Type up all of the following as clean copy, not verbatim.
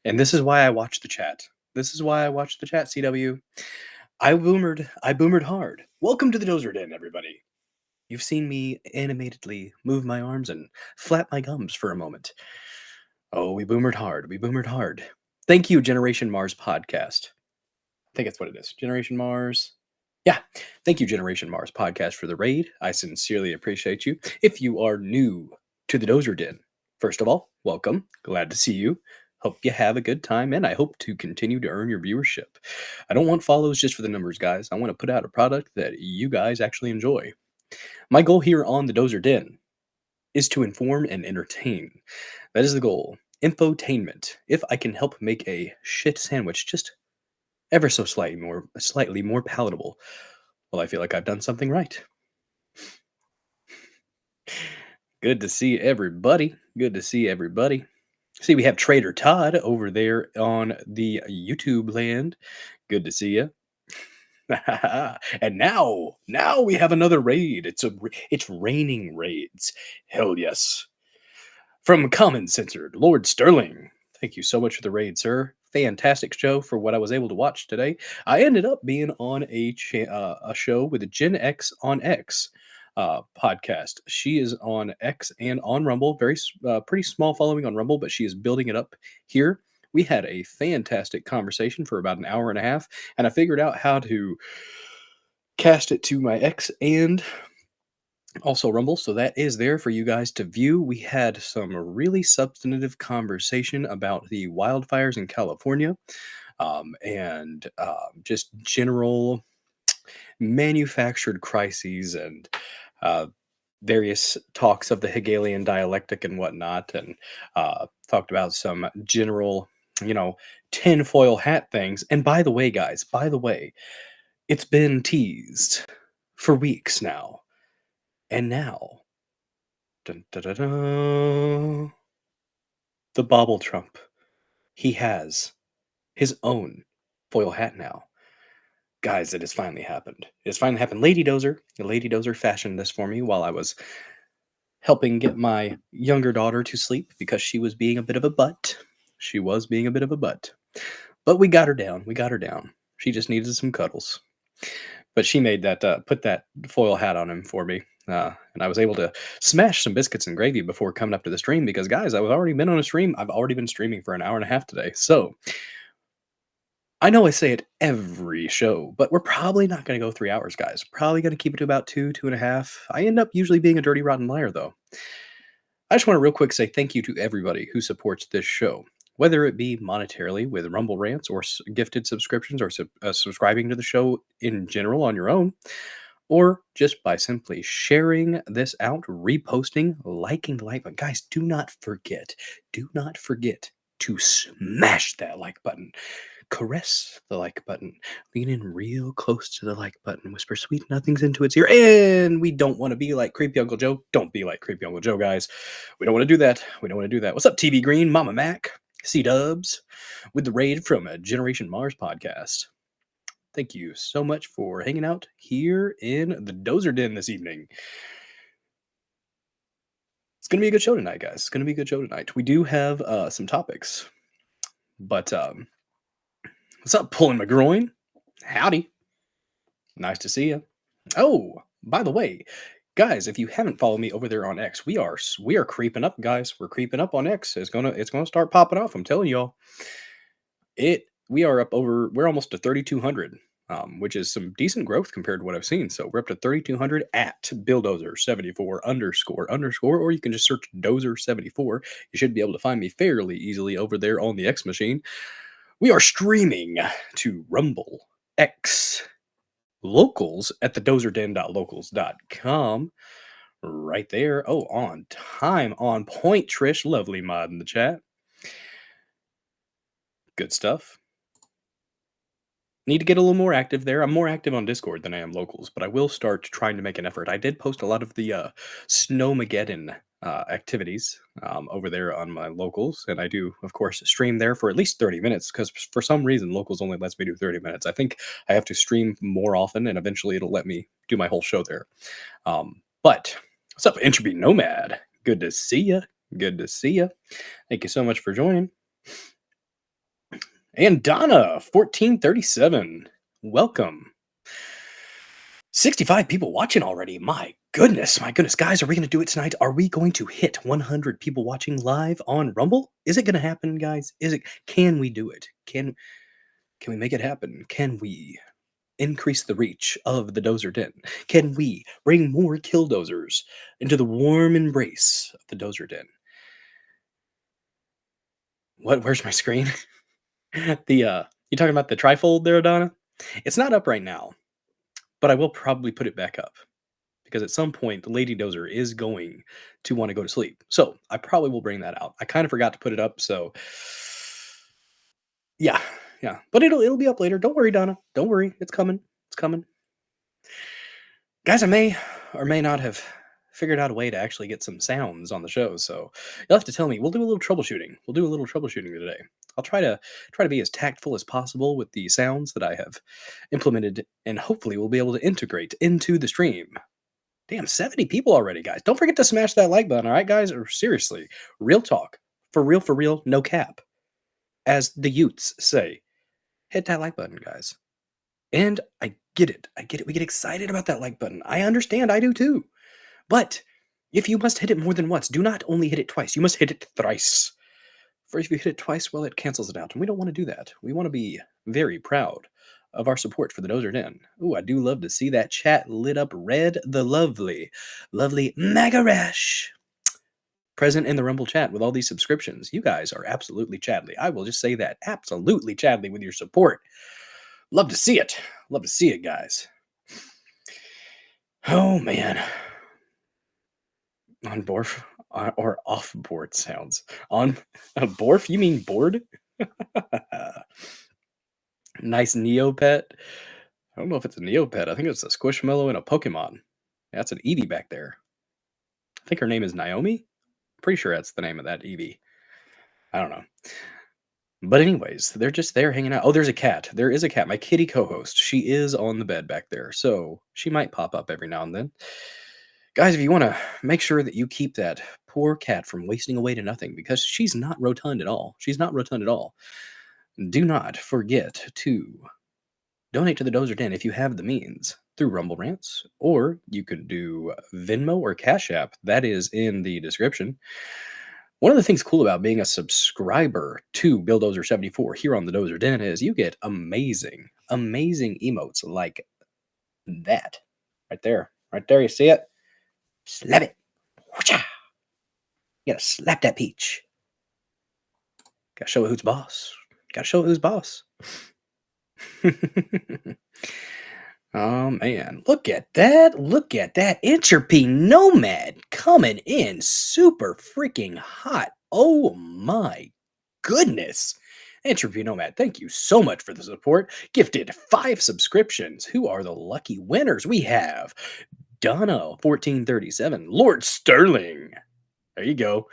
And this is why I watch the chat. This is why I watch the chat, CW. I boomered hard. Welcome to the Dozer Den, everybody. You've seen me animatedly move my arms and flap my gums for a moment. Oh, we boomered hard. We boomered hard. Thank you, Generation Mars podcast. I think that's what it is. Generation Mars. Yeah. Thank you, Generation Mars podcast, for the raid. I sincerely appreciate you. If you are new to the Dozer Den, first of all, welcome. Glad to see you. Hope you have a good time, and I hope to continue to earn your viewership. I don't want follows just for the numbers, guys. I want to put out a product that you guys actually enjoy. My goal here on the Dozer Den is to inform and entertain. That is the goal. Infotainment. If I can help make a shit sandwich just ever so slightly more palatable, well, I feel like I've done something right. Good to see everybody. Good to see everybody. See, we have Trader Todd over there on the YouTube land. Good to see you. And now we have another raid. It's raining raids. Hell yes. From Common Censored, Lord Sterling. Thank you so much for the raid, sir. Fantastic show for what I was able to watch today. I ended up being on a show with a Gen X on X podcast. She is on X and on Rumble. Pretty small following on Rumble, but she is building it up here. We had a fantastic conversation for about an hour and a half, and I figured out how to cast it to my X and also Rumble, so that is there for you guys to view. We had some really substantive conversation about the wildfires in California, and just general manufactured crises and uh, various talks of the Hegelian dialectic and whatnot, and talked about some general, tinfoil hat things. And by the way, guys, it's been teased for weeks now. And now, dun, dun, dun, dun, the Bobble Trump. He has his own foil hat now. Guys, it has finally happened. It has finally happened. Lady Dozer fashioned this for me while I was helping get my younger daughter to sleep because she was being a bit of a butt. She was being a bit of a butt. But we got her down. She just needed some cuddles. But she made that, put that foil hat on him for me. And I was able to smash some biscuits and gravy before coming up to the stream because, guys, I've already been on a stream. I've already been streaming for an hour and a half today. So I know I say it every show, but we're probably not going to go 3 hours, guys. Probably going to keep it to about 2.5. I end up usually being a dirty, rotten liar, though. I just want to real quick say thank you to everybody who supports this show, whether it be monetarily with Rumble Rants or gifted subscriptions or subscribing to the show in general on your own, or just by simply sharing this out, reposting, liking the like button. Guys, do not forget to smash that like button. Caress the like button. Lean in real close to the like button. Whisper sweet nothings into its ear. And we don't want to be like Creepy Uncle Joe. Don't be like Creepy Uncle Joe, guys. We don't want to do that. What's up, TV Green, Mama Mac, C-Dubs, with the raid from a Generation Mars podcast. Thank you so much for hanging out here in the Dozer Den this evening. It's going to be a good show tonight, guys. It's going to be a good show tonight. We do have some topics. But what's up, Pulling my groin? Howdy. Nice to see you. Oh, by the way, guys, if you haven't followed me over there on X, we are creeping up, guys. We're creeping up on X. It's gonna start popping off. I'm telling y'all. We're almost to 3,200, which is some decent growth compared to what I've seen. So we're up to 3,200 at BillDozer74___, or you can just search Dozer74. You should be able to find me fairly easily over there on the X machine. We are streaming to Rumble, X, Locals at the dozerden.locals.com. Right there. Oh, on time, on point, Trish. Lovely mod in the chat. Good stuff. Need to get a little more active there. I'm more active on Discord than I am Locals, but I will start trying to make an effort. I did post a lot of the Snowmageddon activities over there on my Locals, and I do, of course, stream there for at least 30 minutes, because for some reason, Locals only lets me do 30 minutes. I think I have to stream more often, and eventually it'll let me do my whole show there. But what's up, Entropy Nomad? Good to see you. Thank you so much for joining. And Donna, 1437. Welcome. 65 people watching already. My goodness, my goodness. Guys, are we going to do it tonight? Are we going to hit 100 people watching live on Rumble? Is it going to happen, guys? Can we do it? Can we make it happen? Can we increase the reach of the Dozer Den? Can we bring more killdozers into the warm embrace of the Dozer Den? Where's my screen? You talking about the trifold there, Donna? It's not up right now, but I will probably put it back up because at some point the Lady Dozer is going to want to go to sleep. So I probably will bring that out. I kind of forgot to put it up, so yeah, yeah. But it'll be up later. Don't worry, Donna. Don't worry. It's coming. It's coming. Guys, I may or may not have figured out a way to actually get some sounds on the show, so you'll have to tell me. We'll do a little troubleshooting. We'll do a little troubleshooting today. I'll try to be as tactful as possible with the sounds that I have implemented, and hopefully we'll be able to integrate into the stream. Damn, 70 people already, guys. Don't forget to smash that like button, all right, guys? Or seriously, real talk. For real, no cap. As the Utes say, hit that like button, guys. And I get it. We get excited about that like button. I understand. I do too. But if you must hit it more than once, do not only hit it twice. You must hit it thrice. For if you hit it twice, well, it cancels it out. And we don't want to do that. We want to be very proud of our support for the Dozer Den. Ooh, I do love to see that chat lit up red. The lovely Magarash present in the Rumble chat with all these subscriptions. You guys are absolutely Chadley. I will just say that. Absolutely Chadley with your support. Love to see it. Love to see it, guys. Oh, man. On Borf or off board sounds. On Borf? You mean board? Nice Neopet. I don't know if it's a Neopet. I think it's a Squishmallow and a Pokemon. That's an Eevee back there. I think her name is Naomi. Pretty sure that's the name of that Eevee. I don't know. But anyways, they're just there hanging out. Oh, there's a cat. There is a cat. My kitty co-host. She is on the bed back there. So she might pop up every now and then. Guys, if you want to make sure that you keep that poor cat from wasting away to nothing, because she's not rotund at all. She's not rotund at all. Do not forget to donate to the Dozer Den if you have the means through Rumble Rants, or you could do Venmo or Cash App. That is in the description. One of the things cool about being a subscriber to Bulldozer74 here on the Dozer Den is you get amazing emotes like that. Right there. Right there, you see it? Slap it. Whoosh-ah. You gotta slap that peach. Gotta show it who's boss. Gotta show it who's boss. Oh man, look at that. Look at that. Entropy Nomad coming in super freaking hot. Oh my goodness. Entropy Nomad, thank you so much for the support. Gifted 5 subscriptions. Who are the lucky winners? We have Donna, 1437, Lord Sterling. There you go.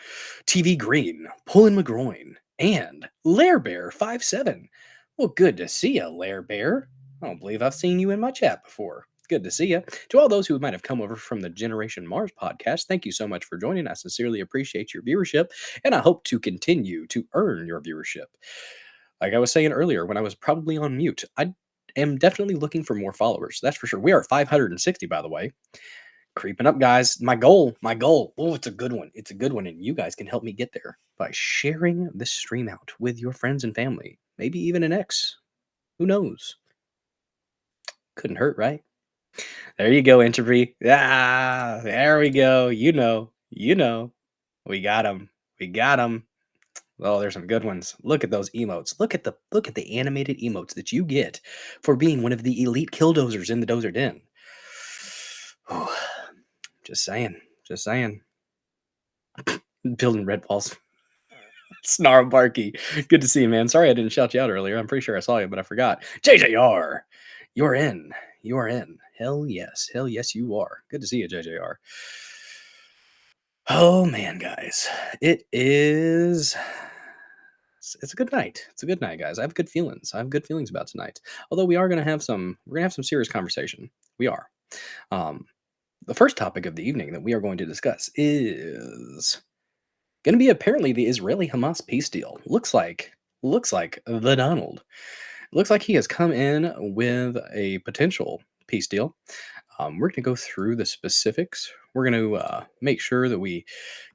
TV Green, Pullen McGroin, and Lair Bear 57. Well, good to see you, Lair Bear. I don't believe I've seen you in my chat before. Good to see you. To all those who might have come over from the Generation Mars podcast, thank you so much for joining. I sincerely appreciate your viewership, and I hope to continue to earn your viewership. Like I was saying earlier, when I was probably on mute, I am definitely looking for more followers. That's for sure. We are 560, by the way. Creeping up, guys. My goal. Oh, it's a good one. It's a good one, and you guys can help me get there by sharing this stream out with your friends and family. Maybe even an ex. Who knows? Couldn't hurt, right? There you go, Entropy. Ah, there we go. You know. We got him. Oh, there's some good ones. Look at those emotes. Look at the animated emotes that you get for being one of the elite killdozers in the Dozer Den. Just saying. Building red walls. Snarl-barky. Good to see you, man. Sorry I didn't shout you out earlier. I'm pretty sure I saw you, but I forgot. JJR, you're in. Hell yes, you are. Good to see you, JJR. Oh man, guys, it's a good night. It's a good night, guys. I have good feelings. About tonight. Although we're gonna have some serious conversation. We are. The first topic of the evening that we are going to discuss is going to be apparently the Israeli-Hamas peace deal. Looks like looks like the Donald. Looks like he has come in with a potential peace deal. We're going to go through the specifics. We're going to make sure that we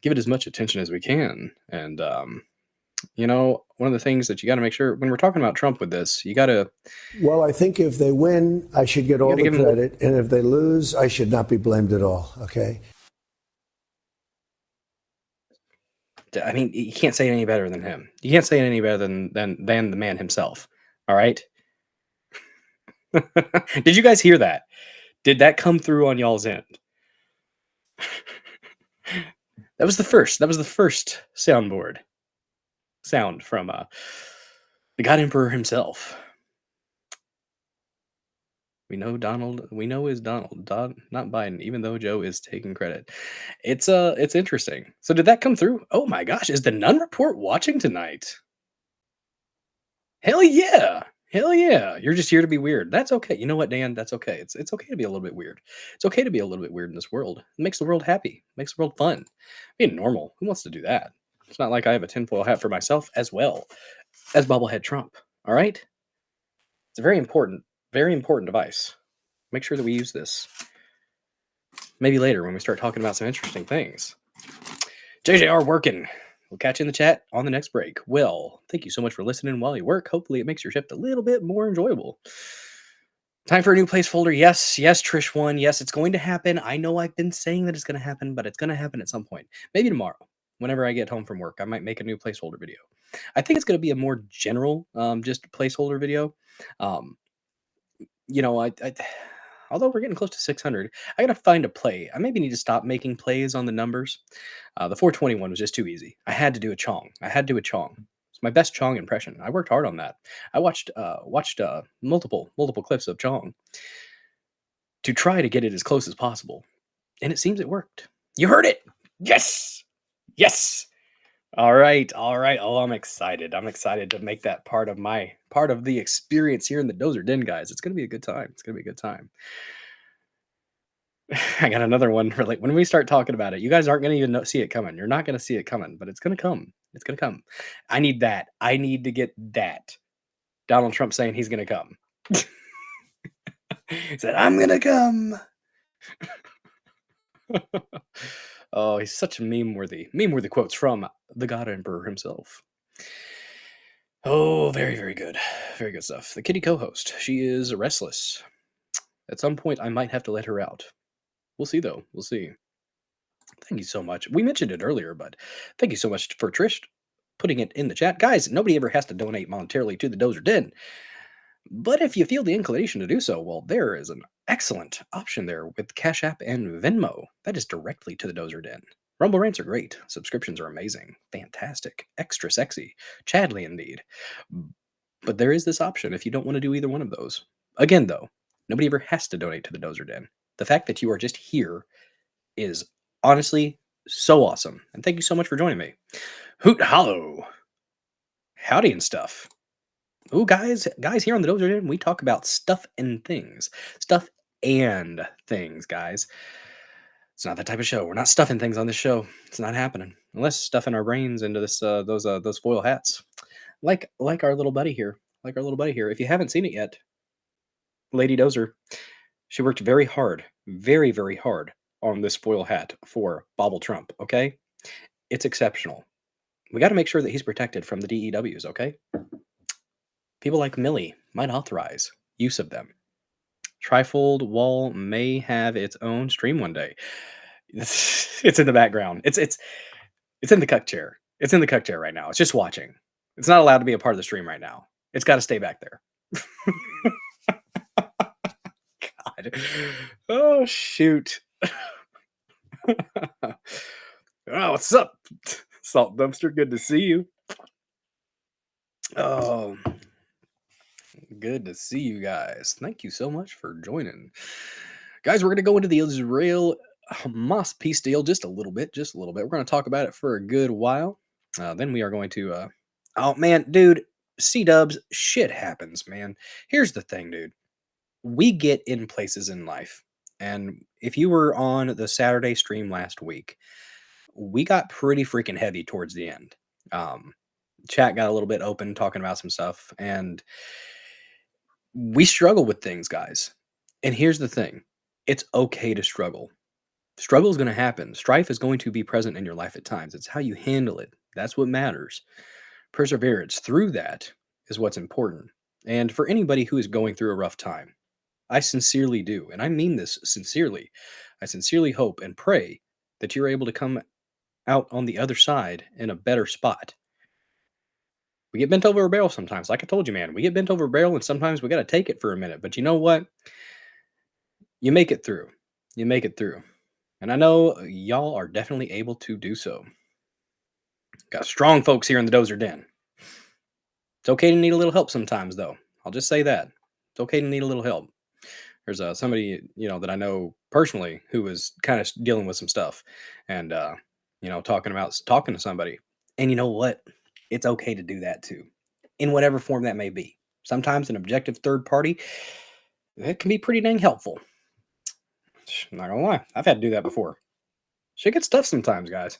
give it as much attention as we can. And, one of the things that you got to make sure when we're talking about Trump with this, Well, I think if they win, I should get all the give him. credit. And if they lose, I should not be blamed at all. Okay. I mean, you can't say it any better than him. You can't say it any better than the man himself. All right. Did you guys hear that? Did that come through on y'all's end? That was the first. That was the first sound from the God Emperor himself. We know Donald. We know is Donald, not Biden. Even though Joe is taking credit, it's interesting. So did that come through? Oh my gosh, is the Nun Report watching tonight? Hell yeah! Hell yeah! You're just here to be weird. That's okay. You know what, Dan? That's okay. It's okay to be a little bit weird. It's okay to be a little bit weird in this world. It makes the world happy. It makes the world fun. Being normal. Who wants to do that? It's not like I have a tinfoil hat for myself as well as bobblehead Trump. All right. It's a very important device. Make sure that we use this. Maybe later when we start talking about some interesting things. JJR working. We'll catch you in the chat on the next break. Well, thank you so much for listening while you work. Hopefully it makes your shift a little bit more enjoyable. Time for a new placeholder. Yes, Trish won. Yes, it's going to happen. I know I've been saying that it's going to happen, but it's going to happen at some point. Maybe tomorrow. Whenever I get home from work, I might make a new placeholder video. I think it's going to be a more general, just placeholder video. Although we're getting close to 600, I got to find a play. I maybe need to stop making plays on the numbers. The 421 was just too easy. I had to do a Chong. It's my best Chong impression. I worked hard on that. I watched multiple clips of Chong to try to get it as close as possible. And it seems it worked. You heard it. Yes. All right. Oh, I'm excited. I'm excited to make that part of the experience here in the Dozer Den, guys. It's gonna be a good time. I got another one for like when we start talking about it. You guys aren't gonna even see it coming. You're not gonna see it coming, but it's gonna come. I need that. I need to get that. Donald Trump saying he's gonna come. He said, "I'm gonna come." Oh, he's such a meme-worthy quotes from the God Emperor himself. Oh, very, very good. Very good stuff. The kitty co-host, she is restless. At some point, I might have to let her out. We'll see, though. We'll see. Thank you so much. We mentioned it earlier, but thank you so much for Trish putting it in the chat. Guys, nobody ever has to donate monetarily to the Dozer Den. But if you feel the inclination to do so, well, there is an excellent option there with Cash App and Venmo. That is directly to the Dozer Den. Rumble rants are great. Subscriptions are amazing. Fantastic. Extra sexy. Chadley indeed. But there is this option if you don't want to do either one of those. Again, though, nobody ever has to donate to the Dozer Den. The fact that you are just here is honestly so awesome. And thank you so much for joining me. Hoot Hollow. Howdy and stuff. Ooh, guys, here on the Dozer Den, we talk about stuff and things. Stuff and things, guys. It's not that type of show. We're not stuffing things on this show. It's not happening. Unless stuffing our brains into those foil hats. Like our little buddy here. If you haven't seen it yet, Lady Dozer, she worked very hard, very, very hard on this foil hat for Bobble Trump, okay? It's exceptional. We got to make sure that he's protected from the DEWs, okay? People like Millie might authorize use of them. Trifold wall may have its own stream one day. It's in the background. It's in the cuck chair. It's in the cuck chair right now. It's just watching. It's not allowed to be a part of the stream right now. It's got to stay back there. God. Oh, shoot. Oh, what's up? Salt Dumpster, good to see you. Oh, good to see you guys. Thank you so much for joining. Guys, we're going to go into the Israel Hamas peace deal just a little bit. We're going to talk about it for a good while. Then we are going to... oh, man, dude, C-dubs, shit happens, man. Here's the thing, dude. We get in places in life. And if you were on the Saturday stream last week, we got pretty freaking heavy towards the end. chat got a little bit open talking about some stuff, and we struggle with things, guys. And here's the thing. It's okay to struggle. Struggle is going to happen. Strife is going to be present in your life at times. It's how you handle it. That's what matters. Perseverance through that is what's important. And for anybody who is going through a rough time, I sincerely do, and I mean this sincerely. I sincerely hope and pray that you're able to come out on the other side in a better spot. We get bent over a barrel sometimes. Like I told you, man, we get bent over a barrel, and sometimes we got to take it for a minute. But you know what? You make it through. You make it through. And I know y'all are definitely able to do so. Got strong folks here in the Dozer Den. It's okay to need a little help sometimes, though. I'll just say that. It's okay to need a little help. There's somebody, that I know personally who was kind of dealing with some stuff and, talking to somebody. And you know what? It's okay to do that too, in whatever form that may be. Sometimes an objective third party, that can be pretty dang helpful. I'm not gonna lie. I've had to do that before. Shit gets tough sometimes, guys.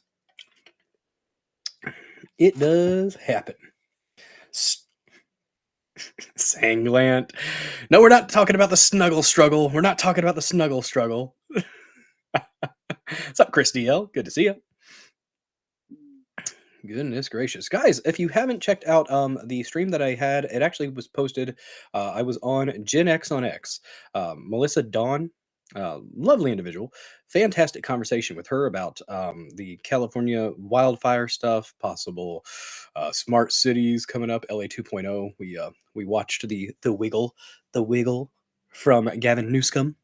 It does happen. Sanglant. No, we're not talking about the snuggle struggle. We're not talking about the snuggle struggle. What's up, Chris DL? Good to see you. Goodness gracious. Guys, if you haven't checked out the stream that I had, it actually was posted. I was on Gen X on X. Melissa Dawn, lovely individual. Fantastic conversation with her about the California wildfire stuff, possible smart cities coming up, LA 2.0. We watched the Wiggle from Gavin Newsom,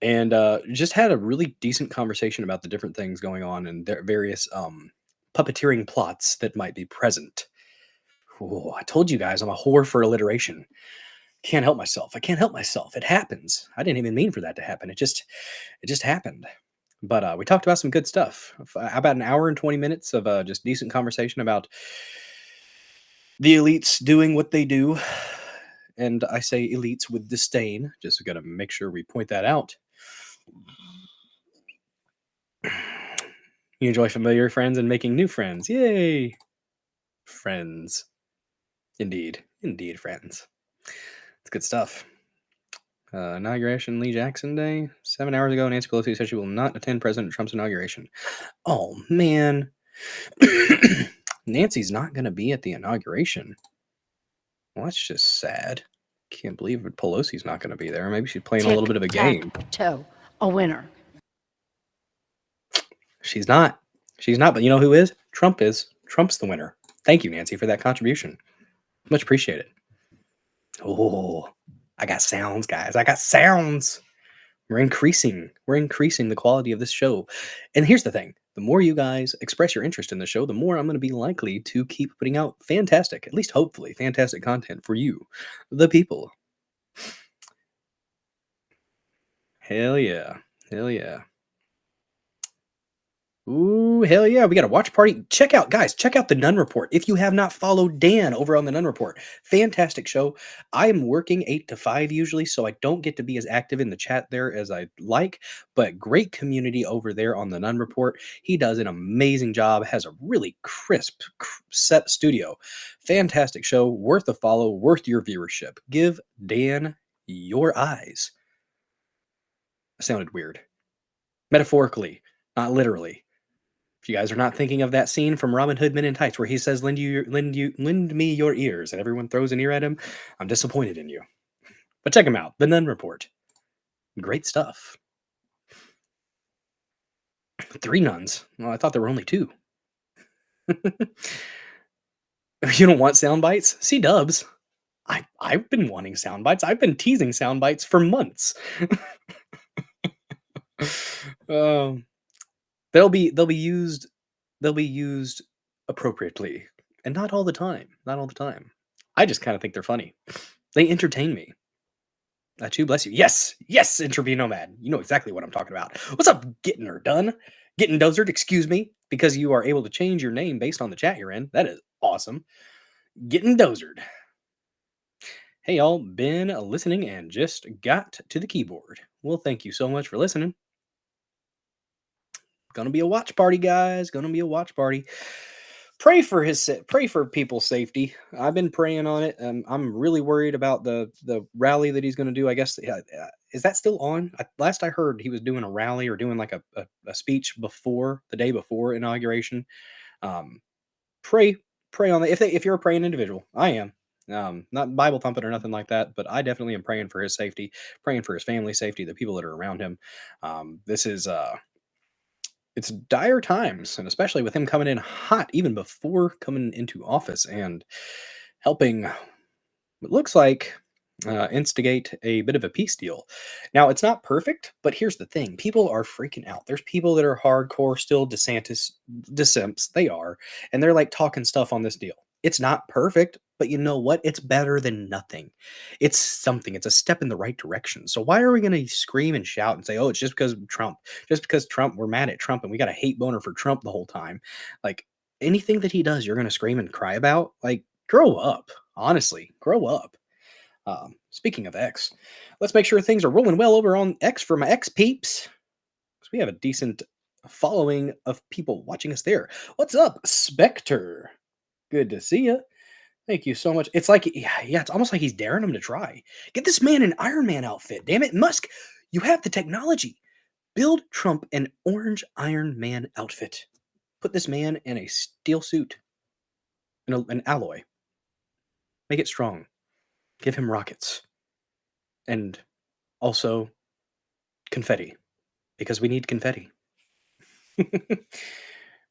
and just had a really decent conversation about the different things going on and their various puppeteering plots that might be present. Ooh, I told you guys I'm a whore for alliteration. Can't help myself. I can't help myself. It happens. I didn't even mean for that to happen. It just happened. But we talked about some good stuff. About an hour and 20 minutes of just decent conversation about the elites doing what they do. And I say elites with disdain. Just got to make sure we point that out. You enjoy familiar friends and making new friends. Yay! Friends. Indeed. Indeed, friends. It's good stuff. Inauguration Lee Jackson Day. 7 hours ago, Nancy Pelosi said she will not attend President Trump's inauguration. Oh, man. Nancy's not going to be at the inauguration. Well, that's just sad. Can't believe Pelosi's not going to be there. Maybe she's playing a little bit of a game. Toe, a winner. She's not. She's not, but you know who is? Trump is. Trump's the winner. Thank you, Nancy, for that contribution. Much appreciated. Oh, I got sounds, guys. I got sounds. We're increasing the quality of this show. And here's the thing. The more you guys express your interest in the show, the more I'm going to be likely to keep putting out fantastic, at least hopefully, fantastic content for you, the people. Hell yeah. Hell yeah. Ooh, hell yeah. We got a watch party. Check out the Nun Report. If you have not followed Dan over on the Nun Report, fantastic show. I am working 8 to 5 usually, so I don't get to be as active in the chat there as I'd like, but great community over there on the Nun Report. He does an amazing job, has a really crisp set studio. Fantastic show, worth a follow, worth your viewership. Give Dan your eyes. That sounded weird. Metaphorically, not literally. If you guys are not thinking of that scene from Robin Hood Men in Tights where he says, lend me your ears, and everyone throws an ear at him, I'm disappointed in you. But check him out, The Nun Report. Great stuff. 3 nuns. Well, I thought there were only 2. You don't want sound bites? See Dubs. I've been wanting sound bites. I've been teasing sound bites for months. They'll be used appropriately, and not all the time. I just kind of think they're funny. They entertain me. Too, bless you. Yes, Interview Nomad. You know exactly what I'm talking about. What's up, Getting Her Done? Getting Dozered, excuse me, because you are able to change your name based on the chat you're in. That is awesome. Getting Dozered. Hey, y'all, been listening and just got to the keyboard. Well, thank you so much for listening. Gonna be a watch party, guys. Gonna be a watch party. pray for people's safety. I've been praying on it. I'm really worried about the rally that he's going to do. I guess is that still on? Last I heard, he was doing a rally or doing like a speech before the day before inauguration. Um, pray pray on that. If you're a praying individual, I am. Not Bible thumping or nothing like that, but I definitely am praying for his safety, praying for his family's safety, the people that are around him. This is it's dire times, and especially with him coming in hot even before coming into office and helping what looks like instigate a bit of a peace deal. Now, it's not perfect, but here's the thing: people are freaking out. There's people that are hardcore still DeSantis DeSimps. They are, and they're like talking stuff on this deal. It's not perfect, but you know what? It's better than nothing. It's something. It's a step in the right direction. So why are we going to scream and shout and say, "Oh, it's just because of Trump. Just because Trump, we're mad at Trump, and we got a hate boner for Trump the whole time." Like anything that he does, you're going to scream and cry about. Like, grow up. Honestly, grow up. Speaking of X, let's make sure things are rolling well over on X for my X peeps. Because we have a decent following of people watching us there. What's up, Spectre? Good to see you. Thank you so much. It's like, yeah, it's almost like he's daring him to try. Get this man an Iron Man outfit. Damn it, Musk, you have the technology. Build Trump an orange Iron Man outfit. Put this man in a steel suit, an alloy. Make it strong. Give him rockets. And also confetti, because we need confetti.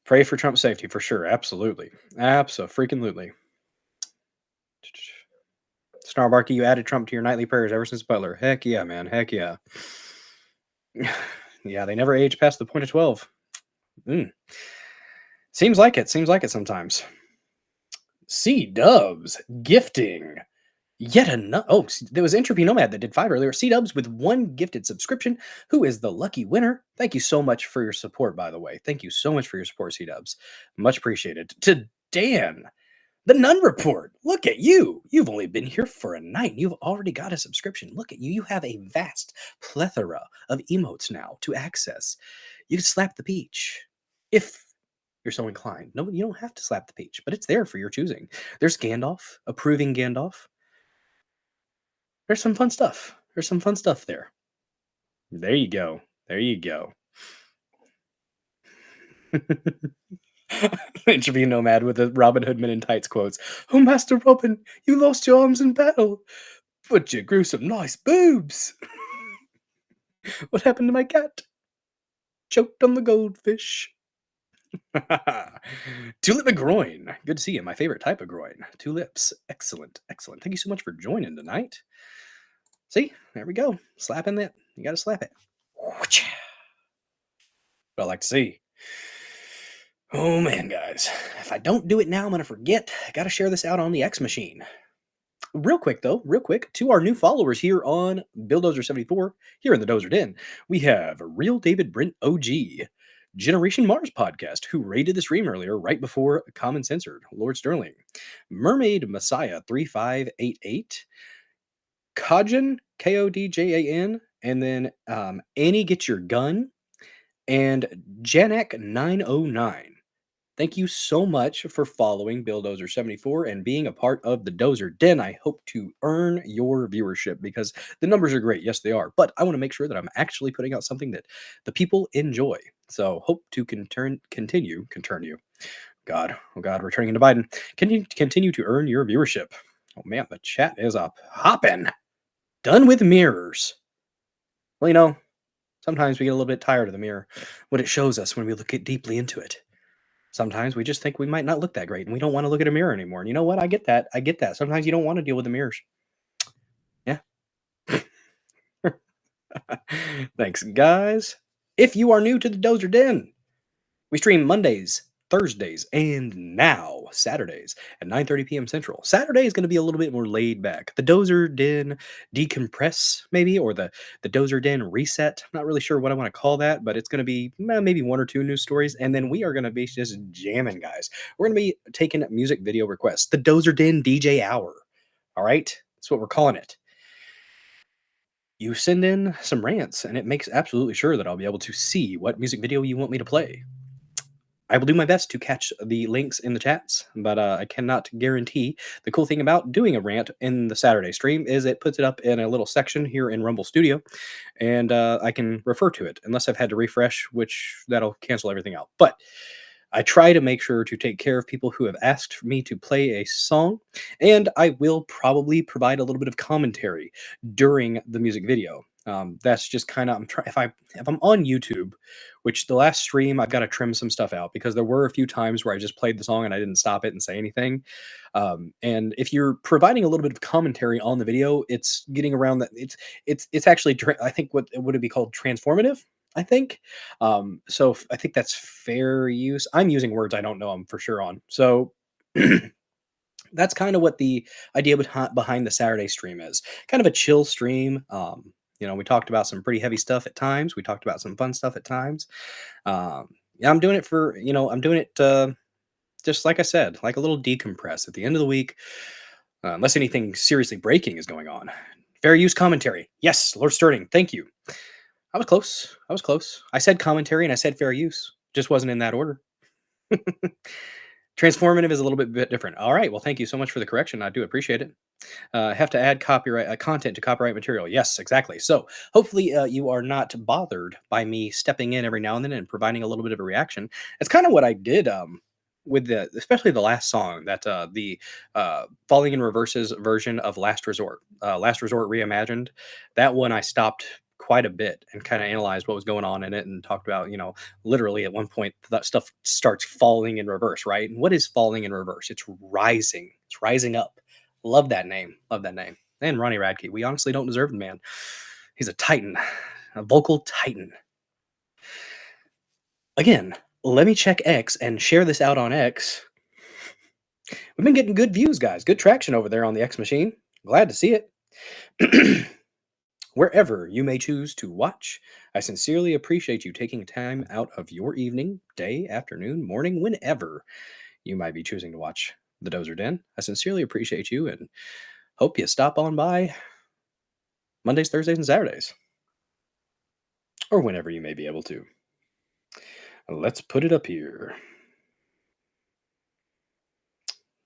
Pray for Trump's safety for sure. Absolutely. Abso-freaking-lutely. Snarbarky, you added Trump to your nightly prayers ever since Butler. Heck yeah, man. Heck yeah. Yeah, they never age past the point of 12. Seems like it. Seems like it sometimes. C-Dubs gifting. Yet another. Oh, there was Entropy Nomad that did 5 earlier. C-Dubs with 1 gifted subscription. Who is the lucky winner? Thank you so much for your support, by the way. Thank you so much for your support, C-Dubs. Much appreciated. To Dan, the Nun Report. Look at you. You've only been here for a night. You've already got a subscription. Look at you. You have a vast plethora of emotes now to access. You can slap the peach if you're so inclined. No, you don't have to slap the peach, but it's there for your choosing. There's Gandalf, approving Gandalf. There's some fun stuff. There's some fun stuff there. There you go. There you go. It should be a nomad with the Robin Hood Men in Tights quotes. Oh, Master Robin, you lost your arms in battle, but you grew some nice boobs. What happened to my cat? Choked on the goldfish. Tulip McGroin. Good to see you. My favorite type of groin. Tulips. Excellent. Excellent. Thank you so much for joining tonight. See? There we go. Slapping that. You got to slap it. What I like to see. Oh man, guys. If I don't do it now, I'm going to forget. I got to share this out on the X machine. Real quick, to our new followers here on Billdozer74, here in the Dozer Den, we have Real David Brent OG, Generation Mars Podcast, who raided the stream earlier right before Common Censored, Lord Sterling, Mermaid Messiah 3588, Kajin, Kodjan, and then Annie Get Your Gun, and Janek 909. Thank you so much for following Billdozer74 and being a part of the Dozer Den. I hope to earn your viewership because the numbers are great. Yes, they are. But I want to make sure that I'm actually putting out something that the people enjoy. So hope to continue. God, oh God, returning into Biden. Continue to earn your viewership. Oh man, the chat is up. Hopping. Done with mirrors. Well, you know, sometimes we get a little bit tired of the mirror, what it shows us when we look deeply into it. Sometimes we just think we might not look that great and we don't want to look at a mirror anymore. And you know what? I get that. Sometimes you don't want to deal with the mirrors. Yeah. Thanks, guys. If you are new to the Dozer Den, we stream Mondays, Thursdays, and now Saturdays at 9:30 p.m. Central. Saturday is going to be a little bit more laid back. The Dozer Den decompress, maybe, or the Dozer Den reset. I'm not really sure what I want to call that, but it's going to be maybe 1 or 2 news stories, and then we are going to be just jamming, guys. We're going to be taking music video requests. The Dozer Den DJ Hour. All right? That's what we're calling it. You send in some rants, and it makes absolutely sure that I'll be able to see what music video you want me to play. I will do my best to catch the links in the chats, but I cannot guarantee. The cool thing about doing a rant in the Saturday stream is it puts it up in a little section here in Rumble Studio, and I can refer to it unless I've had to refresh, which that'll cancel everything out. But I try to make sure to take care of people who have asked for me to play a song, and I will probably provide a little bit of commentary during the music video. That's just kind of I'm trying if I'm on YouTube, which the last stream I've got to trim some stuff out because there were a few times where I just played the song and I didn't stop it and say anything. And if you're providing a little bit of commentary on the video, it's getting around that it's actually I think what would it be called transformative. I think I think that's fair use. I'm using words I don't know I'm for sure on. So that's kind of what the idea behind the Saturday stream is. Kind of a chill stream. We talked about some pretty heavy stuff at times. We talked about some fun stuff at times. Yeah, I'm doing it I'm doing it just like I said, like a little decompress at the end of the week, unless anything seriously breaking is going on. Fair use commentary. Yes, Lord Sterling, thank you. I was close. I was close. I said commentary and I said fair use. Just wasn't in that order. Transformative is a little bit different. All right. Well, thank you so much for the correction. I do appreciate it. Have to add copyright content to copyright material. Yes, exactly. So hopefully you are not bothered by me stepping in every now and then and providing a little bit of a reaction. It's kind of what I did with especially the last song that the Falling in Reverse's version of Last Resort Reimagined. That one I stopped quite a bit and kind of analyzed what was going on in it and talked about, literally at one point that stuff starts falling in reverse, right? And what is falling in reverse? It's rising. It's rising up. Love that name. Love that name. And Ronnie Radke. We honestly don't deserve the man. He's a titan, a vocal titan. Again, let me check X and share this out on X. We've been getting good views, guys. Good traction over there on the X machine. Glad to see it. Wherever you may choose to watch, I sincerely appreciate you taking time out of your evening, day, afternoon, morning, whenever you might be choosing to watch the Dozer Den. I sincerely appreciate you and hope you stop on by Mondays, Thursdays, and Saturdays. Or whenever you may be able to. Let's put it up here.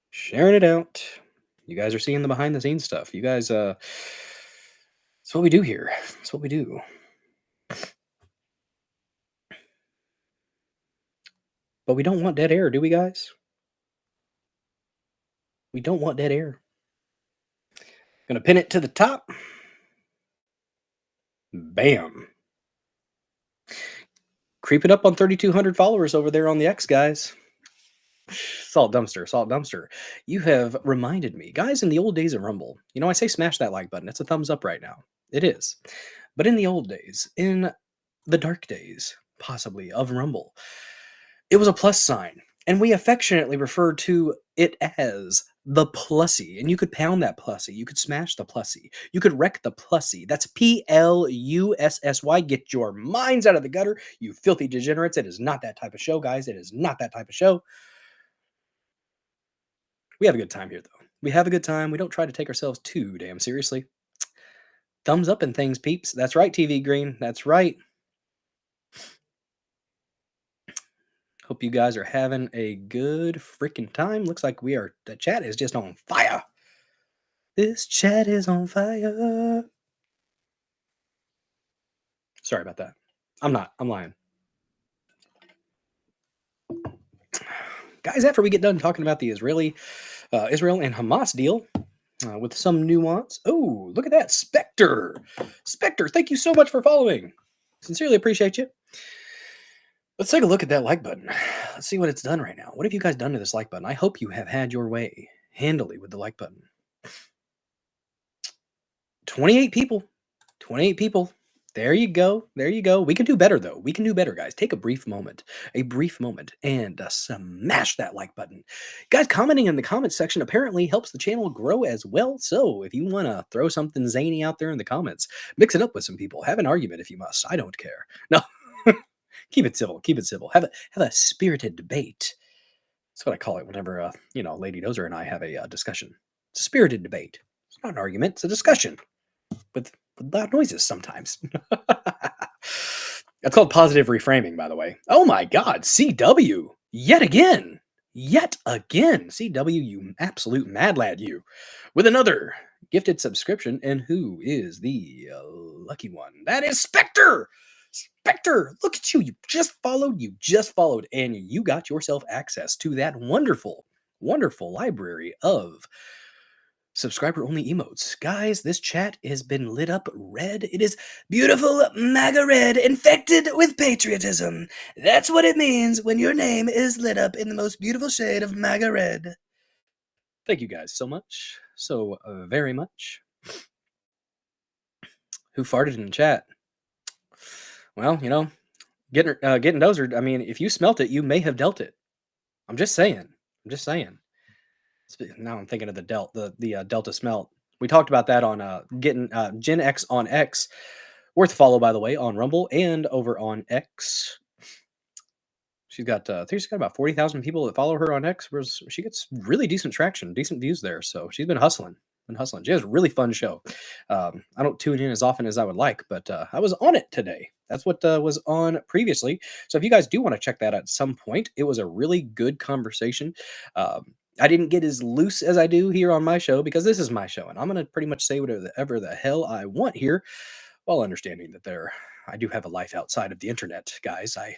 Sharing it out. You guys are seeing the behind the scenes stuff. You guys, it's what we do here. It's what we do. But we don't want dead air, do we, guys? We don't want dead air. Gonna pin it to the top. Bam. Creep it up on 3,200 followers over there on the X, guys. Salt dumpster. You have reminded me, guys, in the old days of Rumble, I say smash that like button. It's a thumbs up right now. It is. But in the old days, in the dark days, possibly, of Rumble, it was a plus sign. And we affectionately referred to it as the plussy. And you could pound that plussy. You could smash the plussy. You could wreck the plussy. That's Plussy. Get your minds out of the gutter, you filthy degenerates. It is not that type of show, guys. It is not that type of show. We have a good time here, though. We have a good time. We don't try to take ourselves too damn seriously. Thumbs up and things, peeps. That's right, TV Green. That's right. Hope you guys are having a good freaking time. Looks like the chat is just on fire. This chat is on fire. Sorry about that. I'm lying. Guys, after we get done talking about the Israel and Hamas deal, with some nuance. Oh, look at that. Spectre, thank you so much for following. Sincerely appreciate you. Let's take a look at that like button. Let's see what it's done right now. What have you guys done to this like button? I hope you have had your way handily with the like button. 28 people. 28 people. There you go. There you go. We can do better, though. We can do better, guys. Take a brief moment, and smash that like button. Guys, commenting in the comments section apparently helps the channel grow as well. So if you want to throw something zany out there in the comments, mix it up with some people. Have an argument if you must. I don't care. No, keep it civil. Keep it civil. Have a spirited debate. That's what I call it whenever, Lady Dozer and I have a discussion. It's a spirited debate. It's not an argument. It's a discussion with loud noises sometimes. That's called positive reframing, by the way. Oh my God, CW. yet again. Yet again. CW, you absolute mad lad, you. With another gifted subscription. And who is the lucky one? That is Spectre. Spectre, look at you. You just followed, and you got yourself access to that wonderful, wonderful library of subscriber only emotes. Guys, this chat has been lit up red. It is beautiful MAGA red, infected with patriotism. That's what it means when your name is lit up in the most beautiful shade of MAGA red. Thank you guys so much. So very much. Who farted in the chat? Well, you know, getting dozered. I mean, if you smelt it, you may have dealt it. I'm just saying. Now I'm thinking of the Delta smelt. We talked about that on getting Gen X on X. Worth a follow, by the way, on Rumble and over on X. She's got, I think she's got about 40,000 people that follow her on X. Whereas she gets really decent traction, decent views there. So she's been hustling. She has a really fun show. I don't tune in as often as I would like, but I was on it today. That's what was on previously. So if you guys do want to check that out at some point, it was a really good conversation. I didn't get as loose as I do here on my show because this is my show, and I'm going to pretty much say whatever the hell I want here, while understanding that I do have a life outside of the internet, guys. I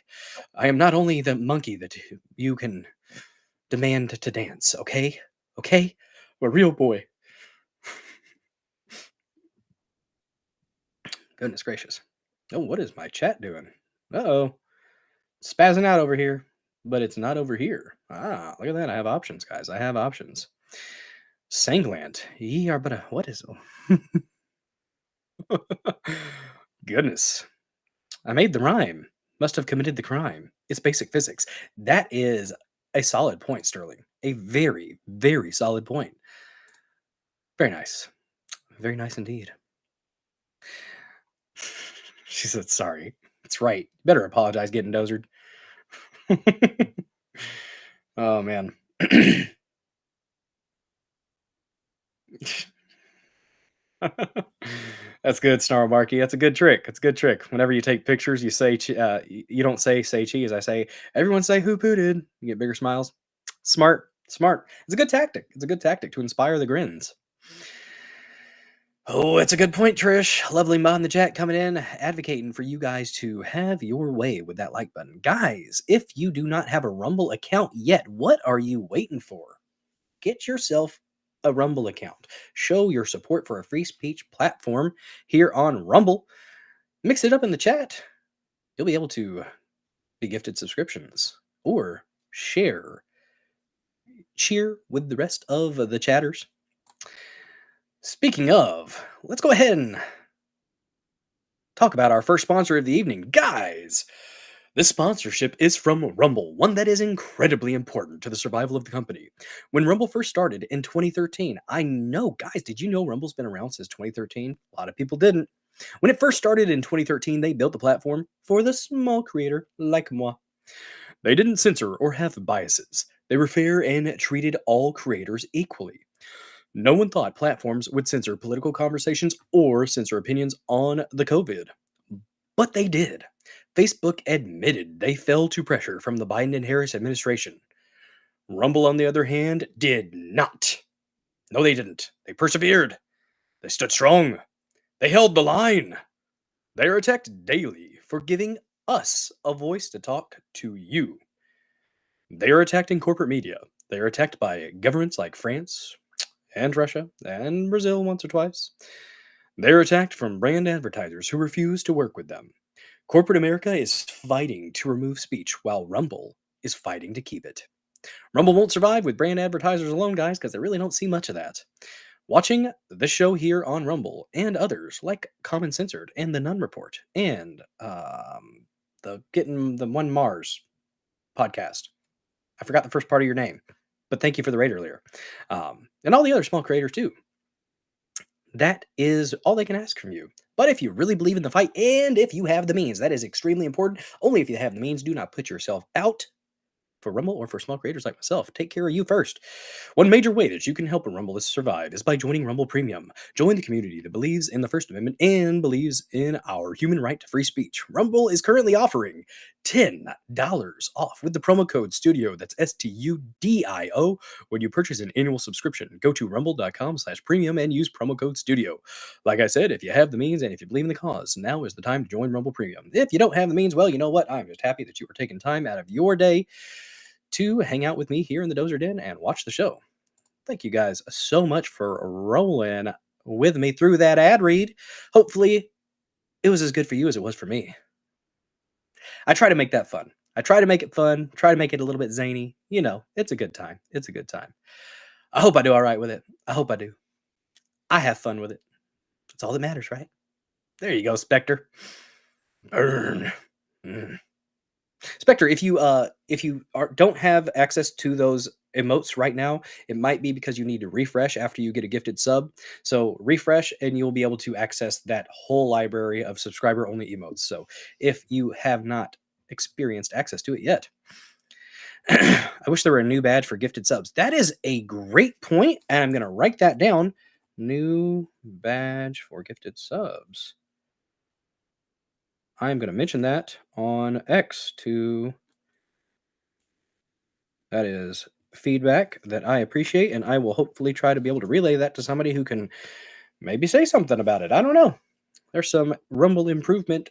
am not only the monkey that you can demand to dance, okay? Okay? I'm a real boy. Goodness gracious. Oh, what is my chat doing? Uh-oh. Spazzing out over here, but it's not over here. Ah, look at that. I have options, guys. I have options. Sanglant. Ye are but a... What is... Goodness. I made the rhyme. Must have committed the crime. It's basic physics. That is a solid point, Sterling. A very, very solid point. Very nice. Very nice indeed. She said, sorry. That's right. Better apologize getting dozered. Oh, man. That's good, Snarl-Marky. That's a good trick. It's a good trick. Whenever you take pictures, you say, you don't say cheese. I say, everyone say who pooted. You get bigger smiles. Smart. It's a good tactic. It's a good tactic to inspire the grins. Oh, it's a good point, Trish. Lovely mod in the chat coming in, advocating for you guys to have your way with that like button. Guys, if you do not have a Rumble account yet, what are you waiting for? Get yourself a Rumble account. Show your support for a free speech platform here on Rumble. Mix it up in the chat. You'll be able to be gifted subscriptions or cheer with the rest of the chatters. Speaking of, let's go ahead and talk about our first sponsor of the evening. Guys, this sponsorship is from Rumble, one that is incredibly important to the survival of the company. When Rumble first started in 2013, I know, guys, did you know Rumble's been around since 2013? A lot of people didn't. When it first started in 2013, they built the platform for the small creator like moi. They didn't censor or have biases. They were fair and treated all creators equally. No one thought platforms would censor political conversations or censor opinions on the COVID. But they did. Facebook admitted they fell to pressure from the Biden and Harris administration. Rumble, on the other hand, did not. No, they didn't. They persevered. They stood strong. They held the line. They are attacked daily for giving us a voice to talk to you. They are attacked in corporate media. They are attacked by governments like France and Russia and Brazil once or twice. They are attacked from brand advertisers who refuse to work with them. Corporate America is fighting to remove speech while Rumble is fighting to keep it. Rumble won't survive with brand advertisers alone, guys, because they really don't see much of that. Watching this show here on Rumble and others like Common Censored and The Nun Report and the Getting the One Mars podcast. I forgot the first part of your name, but thank you for the raid earlier. And all the other small creators too. That is all they can ask from you. But if you really believe in the fight and if you have the means, that is extremely important. Only if you have the means, do not put yourself out for Rumble or for small creators like myself. Take care of you first. One major way that you can help Rumble survive is by joining Rumble Premium. Join the community that believes in the First Amendment and believes in our human right to free speech. Rumble is currently offering $10 off with the promo code STUDIO. That's STUDIO when you purchase an annual subscription. Go to rumble.com/premium and use promo code STUDIO. Like I said, if you have the means and if you believe in the cause, now is the time to join Rumble Premium. If you don't have the means, well, you know what? I'm just happy that you are taking time out of your day to hang out with me here in the Dozer Den and watch the show. Thank you guys so much for rolling with me through that ad read. Hopefully, it was as good for you as it was for me. I try to make that fun. I try to make it fun, try to make it a little bit zany. You know, it's a good time. It's a good time. I hope I do all right with it. I hope I do. I have fun with it. That's all that matters, right? There you go, Spectre. Burn. Spectre, if you don't have access to those emotes right now, it might be because you need to refresh after you get a gifted sub. So refresh and you'll be able to access that whole library of subscriber only emotes. So if you have not experienced access to it yet, I wish there were a new badge for gifted subs. That is a great point, and I'm going to write that down. New badge for gifted subs. I'm going to mention that on X to... That is feedback that I appreciate, and I will hopefully try to be able to relay that to somebody who can maybe say something about it. I don't know. There's some Rumble improvement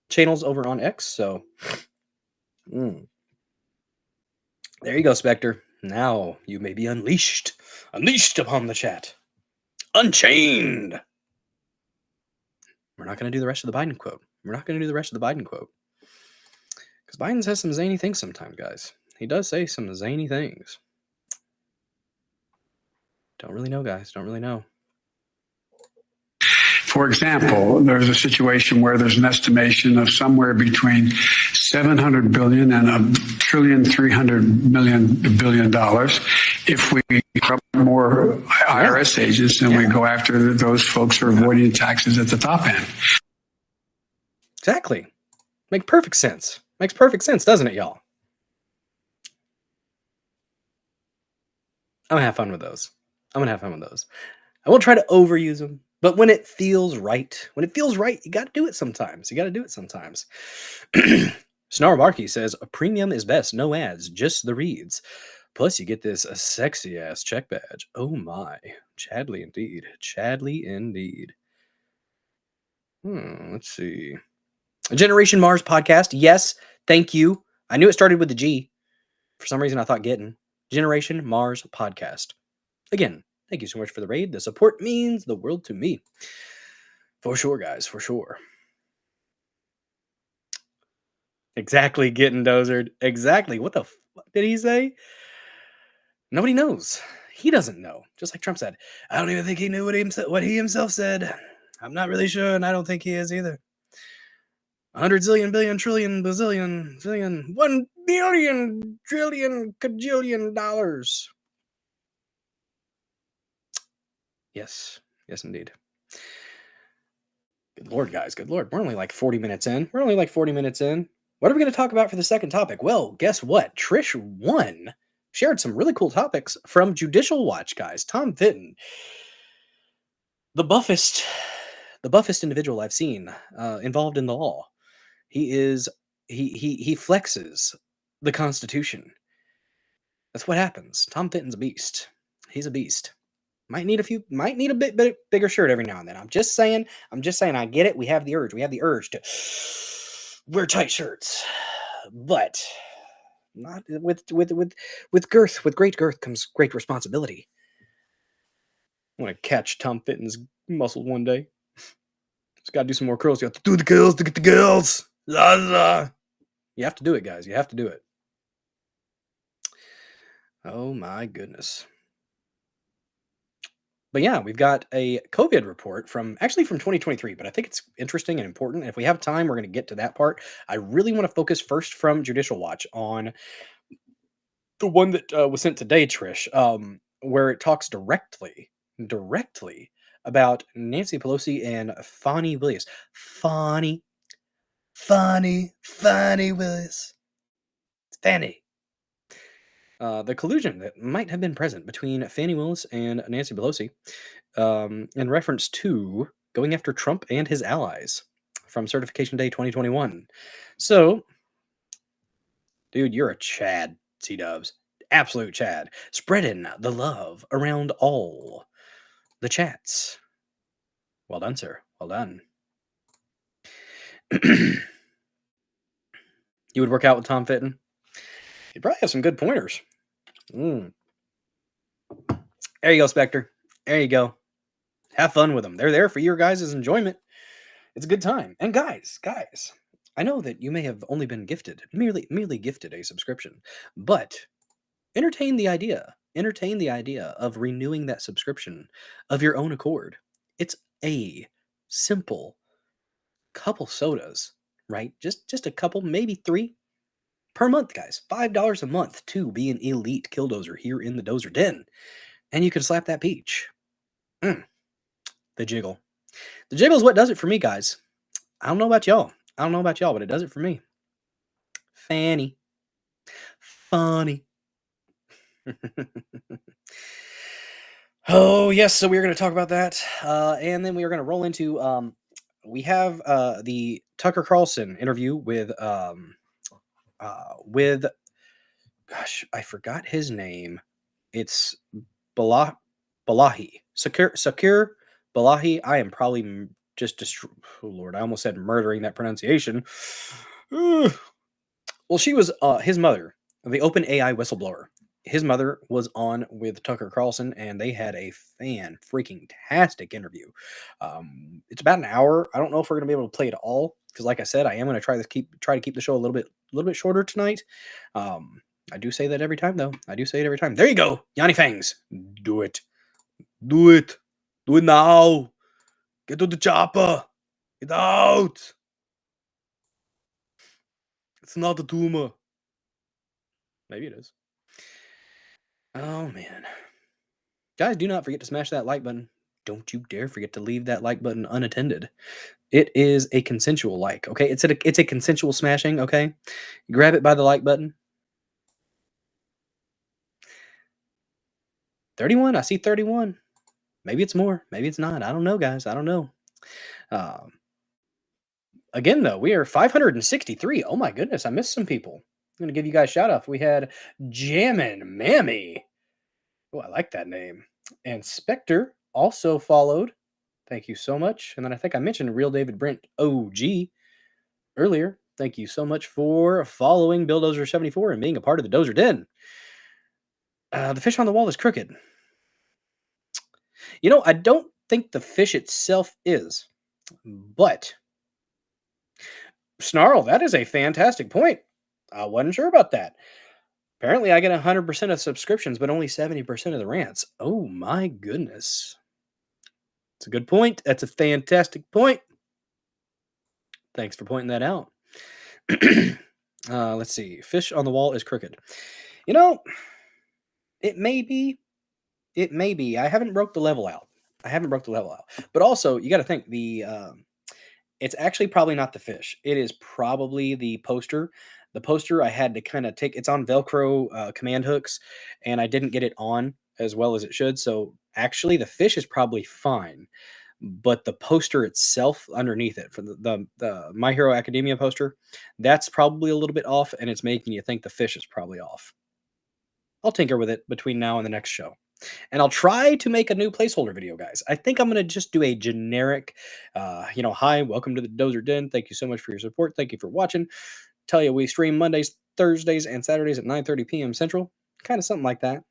channels over on X, so... There you go, Spectre. Now you may be unleashed. Unleashed upon the chat. Unchained. We're not going to do the rest of the Biden quote. Because Biden says some zany things sometimes, guys. He does say some zany things. Don't really know, guys. Don't really know. For example, there's a situation where there's an estimation of somewhere between $700 billion and $1.3 trillion if we corrupt more IRS agents and we go after those folks who are avoiding taxes at the top end. Exactly. Makes perfect sense. Makes perfect sense, doesn't it, y'all? I'm going to have fun with those. I won't try to overuse them. But when it feels right, you got to do it sometimes. Snarbarky says, a premium is best. No ads, just the reads. Plus, you get this sexy-ass check badge. Oh my. Chadley indeed. Let's see. Generation Mars podcast. Yes, thank you. I knew it started with the G. For some reason, I thought getting. Generation Mars podcast. Again, thank you so much for the raid. The support means the world to me. For sure, guys. For sure. Exactly, getting dozered. Exactly. What the fuck did he say? Nobody knows. He doesn't know. Just like Trump said. I don't even think he knew what he himself said. I'm not really sure, and I don't think he is either. 100 zillion, billion, trillion, bazillion, zillion, 1 billion, trillion, cajillion dollars. Yes, indeed. Good Lord, guys. Good Lord. We're only like 40 minutes in. What are we going to talk about for the second topic? Well, guess what? Trish 1 shared some really cool topics from Judicial Watch, guys. Tom Fitton, the buffest individual I've seen involved in the law. He flexes the Constitution. That's what happens. Tom Fitton's a beast. He's a beast. Might need a bit bigger shirt every now and then. I'm just saying, I get it. We have the urge to wear tight shirts. But not with girth. With great girth comes great responsibility. I want to catch Tom Fitton's muscles one day. Just got to do some more curls. You have to do the curls to get the girls. La, la. You have to do it, guys. You have to do it. Oh my goodness. But yeah, we've got a COVID report from 2023, but I think it's interesting and important. And if we have time, we're going to get to that part. I really want to focus first from Judicial Watch on the one that was sent today, Trish, where it talks directly about Nancy Pelosi and Fani Willis. Fani Willis. Fanny. The collusion that might have been present between Fannie Willis and Nancy Pelosi in reference to going after Trump and his allies from Certification Day 2021. So, dude, you're a Chad, C-dubs. Absolute Chad. Spreading the love around all the chats. Well done, sir. Well done. You would work out with Tom Fitton? He'd probably have some good pointers. There you go, Spectre. There you go. Have fun with them. They're there for your guys' enjoyment. It's a good time. And guys, I know that you may have only been gifted, merely gifted a subscription, but entertain the idea. Entertain the idea of renewing that subscription of your own accord. It's a simple couple sodas, right? Just a couple, maybe 3 per month, guys. $5 a month to be an elite killdozer here in the Dozer Den. And you can slap that peach. The jiggle. The jiggle is what does it for me, guys. I don't know about y'all. But it does it for me. Fanny. Funny. Oh, yes. So we're going to talk about that. And then we are going to roll into, we have the Tucker Carlson interview with, gosh, I forgot his name. It's Balahi. Sakir Balahi. I am probably oh Lord, I almost said murdering that pronunciation. Well, she was his mother, the OpenAI whistleblower. His mother was on with Tucker Carlson, and they had a fan-freaking-tastic interview. It's about an hour. I don't know if we're going to be able to play it all, because like I said, I am going to try to keep the show a little bit shorter tonight. I do say that every time, though. I do say it every time. There you go, Yanni Fangs. Do it. Do it. Do it now. Get to the chopper. Get out. It's not a tumor. Maybe it is. Oh, man. Guys, do not forget to smash that like button. Don't you dare forget to leave that like button unattended. It is a consensual like, okay? It's a consensual smashing, okay? Grab it by the like button. 31? I see 31. Maybe it's more. Maybe it's not. I don't know, guys. I don't know. Again, though, we are 563. Oh, my goodness. I missed some people. I'm going to give you guys a shout out. We had Jammin' Mammy. Oh, I like that name. And Spectre also followed. Thank you so much. And then I think I mentioned Real David Brent OG earlier. Thank you so much for following Billdozer74 and being a part of the Dozer Den. The fish on the wall is crooked. You know, I don't think the fish itself is, but Snarl, that is a fantastic point. I wasn't sure about that. Apparently, I get 100% of subscriptions, but only 70% of the rants. Oh my goodness. It's a good point. That's a fantastic point. Thanks for pointing that out. Let's see. Fish on the wall is crooked. You know, it may be. It may be. I haven't broke the level out. But also, you got to think it's actually probably not the fish. It is probably the poster. The poster I had to kind of take. It's on Velcro command hooks, and I didn't get it on as well as it should. So actually, the fish is probably fine, but the poster itself underneath it for the My Hero Academia poster, that's probably a little bit off, and it's making you think the fish is probably off. I'll tinker with it between now and the next show. And I'll try to make a new placeholder video, guys. I think I'm going to just do a generic, hi, welcome to the Dozer Den. Thank you so much for your support. Thank you for watching. Tell you we stream Mondays, Thursdays, and Saturdays at 9:30 p.m. Central. Kind of something like that.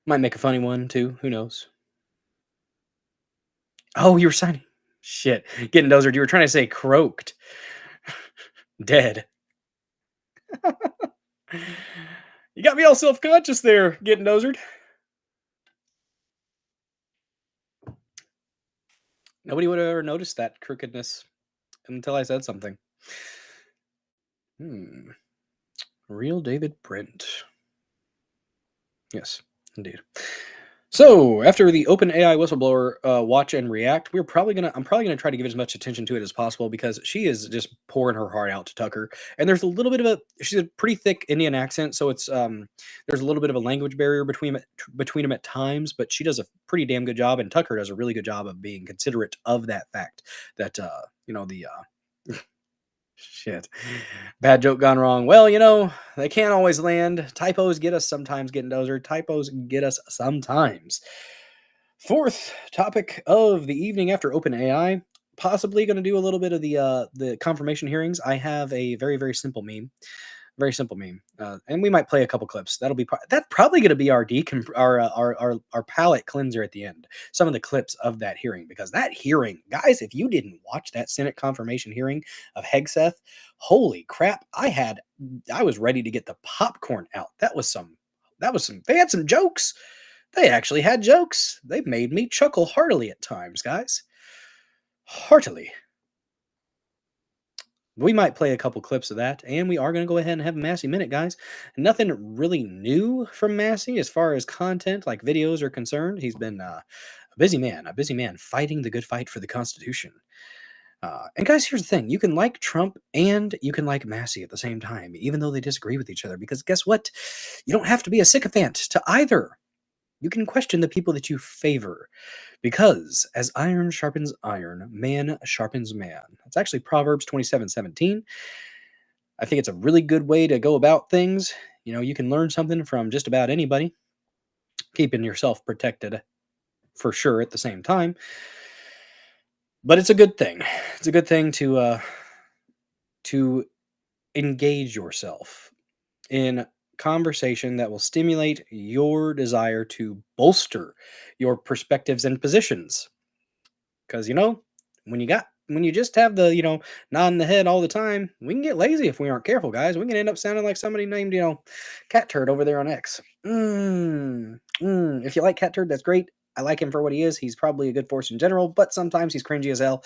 Might make a funny one, too. Who knows? Oh, you were signing. Shit. Getting dozered. You were trying to say croaked. Dead. You got me all self-conscious there, getting dozered. Nobody would have ever noticed that crookedness until I said something. Real David Brent. Yes, indeed. So after the OpenAI whistleblower watch and react, I'm probably gonna try to give as much attention to it as possible because she is just pouring her heart out to Tucker. And there's a little bit of she's a pretty thick Indian accent, so it's there's a little bit of a language barrier between them at times, but she does a pretty damn good job, and Tucker does a really good job of being considerate of that fact that the shit. Bad joke gone wrong. Well, they can't always land. Typos get us sometimes, getting dozer. Typos get us sometimes. Fourth topic of the evening after OpenAI. Possibly going to do a little bit of the confirmation hearings. I have a very, very simple meme. Very simple meme, and we might play a couple clips. That's probably going to be our our palate cleanser at the end. Some of the clips of that hearing, because that hearing, guys, if you didn't watch that Senate confirmation hearing of Hegseth, holy crap! I was ready to get the popcorn out. That was some. They had some jokes. They actually had jokes. They made me chuckle heartily at times, guys. Heartily. We might play a couple clips of that, and we are going to go ahead and have a Massey Minute, guys. Nothing really new from Massey as far as content, like videos, are concerned. He's been a busy man fighting the good fight for the Constitution. And guys, here's the thing. You can like Trump and you can like Massey at the same time, even though they disagree with each other, because guess what? You don't have to be a sycophant to either. You can question the people that you favor, because as iron sharpens iron, man sharpens man. It's actually Proverbs 27:17. I think it's a really good way to go about things. You can learn something from just about anybody, keeping yourself protected for sure at the same time. But it's a good thing. It's a good thing to engage yourself in conversation that will stimulate your desire to bolster your perspectives and positions. Because when you just have the nodding the head all the time, we can get lazy if we aren't careful, guys. We can end up sounding like somebody named Cat Turd over there on X. If you like Cat Turd, that's great. I like him for what he is. He's probably a good force in general, but sometimes he's cringy as hell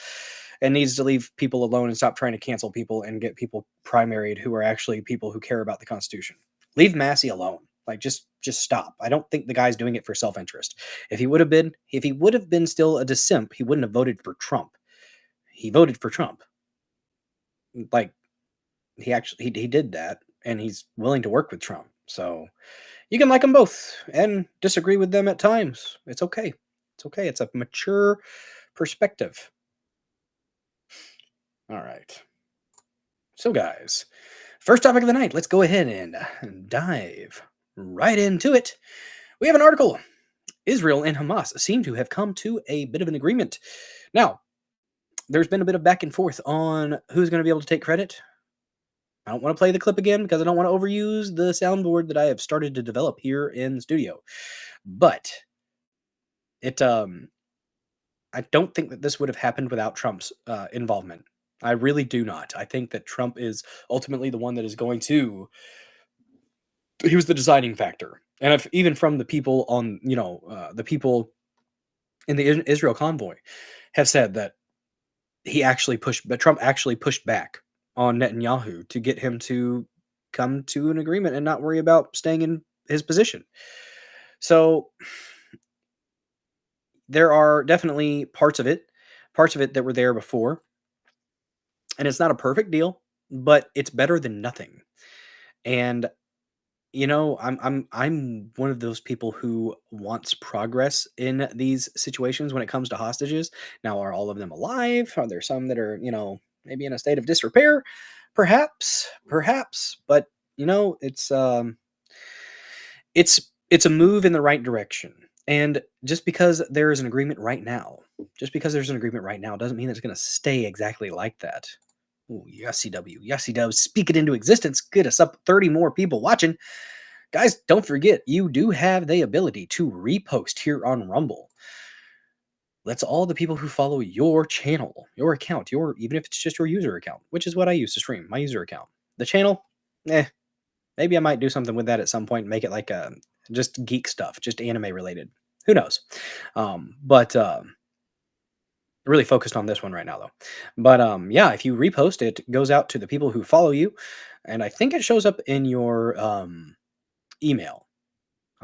and needs to leave people alone and stop trying to cancel people and get people primaried who are actually people who care about the Constitution. Leave Massey alone. Like, just stop. I don't think the guy's doing it for self-interest. If he would have been still a dissimp, he wouldn't have voted for Trump. He voted for Trump. Like, he did that, and he's willing to work with Trump. So you can like them both and disagree with them at times. It's okay. It's okay. It's a mature perspective. All right. So, guys, first topic of the night. Let's go ahead and dive right into it. We have an article. Israel and Hamas seem to have come to a bit of an agreement. Now, there's been a bit of back and forth on who's going to be able to take credit. I don't want to play the clip again because I don't want to overuse the soundboard that I have started to develop here in the studio. But I don't think that this would have happened without Trump's involvement. I really do not. I think that Trump is ultimately the one that is going to. He was the deciding factor, and even from the people on, the people in the Israel convoy have said that Trump actually pushed back on Netanyahu to get him to come to an agreement and not worry about staying in his position. So there are definitely parts of it that were there before, and it's not a perfect deal, but it's better than nothing. And I'm one of those people who wants progress in these situations when it comes to hostages. Now, are all of them alive? Are there some that are, maybe in a state of disrepair? Perhaps, but it's a move in the right direction. And just because there's an agreement right now doesn't mean that it's going to stay exactly like that. Ooh, Yossi W, speak it into existence. Get us up 30 more people watching. Guys, don't forget, you do have the ability to repost here on Rumble. Let's all the people who follow your channel, your account, even if it's just your user account, which is what I use to stream, my user account. The channel, maybe I might do something with that at some point and make it like just geek stuff, just anime related. Who knows? But really focused on this one right now, though. But yeah, if you repost it, it goes out to the people who follow you, and I think it shows up in your email.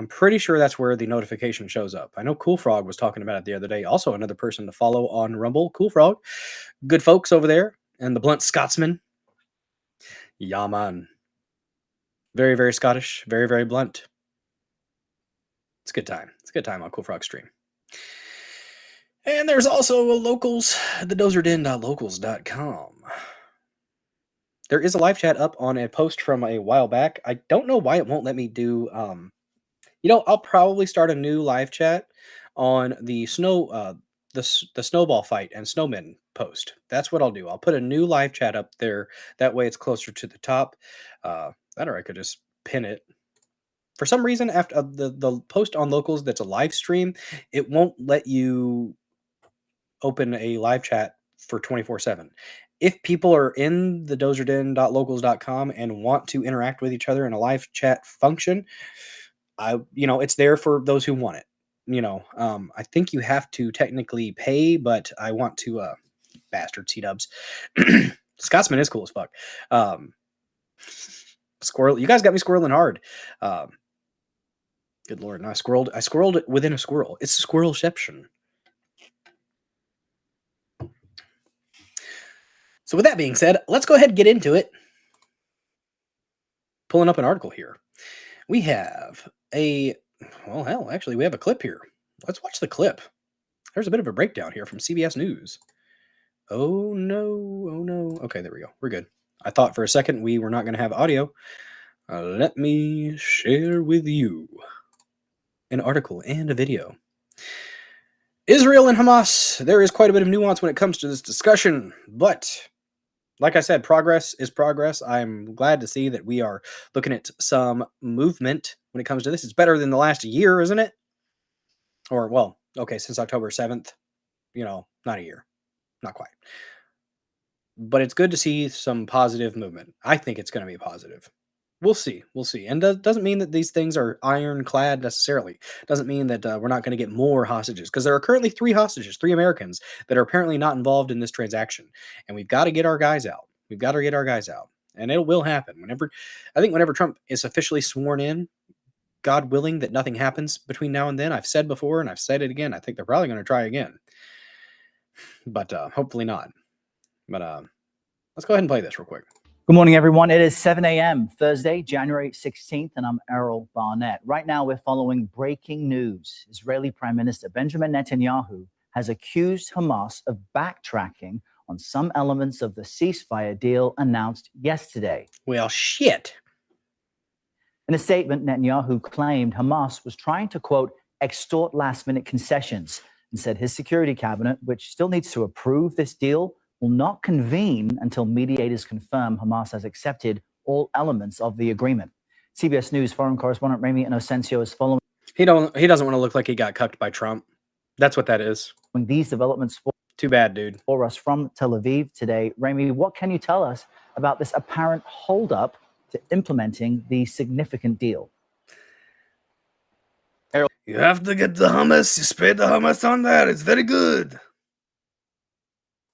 I'm pretty sure that's where the notification shows up. I know Cool Frog was talking about it the other day. Also, another person to follow on Rumble. Cool Frog. Good folks over there. And the Blunt Scotsman. Yeah, man. Very, very Scottish. Very, very blunt. It's a good time. It's a good time on Cool Frog stream. And there's also a locals, the dozerden.locals.com. There is a live chat up on a post from a while back. I don't know why it won't let me do. I'll probably start a new live chat on the the snowball fight and snowmen post. That's what I'll do. I'll put a new live chat up there. That way, it's closer to the top. That, or I could just pin it. For some reason, after the post on locals, that's a live stream, it won't let you open a live chat for 24/7. If people are in the dozerden.locals.com and want to interact with each other in a live chat function, it's there for those who want it. I think you have to technically pay, but I want to, bastard C-dubs. Scotsman is cool as fuck. Squirrel, you guys got me squirreling hard. Good Lord. No, I squirreled within a squirrel. It's squirrelception. So with that being said, let's go ahead and get into it. Pulling up an article here. We have we have a clip here. Let's watch the clip. There's a bit of a breakdown here from CBS News. Oh no. Okay, there we go. We're good. I thought for a second we were not going to have audio. Let me share with you an article and a video. Israel and Hamas. There is quite a bit of nuance when it comes to this discussion, but like I said, progress is progress. I'm glad to see that we are looking at some movement when it comes to this. It's better than the last year, isn't it? Or, well, okay, since October 7th. Not a year. Not quite. But it's good to see some positive movement. I think it's going to be positive. We'll see. And doesn't mean that these things are ironclad necessarily. Doesn't mean that we're not going to get more hostages. Because there are currently 3 hostages, 3 Americans, that are apparently not involved in this transaction. And we've got to get our guys out. And it will happen. Whenever Trump is officially sworn in, God willing that nothing happens between now and then. I've said before, and I've said it again. I think they're probably going to try again. But hopefully not. But let's go ahead and play this real quick. Good morning, everyone. It is 7 a.m. Thursday, January 16th, and I'm Errol Barnett. Right now, we're following breaking news. Israeli Prime Minister Benjamin Netanyahu has accused Hamas of backtracking on some elements of the ceasefire deal announced yesterday. Well, shit. In a statement, Netanyahu claimed Hamas was trying to, quote, extort last-minute concessions, and said his security cabinet, which still needs to approve this deal, will not convene until mediators confirm Hamas has accepted all elements of the agreement. CBS News foreign correspondent Remy Inocencio is following. He doesn't want to look like he got cucked by Trump. That's what that is. These developments too bad, dude. For us from Tel Aviv today. Remy, what can you tell us about this apparent holdup to implementing the significant deal? You have to get the hummus. You spray the hummus on that. It's very good.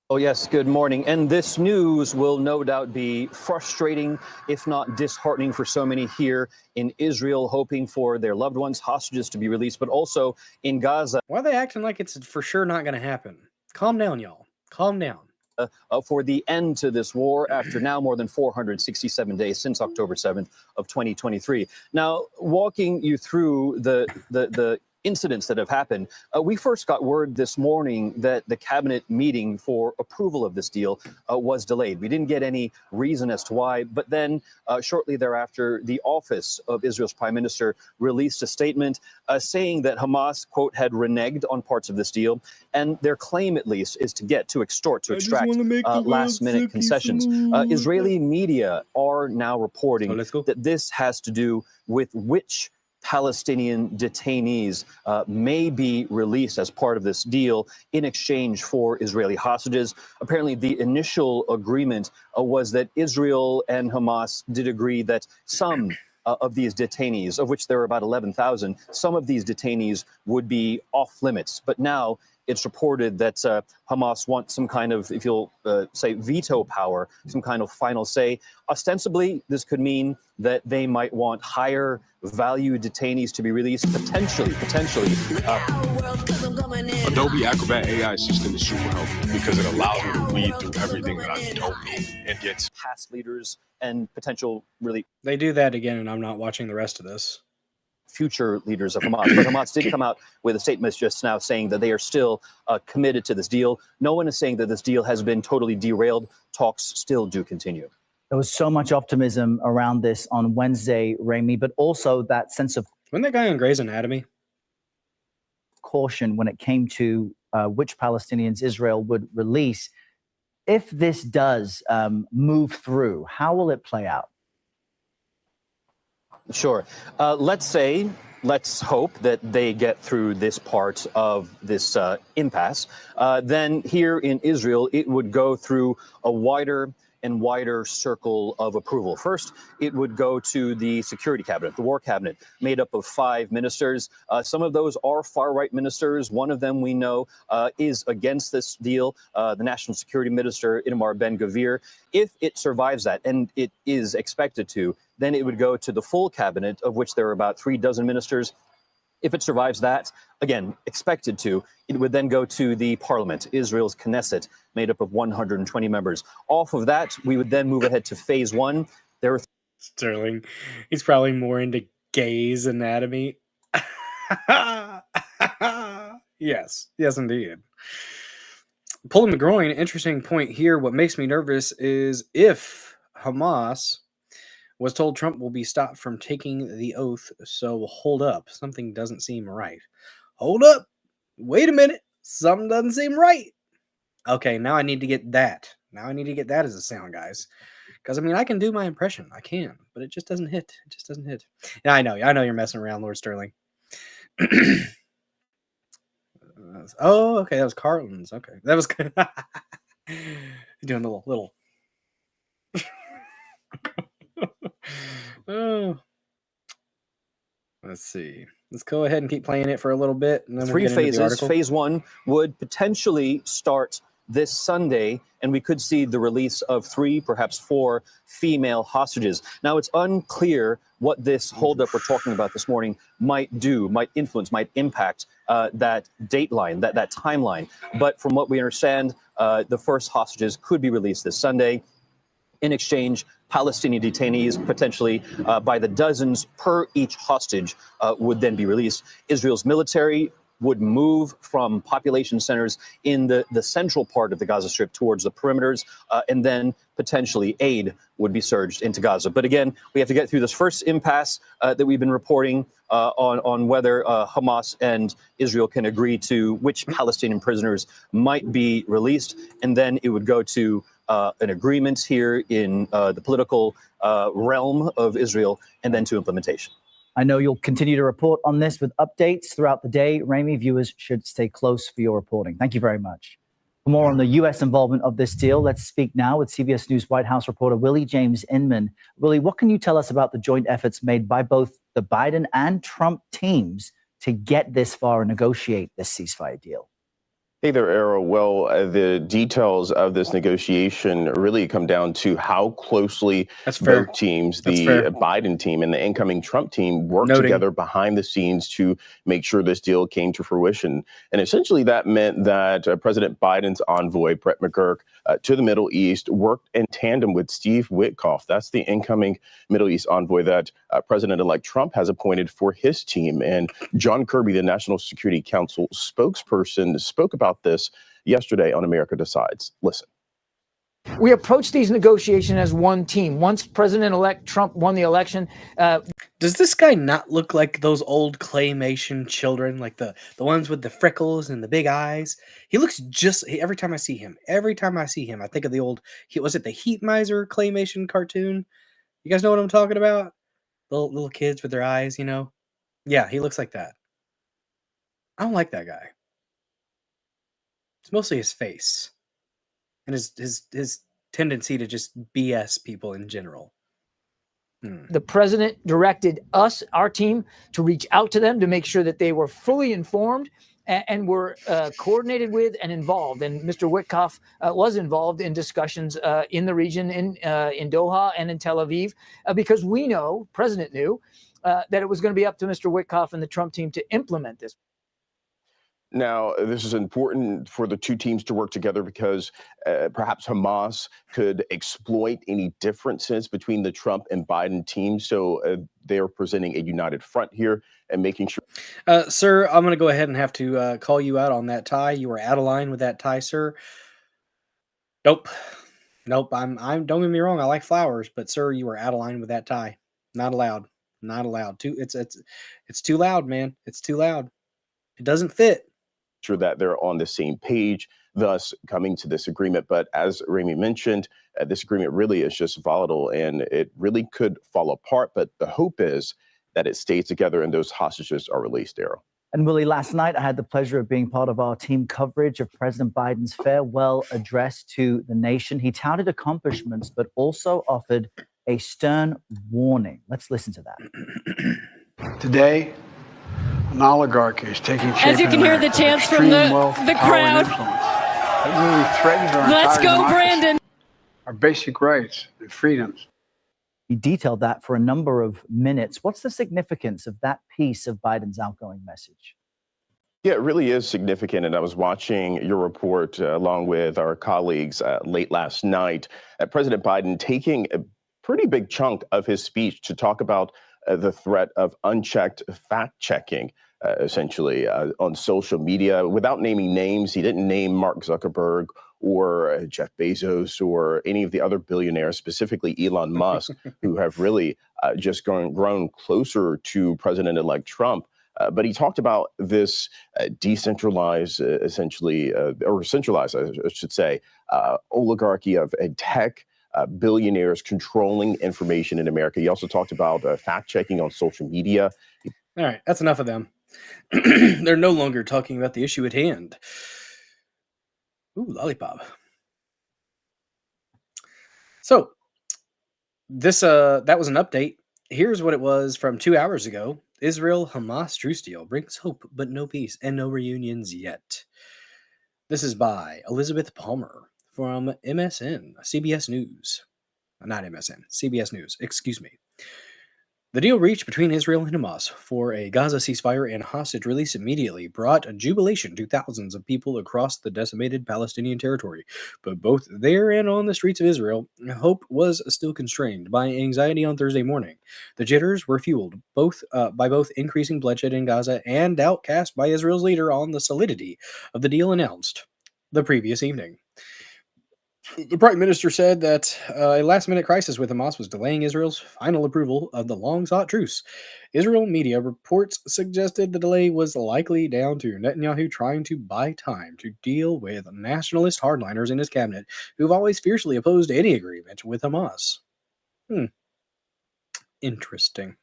Oh, yes. Good morning. And this news will no doubt be frustrating, if not disheartening, for so many here in Israel, hoping for their loved ones, hostages, to be released, but also in Gaza. Why are they acting like it's for sure not going to happen? Calm down, y'all. Calm down. For the end to this war after now more than 467 days since October 7th of 2023. Now, walking you through the incidents that have happened, we first got word this morning that the cabinet meeting for approval of this deal was delayed. We didn't get any reason as to why, but then shortly thereafter, the office of Israel's prime minister released a statement saying that Hamas, quote, had reneged on parts of this deal, and their claim, at least, is to extort, to extract last-minute concessions. Israeli media are now reporting that this has to do with which Palestinian detainees may be released as part of this deal in exchange for Israeli hostages. Apparently, the initial agreement was that Israel and Hamas did agree that some of these detainees, of which there are about 11,000, some of these detainees would be off limits. But now it's reported that Hamas wants some kind of, if you'll say, veto power, some kind of final say. Ostensibly, this could mean that they might want higher value detainees to be released, potentially. Adobe Acrobat AI assistant is super helpful because it allows me to read through everything that I don't need and gets past leaders and potential really They do that again, and I'm not watching the rest of this. future leaders of Hamas. But Hamas did come out with a statement just now saying that they are still committed to this deal. No one is saying that this deal has been totally derailed. Talks still do continue. There was so much optimism around this on Wednesday, Rami, but also that sense of Wasn't that guy on Grey's Anatomy? caution when it came to which Palestinians Israel would release. If this does move through, how will it play out? Sure. Let's hope that they get through this part of this impasse. Then here in Israel, it would go through a wider and wider circle of approval. First, it would go to the Security Cabinet, the War Cabinet, made up of 5 ministers. Some of those are far-right ministers. One of them we know is against this deal, the National Security Minister, Itamar Ben-Gvir. If it survives that, and it is expected to, then it would go to the full cabinet, of which there are about 3 dozen ministers. If it survives that, again, expected to, it would then go to the parliament, Israel's Knesset, made up of 120 members. Off of that, we would then move ahead to phase 1. There are Sterling. He's probably more into Grey's Anatomy. Yes, indeed. Pulling the groin, interesting point here. What makes me nervous is if Hamas was told Trump will be stopped from taking the oath, so hold up. Something doesn't seem right. Hold up. Wait a minute. Something doesn't seem right. Okay, now I need to get that. Now I need to get that as a sound, guys. Because, I mean, I can do my impression. I can. But it just doesn't hit. It just doesn't hit. Yeah, I know you're messing around, Lord Sterling. Oh, okay. That was Carlin's. Okay. That was good. Doing a little. Oh. Let's see. Let's go ahead and keep playing it for a little bit. And then 3 we'll get into the phases. article. Phase 1 would potentially start this Sunday, and we could see the release of 3, perhaps 4 female hostages. Now, it's unclear what this holdup we're talking about this morning might do, might influence, might impact that dateline, that timeline. But from what we understand, the first hostages could be released this Sunday. In exchange, Palestinian detainees, potentially by the dozens per each hostage, would then be released. Israel's military would move from population centers in the central part of the Gaza Strip towards the perimeters, and then potentially aid would be surged into Gaza. But again, we have to get through this first impasse that we've been reporting on whether Hamas and Israel can agree to which Palestinian prisoners might be released, and then it would go to an agreement here in the political realm of Israel, and then to implementation. I know you'll continue to report on this with updates throughout the day. Rami, viewers should stay close for your reporting. Thank you very much. For more on the U.S. involvement of this deal, let's speak now with CBS News White House reporter Willie James Inman. Willie, what can you tell us about the joint efforts made by both the Biden and Trump teams to get this far and negotiate this ceasefire deal? Hey there, Arrow. Well, the details of this negotiation really come down to how closely both teams, the Biden team and the incoming Trump team, worked together behind the scenes to make sure this deal came to fruition. And essentially that meant that President Biden's envoy, Brett McGurk, to the Middle East worked in tandem with Steve Witkoff. That's the incoming Middle East envoy that President-elect Trump has appointed for his team. And John Kirby, the National Security Council spokesperson, spoke about this yesterday on America Decides. Listen. We approach these negotiations as one team. Once President-elect Trump won the election. Does this guy not look like those old claymation children, like the ones with the freckles and the big eyes? He looks just, every time I see him, I think of the old, was it the Heat Miser claymation cartoon? You guys know what I'm talking about? The little kids with their eyes, you know? Yeah, he looks like that. I don't like that guy. It's mostly his face and his tendency to just BS people in general. The president directed us, our team, to reach out to them to make sure that they were fully informed and were coordinated with and involved. And Mr. Witkoff was involved in discussions in the region, in Doha and in Tel Aviv, because we know, President knew, that it was going to be up to Mr. Witkoff and the Trump team to implement this. Now, this is important for the two teams to work together because perhaps Hamas could exploit any differences between the Trump and Biden teams. So they're presenting a united front here and making sure. Sir, I'm going to go ahead and have to call you out on that tie. You were out of line with that tie, sir. Nope. I'm don't get me wrong. I like flowers, but sir, you were out of line with that tie. Not allowed. Not allowed. It's too loud, man. It's too loud. It doesn't fit. Sure that they're on the same page, thus coming to this agreement. But as Rami mentioned, this agreement really is just volatile and it really could fall apart. But the hope is that it stays together and those hostages are released, Daryl. And Willie, last night I had the pleasure of being part of our team coverage of President Biden's farewell address to the nation. He touted accomplishments, but also offered a stern warning. Let's listen to that. Today, an oligarchy is taking shape. As you can hear the chants from the crowd. It really threatens our Let's entire go, democracy, Brandon. our basic rights and freedoms. He detailed that for a number of minutes. What's the significance of that piece of Biden's outgoing message? Yeah, it really is significant. And I was watching your report along with our colleagues late last night. President Biden taking a pretty big chunk of his speech to talk about the threat of unchecked fact-checking, essentially, on social media. Without naming names, he didn't name Mark Zuckerberg or Jeff Bezos or any of the other billionaires, specifically Elon Musk, who have really just grown closer to President-elect Trump. But he talked about this decentralized, essentially, or centralized, I should say, oligarchy of tech billionaires controlling information in America. He also talked about fact-checking on social media. All right, that's enough of them. They're no longer talking about the issue at hand. Ooh, lollipop. So, this that was an update. Here's what it was from 2 hours ago. Israel-Hamas truce deal brings hope, but no peace and no reunions yet. This is by Elizabeth Palmer from MSN, CBS News. Not MSN, CBS News, excuse me. The deal reached between Israel and Hamas for a Gaza ceasefire and hostage release immediately brought jubilation to thousands of people across the decimated Palestinian territory. But both there and on the streets of Israel, hope was still constrained by anxiety on Thursday morning. The jitters were fueled by both increasing bloodshed in Gaza and doubt cast by Israel's leader on the solidity of the deal announced the previous evening. The Prime Minister said that a last-minute crisis with Hamas was delaying Israel's final approval of the long-sought truce. Israel media reports suggested the delay was likely down to Netanyahu trying to buy time to deal with nationalist hardliners in his cabinet who've always fiercely opposed any agreement with Hamas. Interesting.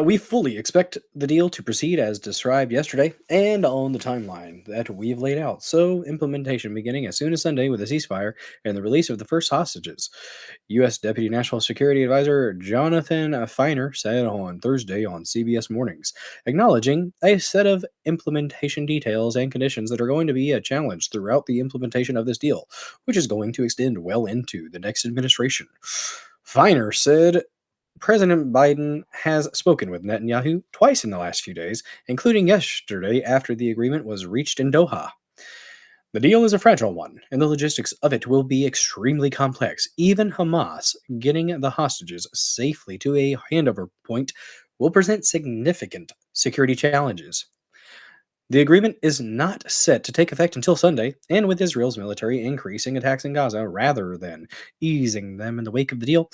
We fully expect the deal to proceed as described yesterday and on the timeline that we've laid out. So, implementation beginning as soon as Sunday with a ceasefire and the release of the first hostages. U.S. Deputy National Security Advisor Jonathan Feiner said on Thursday on CBS Mornings, acknowledging a set of implementation details and conditions that are going to be a challenge throughout the implementation of this deal, which is going to extend well into the next administration. Feiner said President Biden has spoken with Netanyahu twice in the last few days, including yesterday after the agreement was reached in Doha. The deal is a fragile one, and the logistics of it will be extremely complex. Even Hamas getting the hostages safely to a handover point will present significant security challenges. The agreement is not set to take effect until Sunday, and with Israel's military increasing attacks in Gaza rather than easing them in the wake of the deal,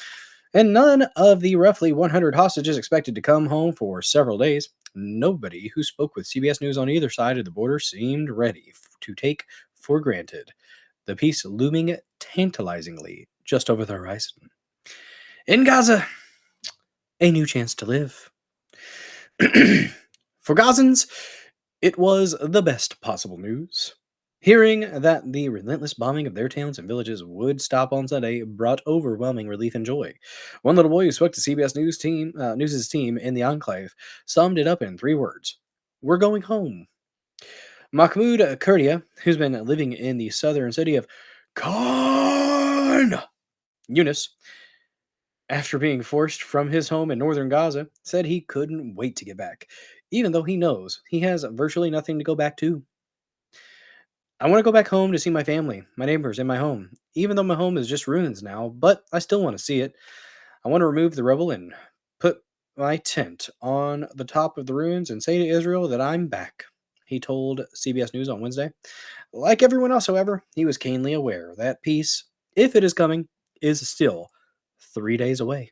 and none of the roughly 100 hostages expected to come home for several days, nobody who spoke with CBS News on either side of the border seemed ready to take for granted the peace looming tantalizingly just over the horizon. In Gaza, a new chance to live. For Gazans, it was the best possible news. Hearing that the relentless bombing of their towns and villages would stop on Sunday brought overwhelming relief and joy. One little boy who spoke to CBS News' team in the enclave summed it up in 3 words: "We're going home." Mahmoud Kurdia, who's been living in the southern city of Khan Yunis after being forced from his home in northern Gaza, said he couldn't wait to get back, even though he knows he has virtually nothing to go back to. "I want to go back home to see my family, my neighbors, and my home, even though my home is just ruins now, but I still want to see it. I want to remove the rubble and put my tent on the top of the ruins and say to Israel that I'm back," he told CBS News on Wednesday. Like everyone else, however, he was keenly aware that peace, if it is coming, is still 3 days away.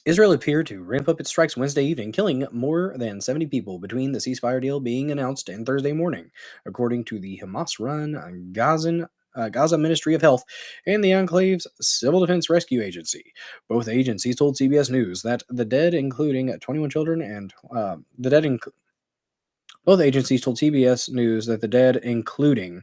Israel appeared to ramp up its strikes Wednesday evening, killing more than 70 people between the ceasefire deal being announced and Thursday morning, according to the Hamas-run Gaza Ministry of Health and the Enclave's Civil Defense Rescue Agency. Both agencies told CBS News that the dead, including 21 children, and both agencies told CBS News that the dead, including,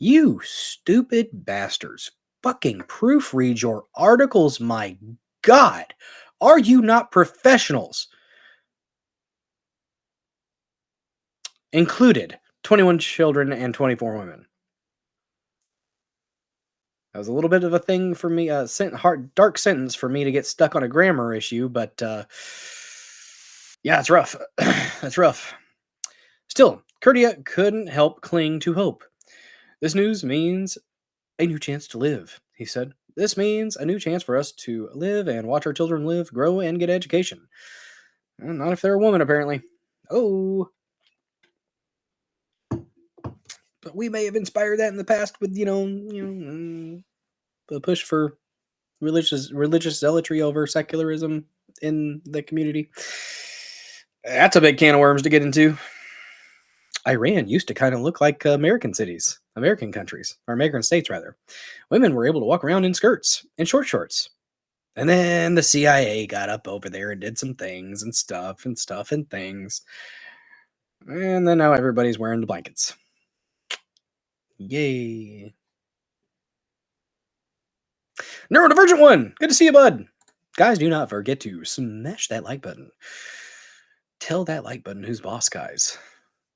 you stupid bastards, fucking proofread your articles, my God. Are you not professionals? Included 21 children and 24 women. That was a little bit of a thing for me, dark sentence for me to get stuck on a grammar issue, but yeah, it's rough. That's rough. Still, Kurdia couldn't help cling to hope. "This news means a new chance to live," he said. "This means a new chance for us to live and watch our children live, grow, and get education." Well, not if they're a woman, apparently. Oh. But we may have inspired that in the past with, the push for religious zealotry over secularism in the community. That's a big can of worms to get into. Iran used to kind of look like American cities, American countries, or American states, rather. Women were able to walk around in skirts and short shorts. And then the CIA got up over there and did some things and stuff and things. And then now everybody's wearing the blankets. Yay. Neurodivergent one, good to see you, bud. Guys, do not forget to smash that like button. Tell that like button who's boss, guys.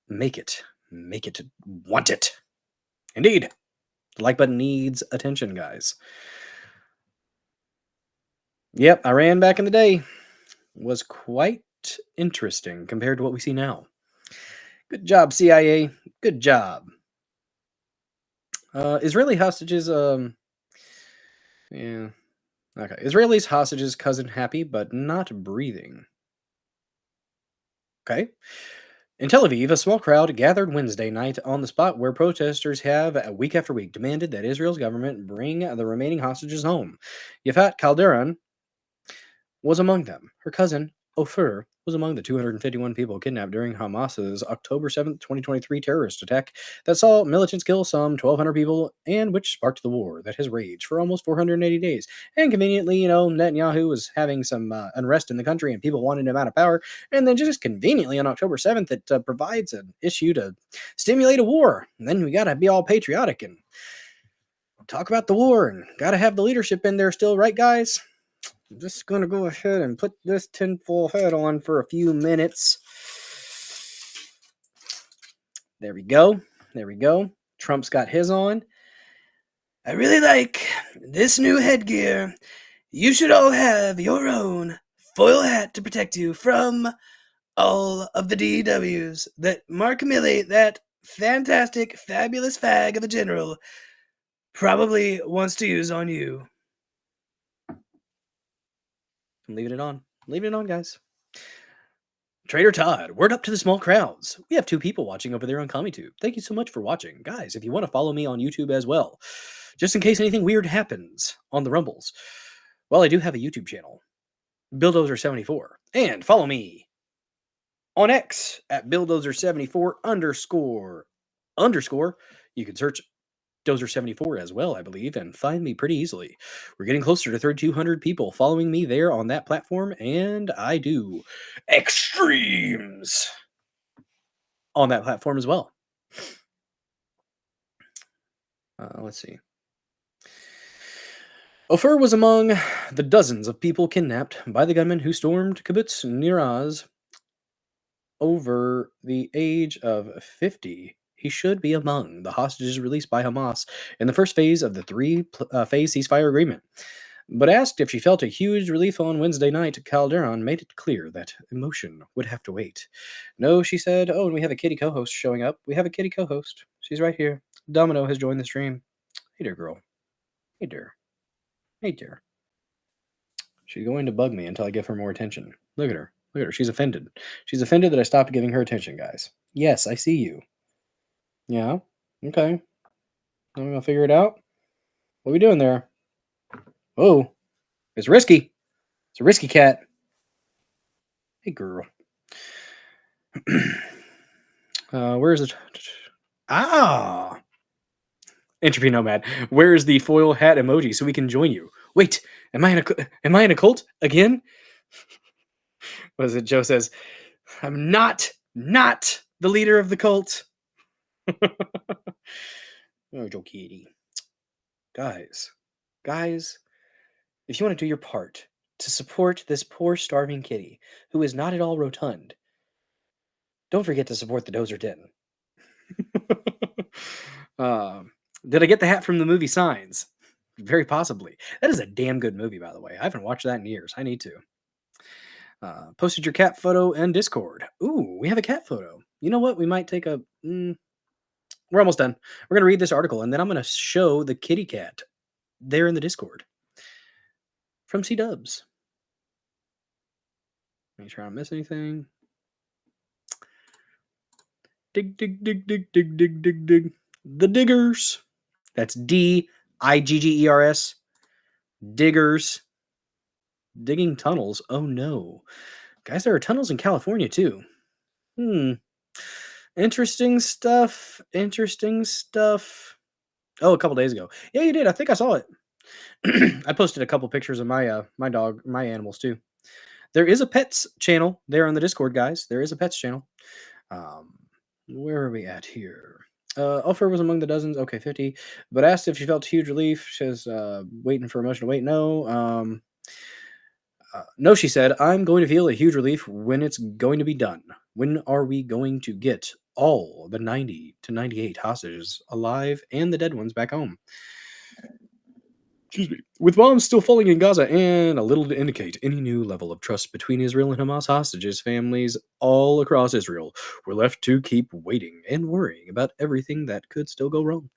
Make it want it. Indeed. The like button needs attention, guys. Yep, Iran back in the day was quite interesting compared to what we see now. Good job, CIA. Good job. Israeli hostages, yeah. Okay. Israelis hostages cousin happy, but not breathing. Okay. In Tel Aviv, a small crowd gathered Wednesday night on the spot where protesters have, week after week, demanded that Israel's government bring the remaining hostages home. Yafat Calderon was among them. Her cousin, Ofer, was among the 251 people kidnapped during Hamas's October 7th, 2023 terrorist attack that saw militants kill some 1,200 people and which sparked the war that has raged for almost 480 days. And conveniently, Netanyahu was having some unrest in the country and people wanted him out of power. And then just conveniently on October 7th, it provides an issue to stimulate a war. And then we got to be all patriotic and talk about the war and got to have the leadership in there still, right, guys? I'm just going to go ahead and put this tinfoil hat on for a few minutes. There we go. There we go. Trump's got his on. "I really like this new headgear. You should all have your own foil hat to protect you from all of the DWs that Mark Milley, that fantastic, fabulous fag of a general, probably wants to use on you." I'm leaving it on. Leaving it on, guys. Trader Todd, word up to the small crowds. We have 2 people watching over there on CommieTube. Thank you so much for watching. Guys, if you want to follow me on YouTube as well, just in case anything weird happens on the Rumbles, well, I do have a YouTube channel, Bulldozer74. And follow me on X at Bulldozer74 __. You can search Dozer74 as well, I believe, and find me pretty easily. We're getting closer to 3,200 people following me there on that platform, and I do extremes. on that platform as well. Let's see. Ofer was among the dozens of people kidnapped by the gunmen who stormed Kibbutz Niraz. Over the age of 50, he should be among the hostages released by Hamas in the first phase of the three-phase ceasefire agreement. But asked if she felt a huge relief on Wednesday night, Calderon made it clear that emotion would have to wait. No, she said. Oh, and we have a kitty co-host showing up. We have a kitty co-host. She's right here. Domino has joined the stream. Hey there, girl. Hey there. Hey there. She's going to bug me until I give her more attention. Look at her. Look at her. She's offended. She's offended that I stopped giving her attention, guys. Yes, I see you. Yeah? Okay. I'm going to figure it out. What are we doing there? Oh, it's risky. It's a risky cat. Hey, girl. Where is it? Ah! Entropy Nomad. Where is the foil hat emoji so we can join you? Wait, am I in a cult again? What is it? Joe says, I'm not the leader of the cult. Oh, Joe Kitty. Guys, if you want to do your part to support this poor starving kitty who is not at all rotund, don't forget to support the Dozer Den. Did I get the hat from the movie Signs? Very possibly. That is a damn good movie, by the way. I haven't watched that in years. I need to. Posted your cat photo in Discord. Ooh, we have a cat photo. You know what? We might take a... we're almost done. We're going to read this article, and then I'm going to show the kitty cat there in the Discord. From C-Dubs. Make sure I don't miss anything. Dig, dig, dig, dig, dig, dig, dig, dig. The Diggers. That's D-I-G-G-E-R-S. Diggers. Digging tunnels. Oh, no. Guys, there are tunnels in California, too. Interesting stuff. Interesting stuff. Oh, a couple days ago. Yeah, you did. I think I saw it. I posted a couple pictures of my my animals, too. There is a pets channel there on the Discord, guys. There is a pets channel. Where are we at here? Ofer was among the dozens. Okay, 50. But asked if she felt huge relief. She says, waiting for emotion to wait. No. No, she said, I'm going to feel a huge relief when it's going to be done. When are we going to get all the 90 to 98 hostages alive and the dead ones back home? Excuse me. With bombs still falling in Gaza and a little to indicate any new level of trust between Israel and Hamas hostages, families all across Israel were left to keep waiting and worrying about everything that could still go wrong.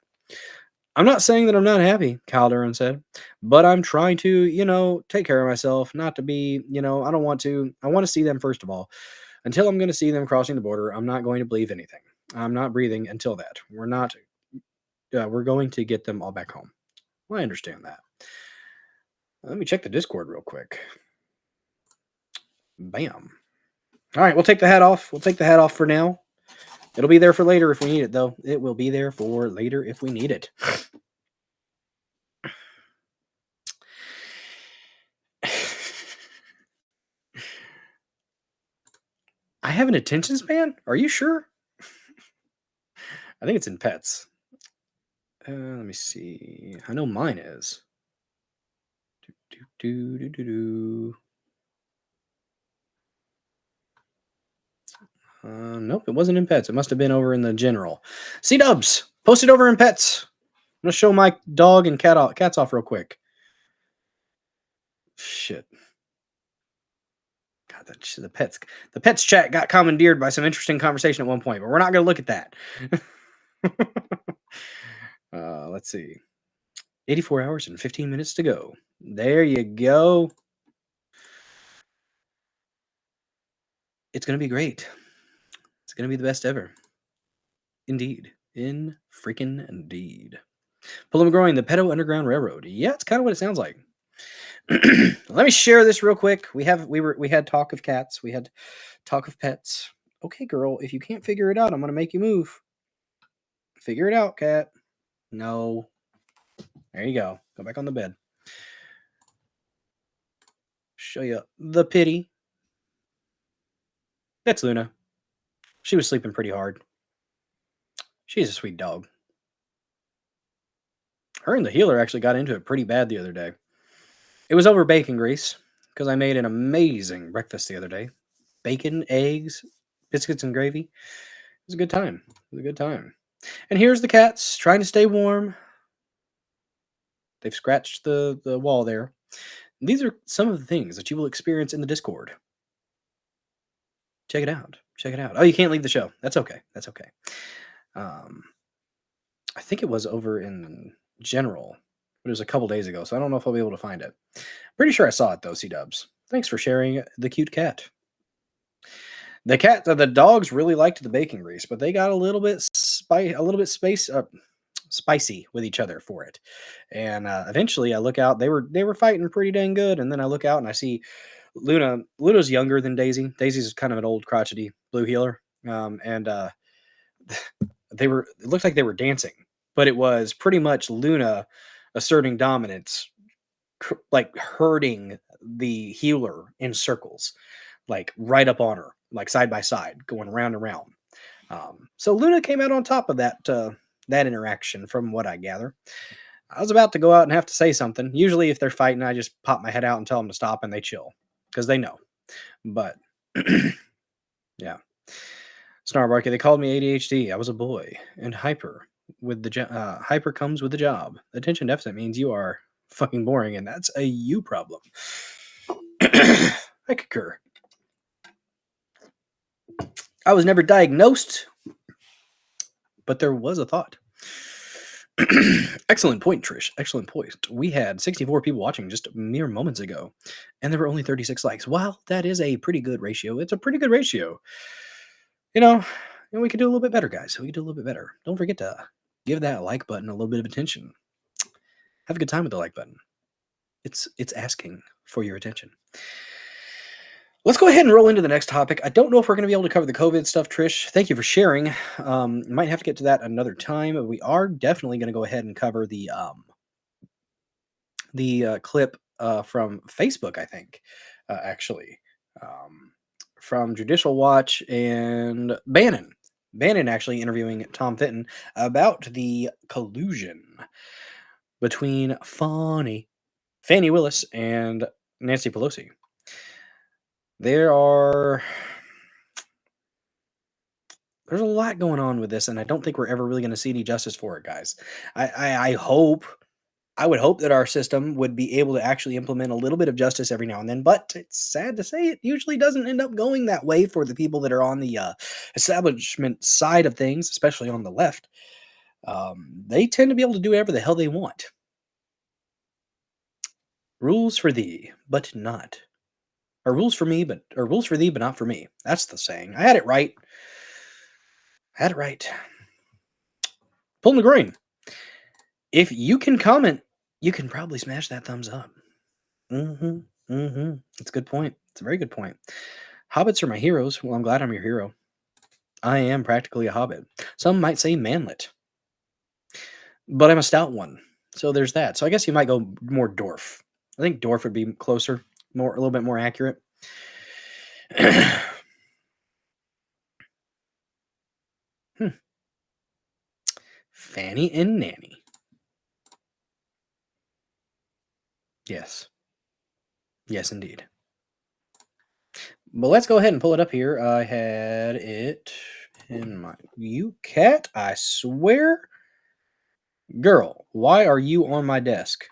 I'm not saying that I'm not happy, Calderon said, but I'm trying to, take care of myself, not to be, I want to see them first of all. Until I'm going to see them crossing the border, I'm not going to believe anything. I'm not breathing until that. We're going to get them all back home. Well, I understand that. Let me check the Discord real quick. Bam. All right, we'll take the hat off. We'll take the hat off for now. It'll be there for later if we need it, though. It will be there for later if we need it. I have an attention span? Are you sure? I think it's in pets. Let me see. I know mine is. Nope, it wasn't in pets. It must have been over in the general. C-Dubs, post it over in pets. I'm going to show my dog and cats off real quick. Shit. God, the pets chat got commandeered by some interesting conversation at one point, but we're not going to look at that. Let's see. 84 hours and 15 minutes to go. There you go. It's going to be great. It's going to be the best ever. Indeed. In freaking indeed. Pull growing the Pedo Underground Railroad. Yeah, it's kind of what it sounds like. Let me share this real quick. We had talk of cats. We had talk of pets. Okay, girl, if you can't figure it out, I'm going to make you move. Figure it out, cat. No. There you go. Go back on the bed. Show you the pity. That's Luna. She was sleeping pretty hard. She's a sweet dog. Her and the healer actually got into it pretty bad the other day. It was over bacon grease because I made an amazing breakfast the other day. Bacon, eggs, biscuits, and gravy. It was a good time. It was a good time. And here's the cats trying to stay warm. They've scratched the wall there. These are some of the things that you will experience in the Discord. Check it out. Check it out. Oh, you can't leave the show. That's okay. That's okay. I think it was over in general, but it was a couple days ago, so I don't know if I'll be able to find it. Pretty sure I saw it though, C-Dubs. Thanks for sharing the cute cat. The dogs really liked the bacon grease, but they got a little bit spicy with each other for it. And eventually I look out, they were fighting pretty dang good, and then I look out and I see Luna. Luna's younger than Daisy. Daisy's kind of an old crotchety blue healer. It looked like they were dancing, but it was pretty much Luna asserting dominance, like herding the healer in circles, like right up on her, like side by side, going round and round. So Luna came out on top of that interaction, from what I gather. I was about to go out and have to say something. Usually, if they're fighting, I just pop my head out and tell them to stop, and they chill because they know. But yeah. Snarbarky, they called me ADHD. I was a boy, and hyper comes with the job. Attention deficit means you are fucking boring, and that's a you problem. I concur. I was never diagnosed, but there was a thought. Excellent point, Trish. Excellent point. We had 64 people watching just mere moments ago, and there were only 36 likes. Wow, that is a pretty good ratio. It's a pretty good ratio. You know, we could do a little bit better, guys. We could do a little bit better. Don't forget to give that like button a little bit of attention. Have a good time with the like button. It's asking for your attention. Let's go ahead and roll into the next topic. I don't know if we're going to be able to cover the COVID stuff, Trish. Thank you for sharing. Might have to get to that another time. We are definitely going to go ahead and cover the clip from Facebook, I think, actually. From Judicial Watch and Bannon. Bannon actually interviewing Tom Fitton about the collusion between Fannie Willis and Nancy Pelosi. There's a lot going on with this, and I don't think we're ever really going to see any justice for it, guys. I would hope that our system would be able to actually implement a little bit of justice every now and then, but it's sad to say it usually doesn't end up going that way for the people that are on the establishment side of things, especially on the left. They tend to be able to do whatever the hell they want. Rules for thee, but not. Or rules for thee, but not for me. That's the saying. I had it right. Pull in the groin. If you can comment, you can probably smash that thumbs up. It's a good point. It's a very good point. Hobbits are my heroes. Well, I'm glad I'm your hero. I am practically a hobbit. Some might say manlet. But I'm a stout one. So there's that. So I guess you might go more dwarf. I think dwarf would be closer, a little bit more accurate. Fanny and Nanny. Yes. Yes, indeed. But let's go ahead and pull it up here. I had it in my... You cat, I swear. Girl, why are you on my desk?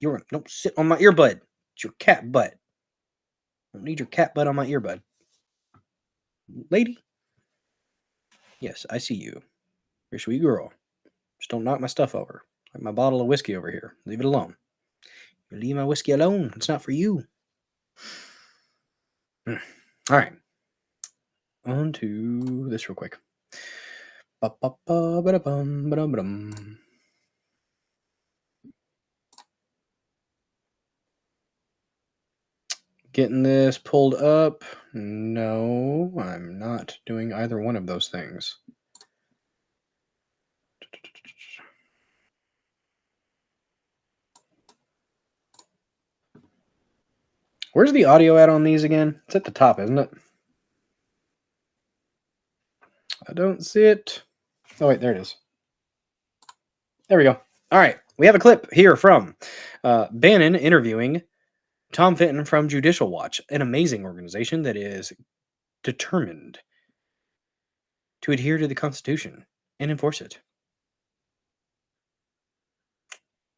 Don't sit on my earbud. It's your cat butt. I don't need your cat butt on my earbud. Lady? Yes, I see you. You're a sweet girl. Just don't knock my stuff over. Like my bottle of whiskey over here. Leave it alone. You leave my whiskey alone. It's not for you. All right. On to this real quick. Getting this pulled up. No, I'm not doing either one of those things. Where's the audio at on these again? It's at the top, isn't it? I don't see it. Oh, wait, there it is. There we go. All right. We have a clip here from Bannon interviewing Tom Fitton from Judicial Watch, an amazing organization that is determined to adhere to the Constitution and enforce it.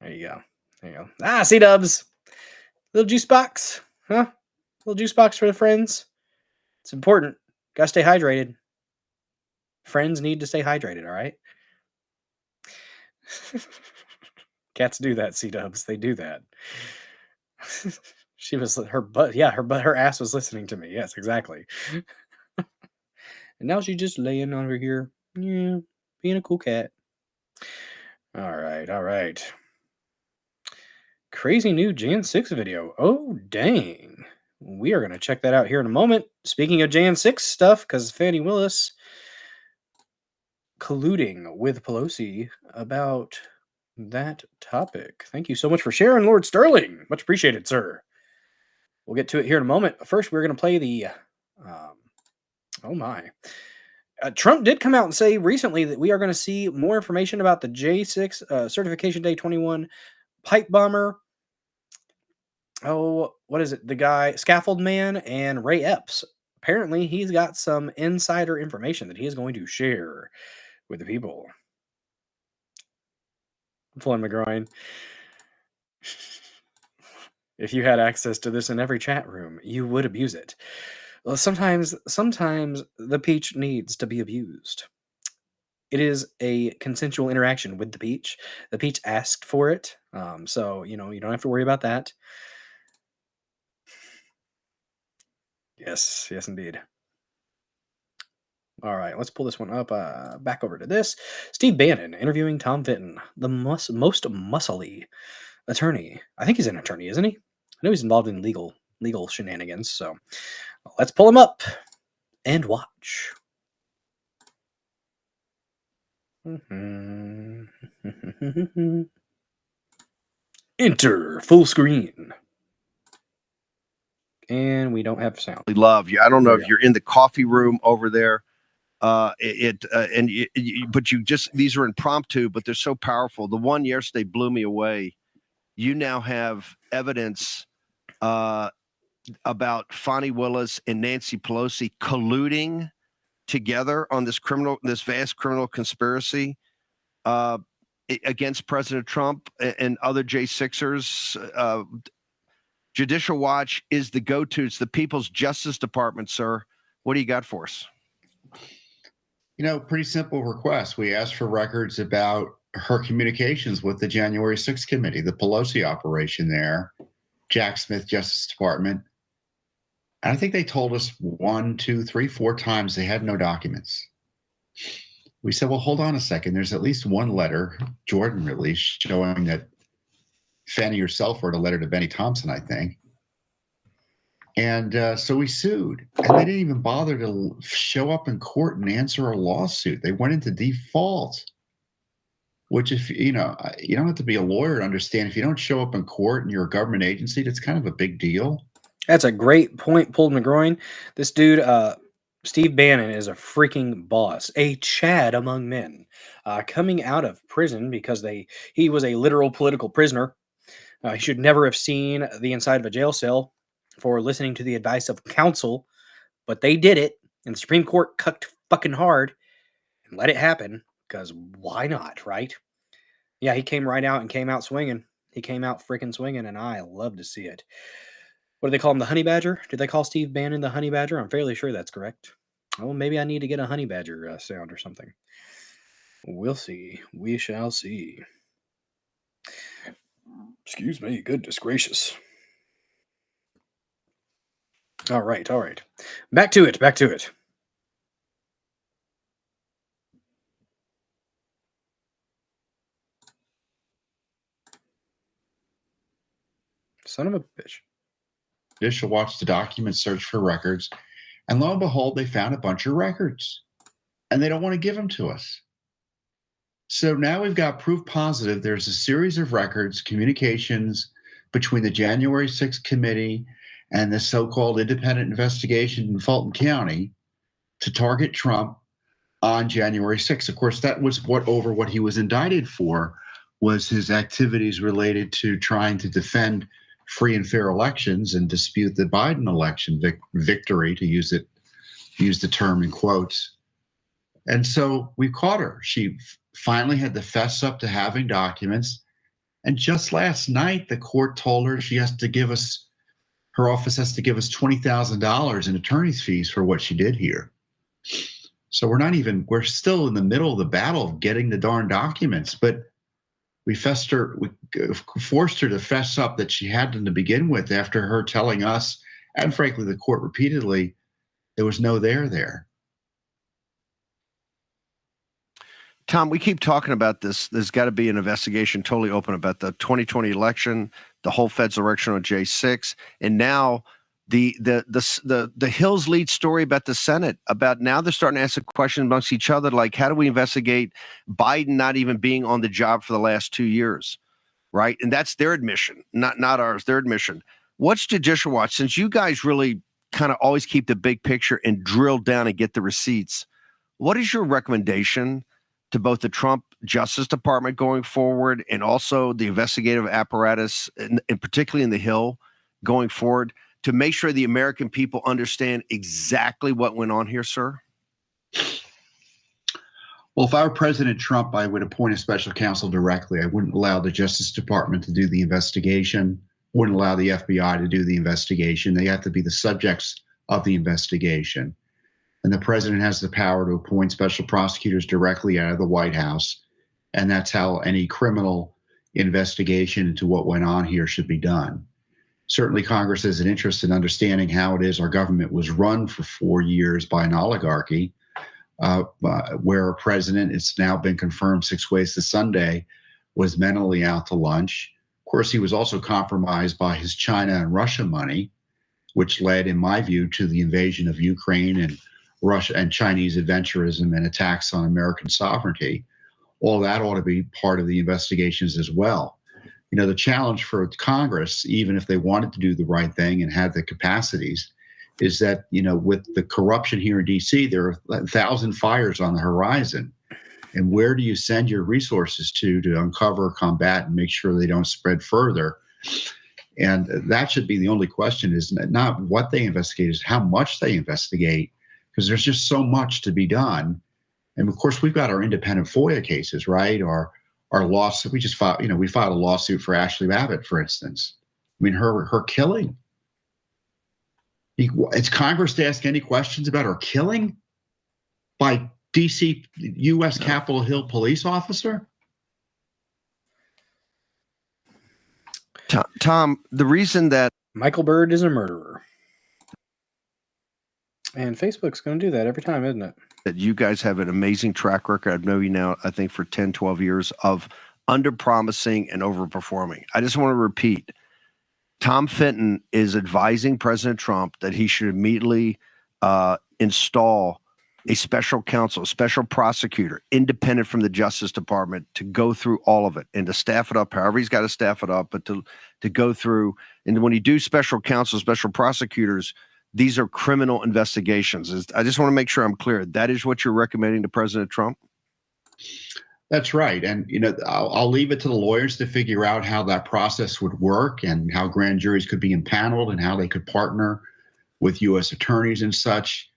There you go. There you go. Ah, C-dubs. Little juice box. Huh? Little juice box for the friends. It's important. Gotta stay hydrated. Friends need to stay hydrated, all right? Cats do that, C-dubs. They do that. She was her ass was listening to me. Yes, exactly. And now she's just laying over here, yeah, being a cool cat. All right. Crazy new Jan 6 video. Oh, dang. We are going to check that out here in a moment. Speaking of Jan 6 stuff, because Fannie Willis colluding with Pelosi about that topic. Thank you so much for sharing, Lord Sterling. Much appreciated, sir. We'll get to it here in a moment. First, we're going to play the... oh, my. Trump did come out and say recently that we are going to see more information about the J6 Certification Day 21 pipe bomber. Oh, what is it? The guy, Scaffold Man, and Ray Epps. Apparently, he's got some insider information that he is going to share with the people. Pulling my groin. If you had access to this in every chat room, you would abuse it. Well, sometimes the peach needs to be abused. It is a consensual interaction with the peach. The peach asked for it, so you don't have to worry about that. Yes, indeed. All right, let's pull this one up. Back over to this. Steve Bannon interviewing Tom Fitton, the most muscly attorney. I think he's an attorney, isn't he? I know he's involved in legal shenanigans. So let's pull him up and watch. Enter full screen. And we don't have sound. We love you. I don't know if you're in the coffee room over there. But these are impromptu, but they're so powerful. The one yesterday blew me away. You now have evidence about Fani Willis and Nancy Pelosi colluding together on this vast criminal conspiracy against President Trump and other J6ers. Judicial Watch is the go-to. It's the People's Justice Department, sir. What do you got for us? Pretty simple request. We asked for records about her communications with the January 6th committee, the Pelosi operation there, Jack Smith, Justice Department. And I think they told us 1, 2, 3, 4 times they had no documents. We said, well, hold on a second. There's at least one letter Jordan released showing that Fannie herself wrote a letter to Benny Thompson, I think. And so we sued, and they didn't even bother to show up in court and answer our lawsuit. They went into default, which if, you don't have to be a lawyer to understand. If you don't show up in court and you're a government agency, that's kind of a big deal. That's a great point, pulled McGroin. This dude, Steve Bannon, is a freaking boss, a Chad among men, coming out of prison because he was a literal political prisoner. He should never have seen the inside of a jail cell for listening to the advice of counsel, but they did it, and the Supreme Court cucked fucking hard and let it happen, because why not, right? Yeah, he came right out and came out swinging. He came out freaking swinging, and I love to see it. What do they call him, the honey badger? Did they call Steve Bannon the honey badger? I'm fairly sure that's correct. Oh, maybe I need to get a honey badger sound or something. We'll see. We shall see. Excuse me. Goodness gracious. All right. Back to it. Son of a bitch. Judicial Watch the document, search for records, and lo and behold, they found a bunch of records, and they don't want to give them to us. So now we've got proof positive there's a series of records, communications between the January 6th committee and the so-called independent investigation in Fulton County to target Trump, on January 6th. Of course, that was what he was indicted for, was his activities related to trying to defend free and fair elections and dispute the Biden election victory, to use the term in quotes. And so we caught her. She finally had to fess up to having documents. And just last night, the court told her her office has to give us $20,000 in attorney's fees for what she did here. So we're still in the middle of the battle of getting the darn documents, but we forced her to fess up that she had them to begin with, after her telling us, and frankly the court repeatedly, there was no there. Tom, we keep talking about this. There's got to be an investigation totally open about the 2020 election, the whole Fed's direction on J6, and now the Hill's lead story about the Senate, about now they're starting to ask a question amongst each other, like, how do we investigate Biden not even being on the job for the last 2 years, right? And that's their admission, not ours, their admission. What's Judicial Watch, since you guys really kind of always keep the big picture and drill down and get the receipts, what is your recommendation to both the Trump Justice Department going forward and also the investigative apparatus, and particularly in the Hill going forward, to make sure the American people understand exactly what went on here, sir? Well, if I were President Trump, I would appoint a special counsel directly. I wouldn't allow the Justice Department to do the investigation, wouldn't allow the FBI to do the investigation. They have to be the subjects of the investigation. And the president has the power to appoint special prosecutors directly out of the White House. And that's how any criminal investigation into what went on here should be done. Certainly, Congress has an interest in understanding how it is our government was run for 4 years by an oligarchy, where a president, it's now been confirmed 6 ways to Sunday, was mentally out to lunch. Of course, he was also compromised by his China and Russia money, which led, in my view, to the invasion of Ukraine and Russia and Chinese adventurism and attacks on American sovereignty. All that ought to be part of the investigations as well. You know, the challenge for Congress, even if they wanted to do the right thing and had the capacities, is that, you know, with the corruption here in D.C., there are 1,000 fires on the horizon. And where do you send your resources to uncover, combat, and make sure they don't spread further? And that should be the only question, is not what they investigate, is how much they investigate, because there's just so much to be done. And of course, we've got our independent FOIA cases, right? Our lawsuit, we just filed, we filed a lawsuit for Ashley Babbitt, for instance. I mean, her killing. Is Congress to ask any questions about her killing by DC, U.S. Capitol Hill police officer? Tom, the reason that Michael Byrd is a murderer. And Facebook's going to do that every time, isn't it? That you guys have an amazing track record. I've known you now, I think, for 10, 12 years of under-promising and over-performing. I just want to repeat, Tom Fenton is advising President Trump that he should immediately install a special counsel, a special prosecutor, independent from the Justice Department, to go through all of it and to staff it up however he's got to staff it up, but to go through. And when you do special counsel, special prosecutors, these are criminal investigations. I just want to make sure I'm clear. That is what you're recommending to President Trump? That's right. And, I'll leave it to the lawyers to figure out how that process would work and how grand juries could be impaneled and how they could partner with U.S. attorneys and such.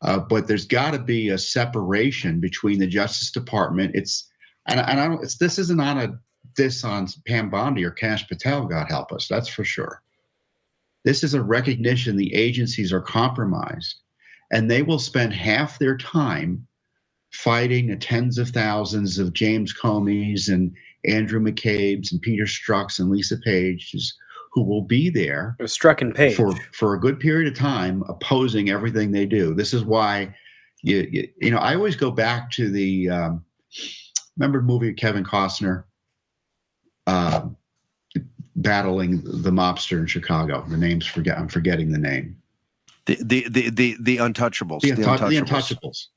But there's got to be a separation between the Justice Department. This isn't on a diss on Pam Bondi or Kash Patel, God help us. That's for sure. This is a recognition the agencies are compromised, and they will spend half their time fighting the tens of thousands of James Comey's and Andrew McCabe's and Peter Strzok's and Lisa Page's who will be there for a good period of time opposing everything they do. This is why, I always go back to the, remember the movie of Kevin Costner? Battling the mobster in Chicago. I'm forgetting the name. The Untouchables. The Untouchables.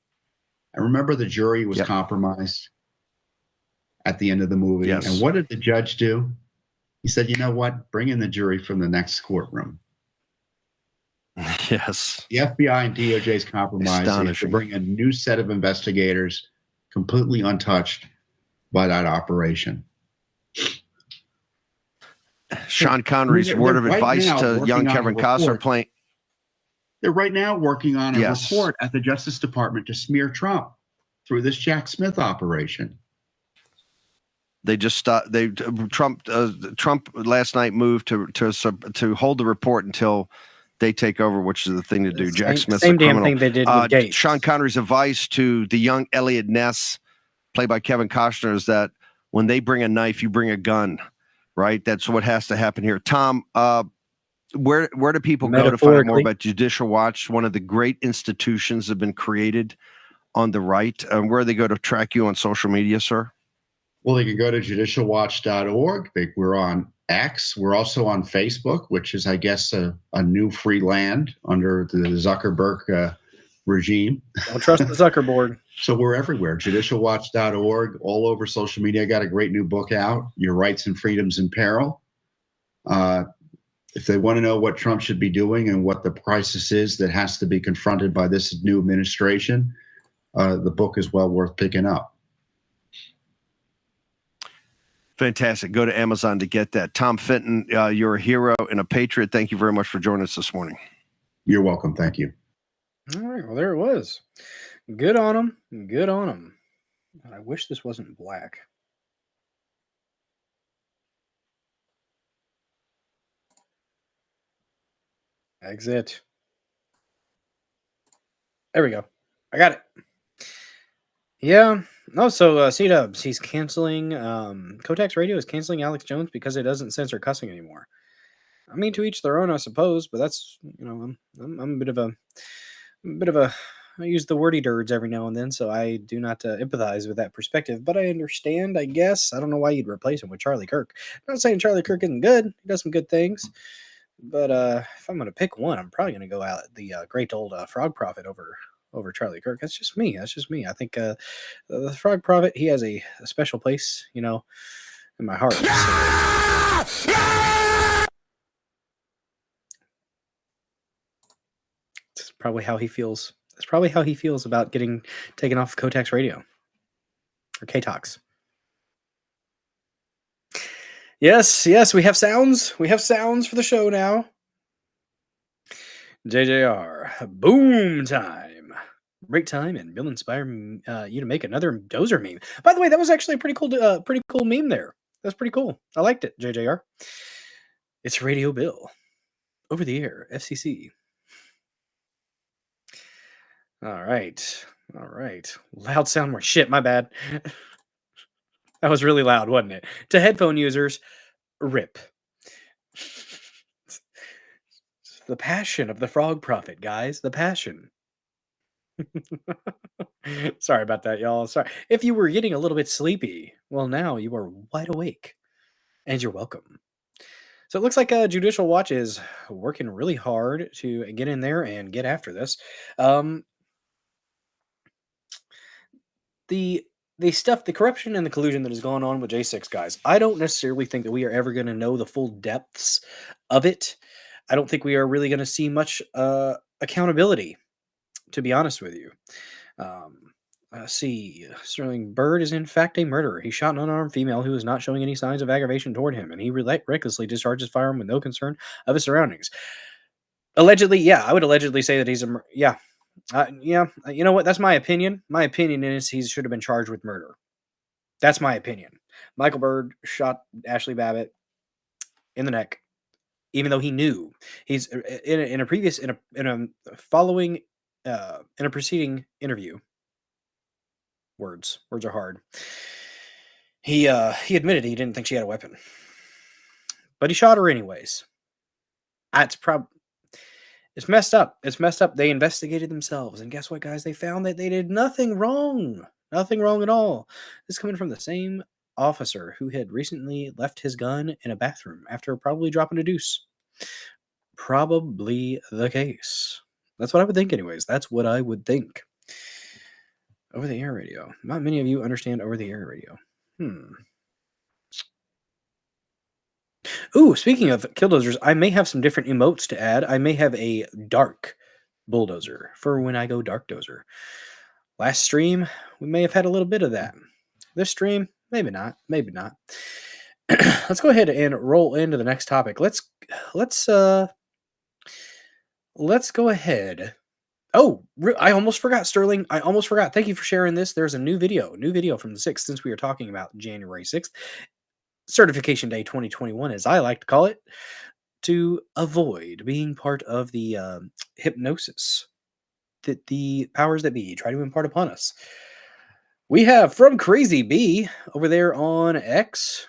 I remember the jury was compromised at the end of the movie. Yes. And what did the judge do? He said, you know what? Bring in the jury from the next courtroom. Yes. The FBI and DOJ's compromise is to bring a new set of investigators completely untouched by that operation. Sean Connery's word of advice to young Kevin Costner playing. They're right now working on a report at the Justice Department to smear Trump through this Jack Smith operation. They just stopped. Trump last night moved to hold the report until they take over, which is the thing to do. Jack Smith's same a criminal. damn thing they did with Gates. Sean Connery's advice to the young Elliot Ness, played by Kevin Costner, is that when they bring a knife, you bring a gun. Right? That's what has to happen here. Tom, where do people go to find out more about Judicial Watch? One of the great institutions that have been created on the right. Where do they go to track you on social media, sir? Well, they can go to judicialwatch.org. We're on X. We're also on Facebook, which is, I guess, a new free land under the Zuckerberg regime. Don't trust the Zuckerberg. So we're everywhere. Judicialwatch.org, all over social media. I got a great new book out, Your Rights and Freedoms in Peril. If they want to know what Trump should be doing and what the crisis is that has to be confronted by this new administration, the book is well worth picking up. Fantastic. Go to Amazon to get that. Tom Fenton, you're a hero and a patriot. Thank you very much for joining us this morning. You're welcome. Thank you. All right. Well, there it was. Good on him. Good on him. I wish this wasn't black. Exit. There we go. I got it. Yeah. No, so C-Dubs, he's canceling, Kotex Radio is canceling Alex Jones because it doesn't censor cussing anymore. I mean, to each their own, I suppose, but that's, I'm a bit of a, I use the wordy dirds every now and then, so I do not empathize with that perspective, but I understand, I guess. I don't know why you'd replace him with Charlie Kirk. I'm not saying Charlie Kirk isn't good. He does some good things, but if I'm going to pick one, I'm probably going to go out the great old Frog Prophet over Charlie Kirk. That's just me. I think the Frog Prophet, he has a special place, in my heart. So. It's probably how he feels. That's probably how he feels about getting taken off Kotex Radio or K-Tox. Yes, we have sounds. We have sounds for the show now. JJR, boom time. Break time, and Bill inspire you to make another dozer meme. By the way, that was actually a pretty cool meme there. That's pretty cool. I liked it, JJR. It's Radio Bill. Over the air, FCC. All right. Loud sound more. Shit, my bad. That was really loud, wasn't it? To headphone users, rip. The passion of the Frog Prophet, guys. The passion. Sorry about that, y'all. Sorry. If you were getting a little bit sleepy, well, now you are wide awake. And you're welcome. So it looks like Judicial Watch is working really hard to get in there and get after this. The stuff, the corruption and the collusion that has gone on with J6, guys, I don't necessarily think that we are ever going to know the full depths of it. I don't think we are really going to see much accountability, to be honest with you. See, Sterling Byrd is in fact a murderer. He shot an unarmed female who was not showing any signs of aggravation toward him, and he recklessly discharged his firearm with no concern of his surroundings. Allegedly, yeah, I would allegedly say that he's a yeah. You know what? That's my opinion. My opinion is he should have been charged with murder. That's my opinion. Michael Byrd shot Ashley Babbitt in the neck, even though he knew. He's in a preceding interview. Words are hard. He admitted he didn't think she had a weapon, but he shot her anyways. It's messed up. It's messed up. They investigated themselves, and guess what, guys? They found that they did nothing wrong. Nothing wrong at all. This is coming from the same officer who had recently left his gun in a bathroom after probably dropping a deuce. Probably the case. That's what I would think anyways. That's what I would think. Over-the-air radio. Not many of you understand over-the-air radio. Ooh, speaking of killdozers, I may have some different emotes to add. I may have a dark bulldozer for when I go dark dozer. Last stream, we may have had a little bit of that. This stream, maybe not. Maybe not. Let's go ahead and roll into the next topic. Let's go ahead. Oh, I almost forgot, Sterling. I almost forgot. Thank you for sharing this. There's a new video from the 6th, since we were talking about January 6th. Certification Day 2021, as I like to call it, to avoid being part of the hypnosis that the powers that be try to impart upon us. We have from Crazy B over there on X,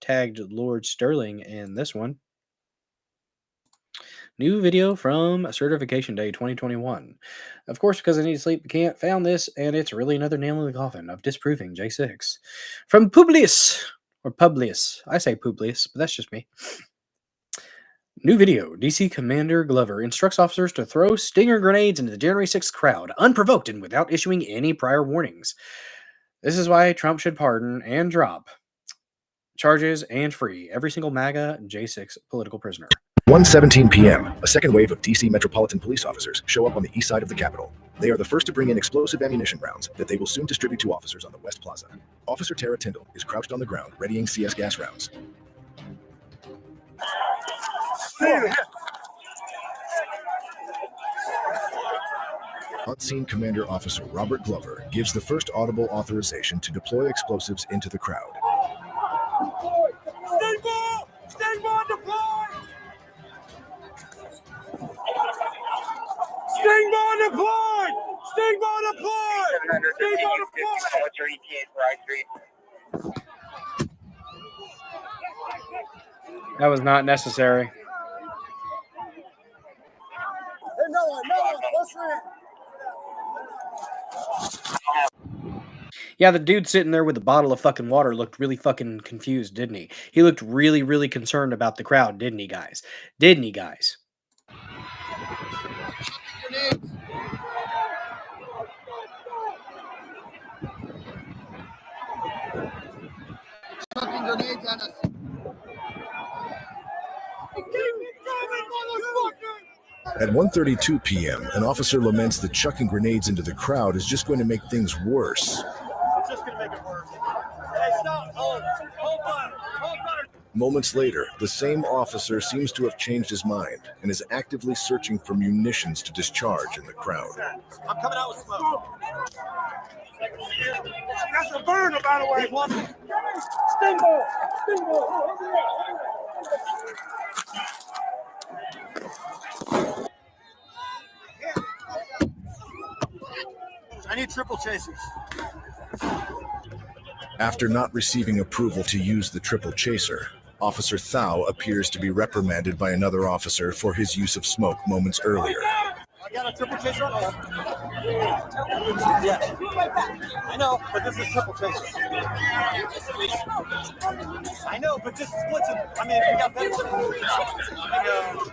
tagged Lord Sterling in this one. New video from Certification Day 2021. Of course, because I need to sleep, we can't found this, and it's really another nail in the coffin of disproving J6. From Publius, or Publius. I say Publius, but that's just me. New video. DC Commander Glover instructs officers to throw stinger grenades into the January 6th crowd, unprovoked and without issuing any prior warnings. This is why Trump should pardon and drop charges and free every single MAGA J6 political prisoner. 1:17 p.m., a second wave of D.C. Metropolitan Police officers show up on the east side of the Capitol. They are the first to bring in explosive ammunition rounds that they will soon distribute to officers on the West Plaza. Officer Tara Tyndall is crouched on the ground, readying CS gas rounds. On-scene Commander Officer Robert Glover gives the first audible authorization to deploy explosives into the crowd. Sting ball deployed! Sting ball deployed! Sting ball deployed! Sting ball deployed! That was not necessary. Yeah, the dude sitting there with a bottle of fucking water looked really fucking confused, didn't he? He looked really, really concerned about the crowd, didn't he, guys? Didn't he, guys? Chucking grenades at us. At 1:32 p.m., an officer laments that chucking grenades into the crowd is just going to make things worse. It's just going to make it worse. Hey, stop. Hold on. Moments later, the same officer seems to have changed his mind and is actively searching for munitions to discharge in the crowd. I'm coming out with smoke. That's a burner, by the way. Sting ball. Sting ball. I need triple chasers. After not receiving approval to use the triple chaser, Officer Thau appears to be reprimanded by another officer for his use of smoke moments earlier. I got a triple chaser on hold. Yeah. I know, but this is triple chaser. I know, but this splits it. I mean, we got better triple chasers. I know.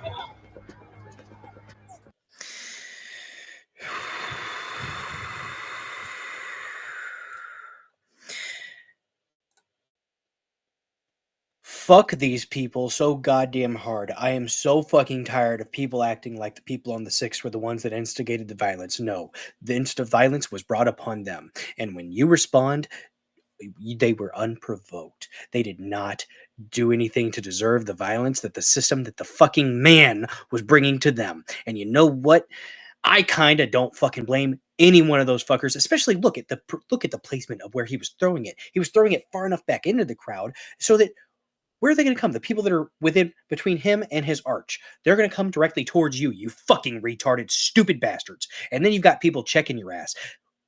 Fuck these people so goddamn hard. I am so fucking tired of people acting like the people on the 6th were the ones that instigated the violence. No, the instant violence was brought upon them. And when you respond, they were unprovoked. They did not do anything to deserve the violence that the system, that the fucking man was bringing to them. And you know what? I kind of don't fucking blame any one of those fuckers, especially look at the placement of where he was throwing it. He was throwing it far enough back into the crowd so that where are they going to come? The people that are between him and his arch. They're going to come directly towards you, you fucking retarded, stupid bastards. And then you've got people checking your ass.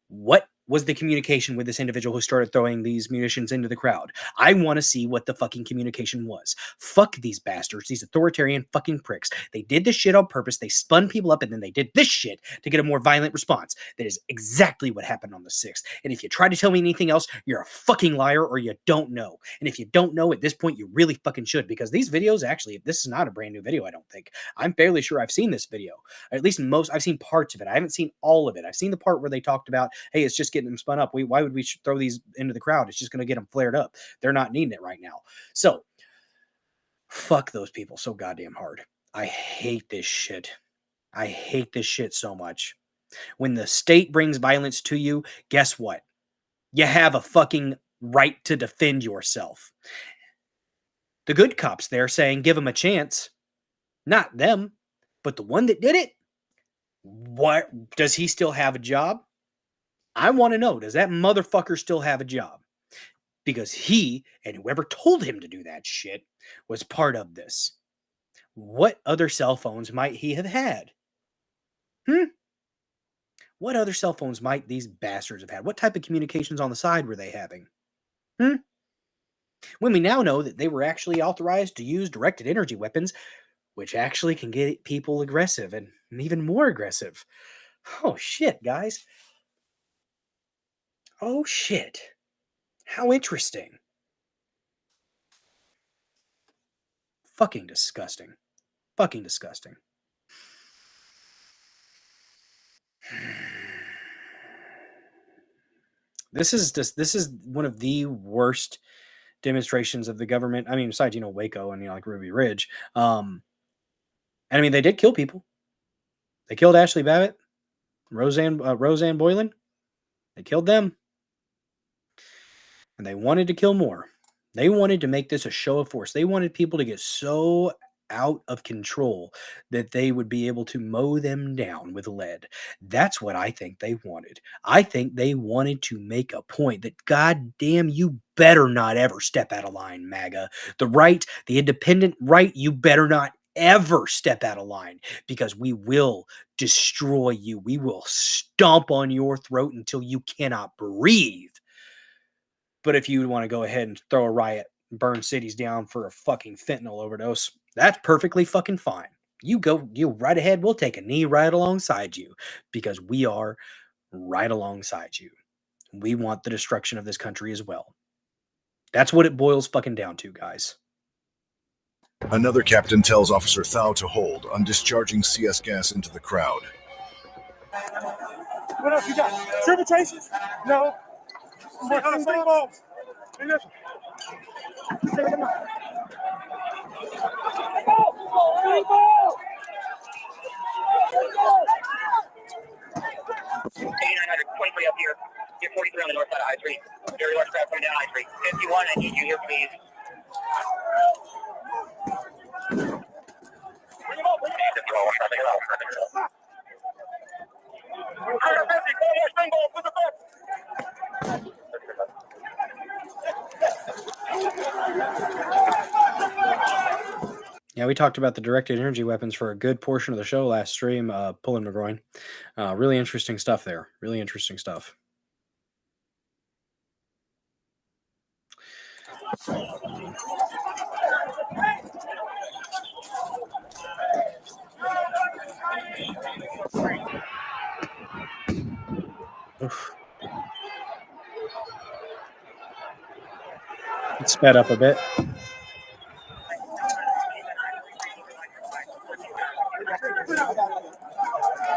What was the communication with this individual who started throwing these munitions into the crowd? I want to see what the fucking communication was. Fuck these bastards, these authoritarian fucking pricks. They did this shit on purpose. They spun people up and then they did this shit to get a more violent response. That is exactly what happened on the 6th. And if you try to tell me anything else, you're a fucking liar or you don't know. And if you don't know at this point, you really fucking should, because these videos, actually, this is not a brand new video, I don't think. I'm fairly sure I've seen this video. At least I've seen parts of it. I haven't seen all of it. I've seen the part where they talked about, hey, it's just getting them spun up. Why would we throw these into the crowd? It's just going to get them flared up. They're not needing it right now. So Fuck those people so goddamn hard. I hate this shit. I hate this shit so much. When the state brings violence to you, guess what? You have a fucking right to defend yourself. The good cops there saying give him a chance. Not them, but the one that did it. What, does he still have a job? I want to know, does that motherfucker still have a job? Because he and whoever told him to do that shit was part of this. What other cell phones might he have had? What other cell phones might these bastards have had? What type of communications on the side were they having? When we now know that they were actually authorized to use directed energy weapons, which actually can get people aggressive and even more aggressive. Oh shit, guys. Oh shit. How interesting. Fucking disgusting. Fucking disgusting. This is one of the worst demonstrations of the government. I mean, besides, Waco and, like Ruby Ridge. And I mean, they did kill people. They killed Ashley Babbitt, Roseanne Boylan. They killed them. And they wanted to kill more. They wanted to make this a show of force. They wanted people to get so out of control that they would be able to mow them down with lead. That's what I think they wanted. I think they wanted to make a point that, goddamn, you better not ever step out of line, MAGA. The right, the independent right, you better not ever step out of line, because we will destroy you. We will stomp on your throat until you cannot breathe. But if you want to go ahead and throw a riot, burn cities down for a fucking fentanyl overdose, that's perfectly fucking fine. You right ahead. We'll take a knee right alongside you, because we are right alongside you. We want the destruction of this country as well. That's what it boils fucking down to, guys. Another captain tells Officer Thao to hold on discharging CS gas into the crowd. What else you got? Triple traces? No. More stink balls. And this one. Stink ball. 8923 up here. Get 43 on the north side of I-3. Very large crowd coming down I-3. 51, I need you here, please. Bring him up, bring him up. 51, one shot, bring him up. 150, go more string balls with the foot. Yeah, we talked about the directed energy weapons for a good portion of the show last stream, Pulling McGroin. Really interesting stuff there. Really interesting stuff. Oof. It sped up a bit.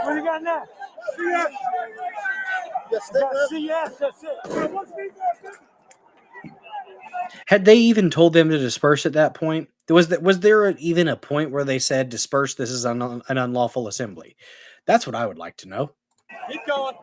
What do you got now? CS. CS, that's it. Had they even told them to disperse at that point? Was there even a point where they said, disperse, this is an unlawful assembly? That's what I would like to know. Keep going.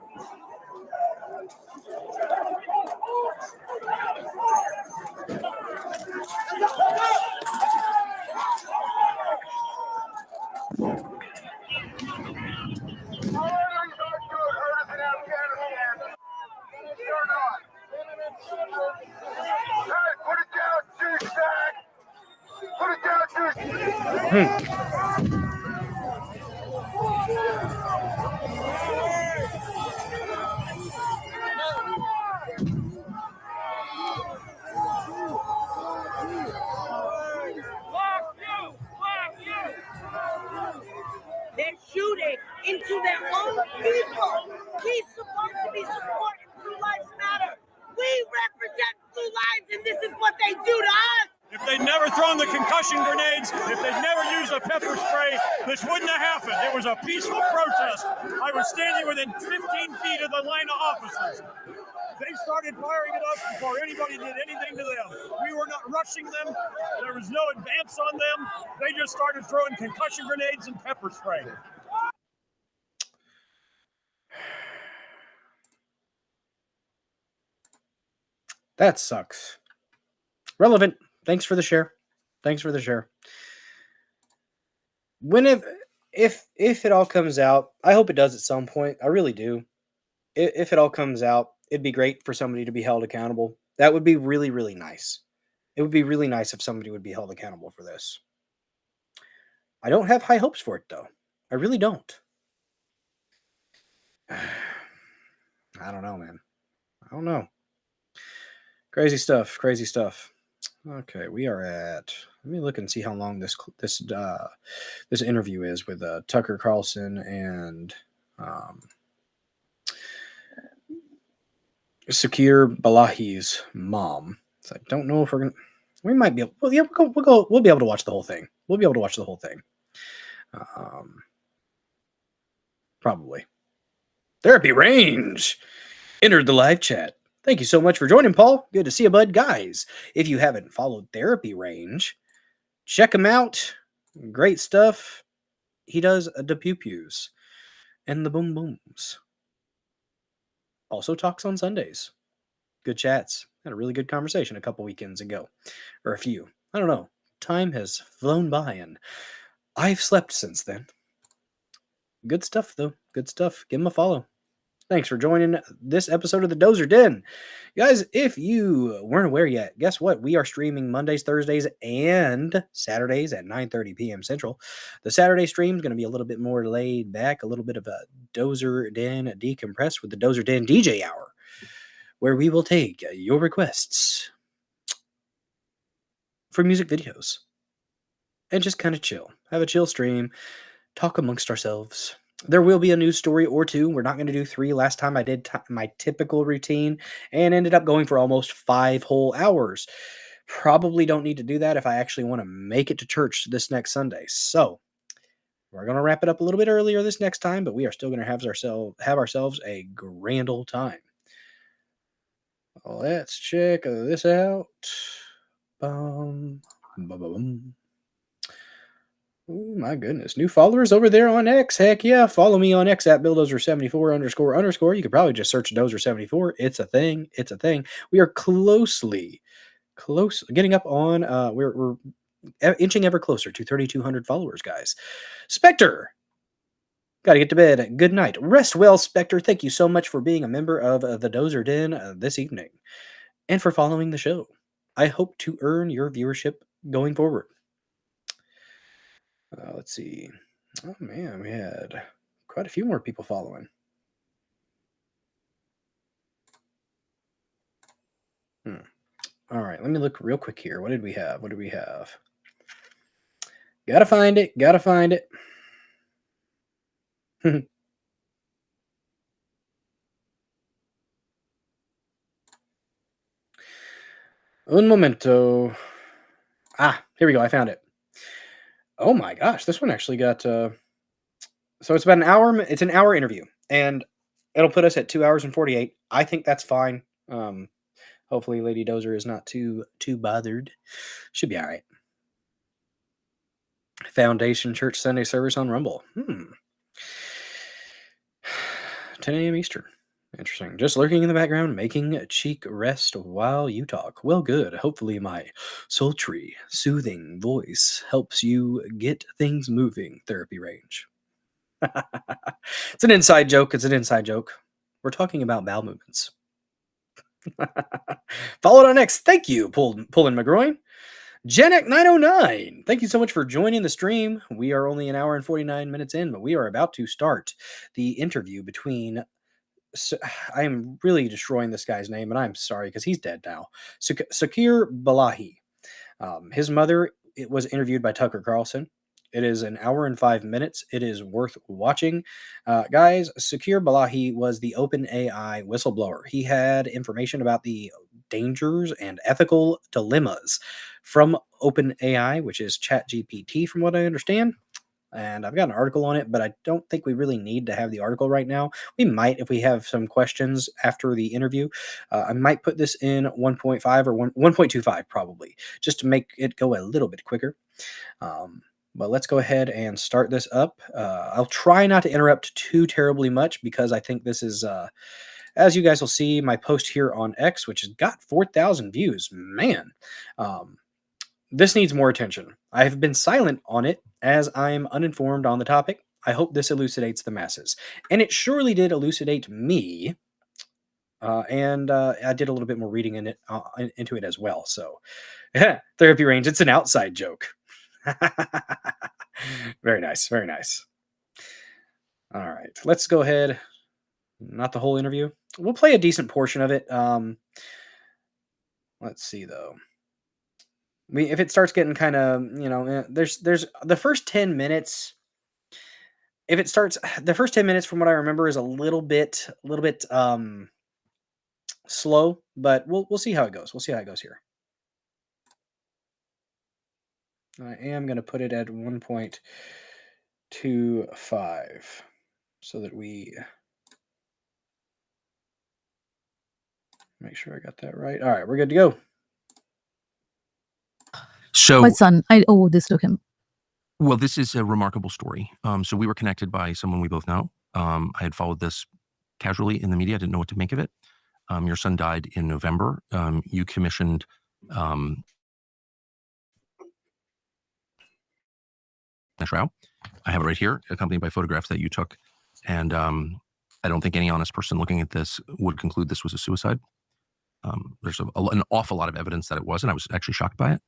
They're shooting into their own people. He's supposed to be supporting Blue Lives Matter. We represent Blue Lives, and this is what they do to us. If they'd never thrown the concussion grenades, if they'd never used a pepper spray, this wouldn't have happened. It was a peaceful protest. I was standing within 15 feet of the line of officers. They started firing at us before anybody did anything to them. We were not rushing them. There was no advance on them. They just started throwing concussion grenades and pepper spray. That sucks. Relevant. Thanks for the share. Thanks for the share. If it all comes out, I hope it does at some point. I really do. If it all comes out, it'd be great for somebody to be held accountable. That would be really, really nice. It would be really nice if somebody would be held accountable for this. I don't have high hopes for it, though. I really don't. I don't know, man. I don't know. Crazy stuff. Crazy stuff. Okay, we are at. Let me look and see how long this interview is with Tucker Carlson and Sakir Balahi's mom. So I don't know if we're gonna. We might be able. Well, yeah, we'll be able to watch the whole thing. We'll be able to watch the whole thing. Probably. Therapy Range entered the live chat. Thank you so much for joining, Paul. Good to see you, bud. Guys, if you haven't followed Therapy Range, check him out. Great stuff. He does the pew-pews and the boom-booms. Also talks on Sundays. Good chats. Had a really good conversation a couple weekends ago. Or a few. I don't know. Time has flown by and I've slept since then. Good stuff, though. Good stuff. Give him a follow. Thanks for joining this episode of the Dozer Den. Guys, if you weren't aware yet, guess what? We are streaming Mondays, Thursdays, and Saturdays at 9:30 p.m. Central. The Saturday stream is going to be a little bit more laid back, a little bit of a Dozer Den decompress with the Dozer Den DJ Hour, where we will take your requests for music videos and just kind of chill. Have a chill stream, talk amongst ourselves. There will be a news story or two. We're not going to do 3. Last time I did my typical routine and ended up going for almost 5 whole hours. Probably don't need to do that if I actually want to make it to church this next Sunday. So we're going to wrap it up a little bit earlier this next time, but we are still going to have ourselves a grand old time. Let's check this out. Oh my goodness. New followers over there on X. Heck yeah. Follow me on X at BillDozer74__. You could probably just search Dozer74. It's a thing. It's a thing. We are close getting up on we're inching ever closer to 3,200 followers, guys. Spectre. Gotta get to bed. Good night. Rest well, Spectre. Thank you so much for being a member of the Dozer Den this evening and for following the show. I hope to earn your viewership going forward. Let's see. Oh, man, we had quite a few more people following. All right, let me look real quick here. What did we have? Gotta find it. Un momento. Here we go. I found it. Oh my gosh, this one actually got so it's about an hour. It's an hour interview, and it'll put us at 2 hours and 48. I think that's fine. Hopefully, Lady Dozer is not too bothered. Should be all right. Foundation Church Sunday service on Rumble. 10 a.m. Eastern. Interesting. Just lurking in the background, making a cheek rest while you talk. Well, good. Hopefully my sultry, soothing voice helps you get things moving. Therapy Range. It's an inside joke. We're talking about bowel movements. Followed on X. Thank you, Pullin McGroin. Genek909. Thank you so much for joining the stream. We are only an hour and 49 minutes in, but we are about to start the interview between... I am really destroying this guy's name, and I'm sorry because he's dead now. Sakir Balahi. His mother was interviewed by Tucker Carlson. It is an hour and 5 minutes. It is worth watching. Guys, Sakir Balahi was the OpenAI whistleblower. He had information about the dangers and ethical dilemmas from OpenAI, which is ChatGPT, from what I understand. and I've got an article on it, but I don't think we really need to have the article right now. We might if we have some questions after the interview. I might put this in 1.5 or 1.25 probably, just to make it go a little bit quicker. But let's go ahead and start this up. I'll try not to interrupt too terribly much because I think this is, as you guys will see, my post here on X, which has got 4,000 views. Man, this needs more attention. I have been silent on it as I'm uninformed on the topic. I hope this elucidates the masses. And it surely did elucidate me. And I did a little bit more reading into it as well. So, therapy range, it's an outside joke. Very nice. Very nice. All right. Let's go ahead. Not the whole interview. We'll play a decent portion of it. Let's see, though. If it starts getting kind of, there's the first 10 minutes. If it starts, the first 10 minutes from what I remember is a little bit slow, but we'll see how it goes. We'll see how it goes here. I am going to put it at 1.25 so that we make sure I got that right. All right, we're good to go. So my son, I owe this to him. Well, this is a remarkable story. So we were connected by someone we both know. I had followed this casually in the media. I didn't know what to make of it. Your son died in November. You commissioned Shroud. I have it right here, accompanied by photographs that you took. And I don't think any honest person looking at this would conclude this was a suicide. There's an awful lot of evidence that it was, and I was actually shocked by it.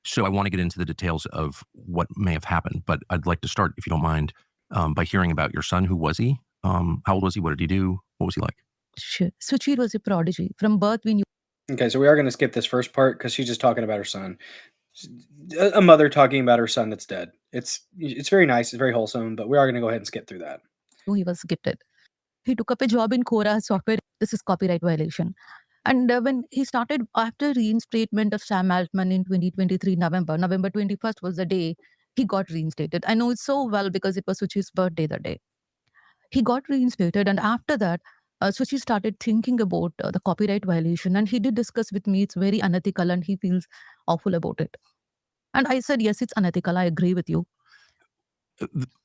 So I want to get into the details of what may have happened, but I'd like to start, if you don't mind, by hearing about your son. Who was he? How old was he? What did he do? What was he like? Sure. Suchi was a prodigy. From birth, we knew. Okay, so we are going to skip this first part because she's just talking about her son. A mother talking about her son that's dead. It's very nice. It's very wholesome, but we are going to go ahead and skip through that. He was gifted. He took up a job in Quora software. This is copyright violation. And when he started, after reinstatement of Sam Altman in 2023 November 21st was the day he got reinstated. I know it so well because it was Suchi's birthday that day. He got reinstated, and after that, Suchi started thinking about the copyright violation, and he did discuss with me it's very unethical and he feels awful about it. And I said, yes, it's unethical. I agree with you.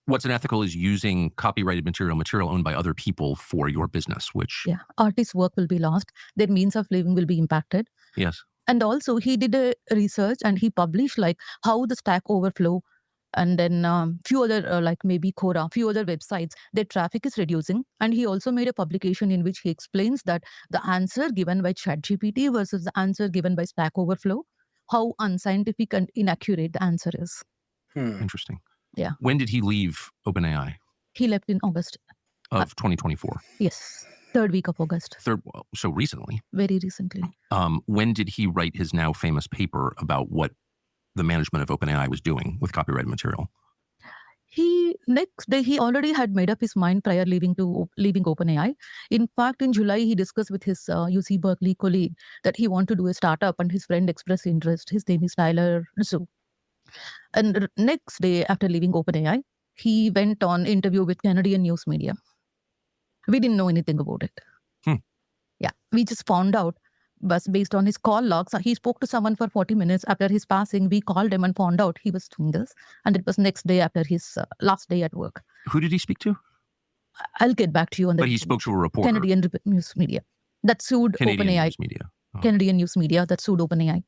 What's unethical is using copyrighted material owned by other people for your business, which... Yeah, artists' work will be lost. Their means of living will be impacted. Yes. And also, he did a research and he published like how the Stack Overflow and then few other like maybe Quora, few other websites, their traffic is reducing. And he also made a publication in which he explains that the answer given by ChatGPT versus the answer given by Stack Overflow, how unscientific and inaccurate the answer is. Interesting. Yeah. When did he leave OpenAI? He left in August. Of 2024? Yes. Third week of August. So recently. Very recently. When did he write his now famous paper about what the management of OpenAI was doing with copyrighted material? Next day, he already had made up his mind prior leaving OpenAI. In fact, in July, he discussed with his UC Berkeley colleague that he wanted to do a startup, and his friend expressed interest. His name is Tyler Zhu. And next day, after leaving OpenAI, he went on interview with Canadian news media. We didn't know anything about it. Yeah, we just found out, but based on his call logs, he spoke to someone for 40 minutes. After his passing, we called him and found out he was doing this. And it was next day after his last day at work. Who did he speak to? I'll get back to you on that. But he spoke to a reporter. Canadian news media that sued OpenAI. News media. Oh. Canadian news media that sued OpenAI.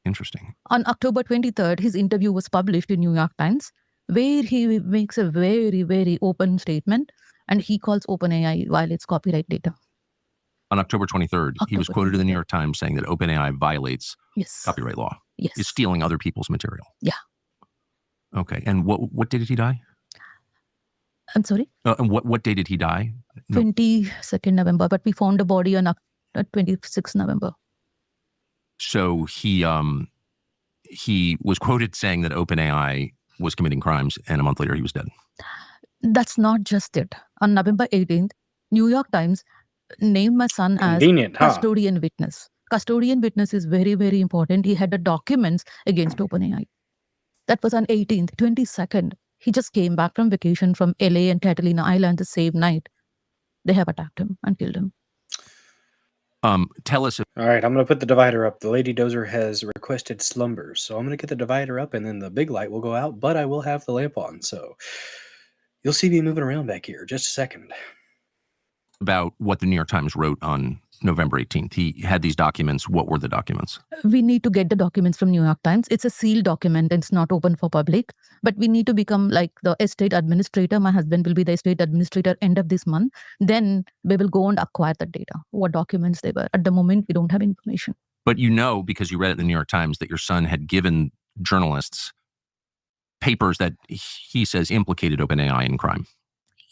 Interesting. On October 23rd, his interview was published in New York Times, where he makes a very, very open statement, and he calls OpenAI violates copyright data. On October 23rd, he was quoted in the New York Times saying that OpenAI violates copyright law. Yes. Is stealing other people's material. Yeah. Okay. And what day did he die? I'm sorry? And what day did he die? 22nd November, but we found the body on 26th November. So he was quoted saying that OpenAI was committing crimes, and a month later he was dead. That's not just it. On November 18th, New York Times named my son as custodian witness. Custodian witness is very, very important. He had the documents against OpenAI. That was on 18th. 22nd, He just came back from vacation from LA and Catalina Island the same night. They have attacked him and killed him. Tell us. All right, I'm going to put the divider up. The Lady Dozer has requested slumbers, so I'm going to get the divider up, and then the big light will go out, but I will have the lamp on, so you'll see me moving around back here. Just a second. About what the New York Times wrote on November 18th. He had these documents. What were the documents? We need to get the documents from New York Times. It's a sealed document and it's not open for public. But we need to become like the estate administrator. My husband will be the estate administrator end of this month. Then we will go and acquire the data, what documents they were. At the moment, we don't have information. But you know, because you read it in the New York Times, that your son had given journalists papers that he says implicated OpenAI in crime.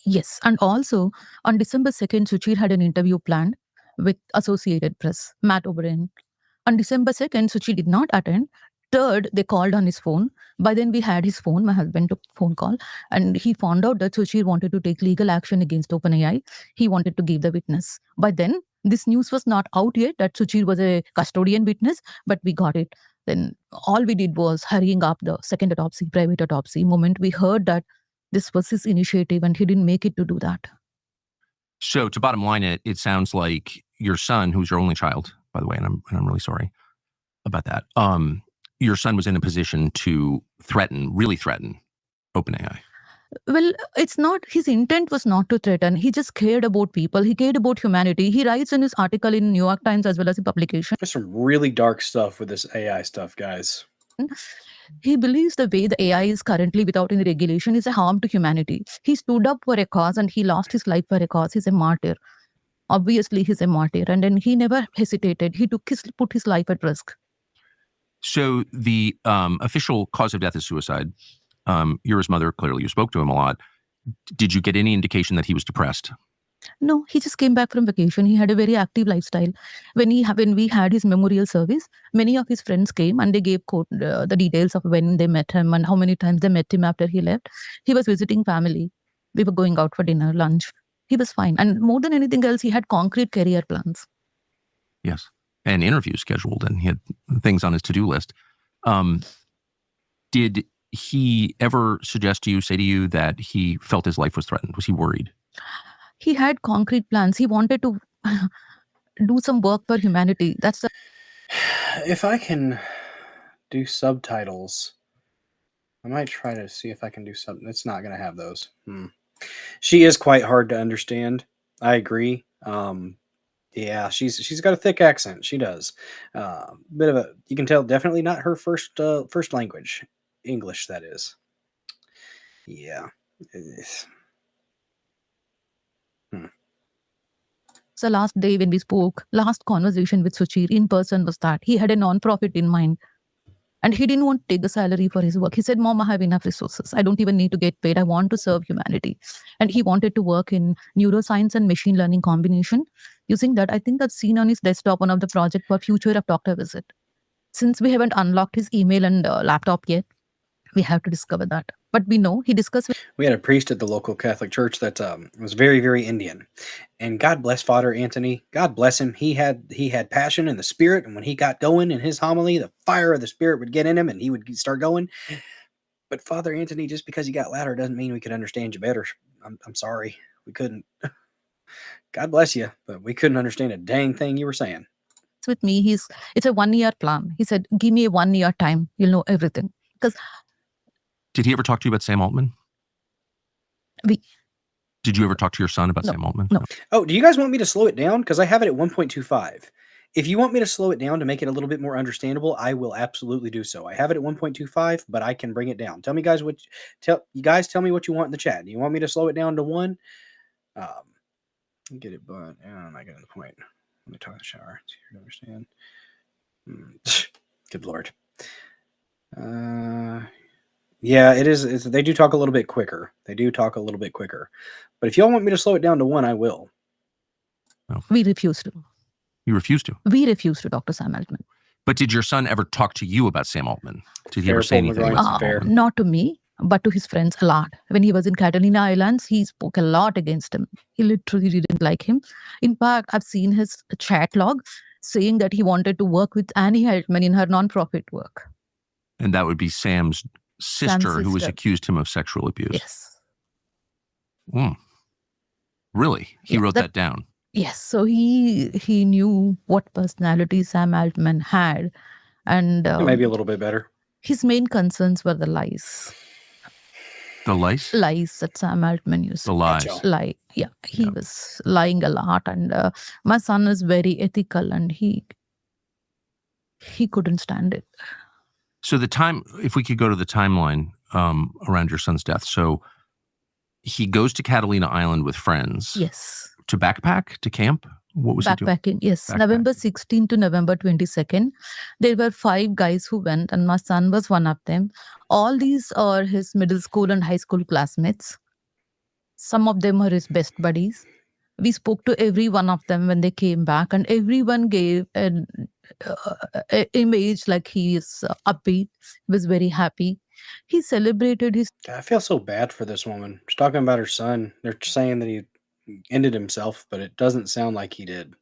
Yes. And also, on December 2nd, Suchir had an interview planned with Associated Press, Matt O'Brien. On December 2nd, Suchir did not attend. 3rd, they called on his phone. By then, we had his phone. My husband took phone call. And he found out that Suchir wanted to take legal action against OpenAI. He wanted to give the witness. By then, this news was not out yet that Suchir was a custodian witness, but we got it. Then all we did was hurrying up the second autopsy, private autopsy. Moment we heard that this was his initiative and he didn't make it to do that. So to bottom line it, it sounds like your son, who's your only child, by the way, and I'm really sorry about that. Your son was in a position to really threaten OpenAI. Well, it's not, his intent was not to threaten. He just cared about people. He cared about humanity. He writes in his article in New York Times as well as a publication. There's some really dark stuff with this AI stuff, guys. He believes the way the AI is currently without any regulation is a harm to humanity. He stood up for a cause and he lost his life for a cause. He's a martyr. Obviously, he's a martyr. And then he never hesitated. He put his life at risk. So the official cause of death is suicide. You're his mother. Clearly, you spoke to him a lot. Did you get any indication that he was depressed? No, he just came back from vacation. He had a very active lifestyle. When we had his memorial service, many of his friends came and they gave the details of when they met him and how many times they met him after he left. He was visiting family. We were going out for dinner, lunch. He was fine. And more than anything else, he had concrete career plans. Yes. And interviews scheduled, and he had things on his to-do list. Did he ever say to you that he felt his life was threatened? Was he worried? He had concrete plans. He wanted to do some work for humanity. If I can do subtitles, I might try to see if I can do something. It's not going to have those. She is quite hard to understand. I agree. Yeah, she's got a thick accent. She does. Bit of a, you can tell, definitely not her first language, English. That is. Yeah. So last day when we spoke, last conversation with Suchir in person was that he had a non-profit in mind. And he didn't want to take a salary for his work. He said, Mom, I have enough resources. I don't even need to get paid. I want to serve humanity. And he wanted to work in neuroscience and machine learning combination. Using that, I think I've seen on his desktop one of the project for future of doctor visit. Since we haven't unlocked his email and laptop yet, we have to discover that. But we know he discussed with... We had a priest at the local Catholic church that was very, very Indian. And God bless Father Anthony. God bless him. He had passion in the spirit. And when he got going in his homily, the fire of the spirit would get in him and he would start going. But Father Anthony, just because he got louder doesn't mean we could understand you better. I'm sorry. We couldn't. God bless you. But we couldn't understand a dang thing you were saying. With me, it's a 1-year plan. He said, give me a 1-year time. You'll know everything. Because... Did he ever talk to you about Sam Altman? Did you ever talk to your son about Sam Altman? No. Oh, do you guys want me to slow it down? Because I have it at 1.25. If you want me to slow it down to make it a little bit more understandable, I will absolutely do so. I have it at 1.25, but I can bring it down. Tell me, guys, tell me what you want in the chat. Do you want me to slow it down to 1? Get it, but I'm not getting the point. Let me talk in the shower. It's here to understand. Good Lord. Yeah, it is. They do talk a little bit quicker. But if y'all want me to slow it down to 1, I will. No. We refuse to. You refuse to? We refuse to, Dr. Sam Altman. But did your son ever talk to you about Sam Altman? Did he ever say anything about Sam? Not to me, but to his friends a lot. When he was in Catalina Islands, he spoke a lot against him. He literally didn't like him. In fact, I've seen his chat log saying that he wanted to work with Annie Altman in her nonprofit work. And that would be Sam's sister who was accused him of sexual abuse. Yes. Really? He wrote that down. Yes. So he knew what personality Sam Altman had, and maybe a little bit better. His main concerns were the lies. The lies? Lies that Sam Altman used. The lies. Lie. Yeah. He was lying a lot, and my son is very ethical, and he couldn't stand it. So if we could go to the timeline around your son's death. So he goes to Catalina Island with friends. Yes. To backpack, to camp? What was he doing? Backpacking, yes. November 16 to November 22nd. There were 5 guys who went, and my son was one of them. All these are his middle school and high school classmates. Some of them are his best buddies. We spoke to every one of them when they came back, and everyone gave an image like he is upbeat. He was very happy. He celebrated his... I feel so bad for this woman. She's talking about her son. They're saying that he ended himself, but it doesn't sound like he did.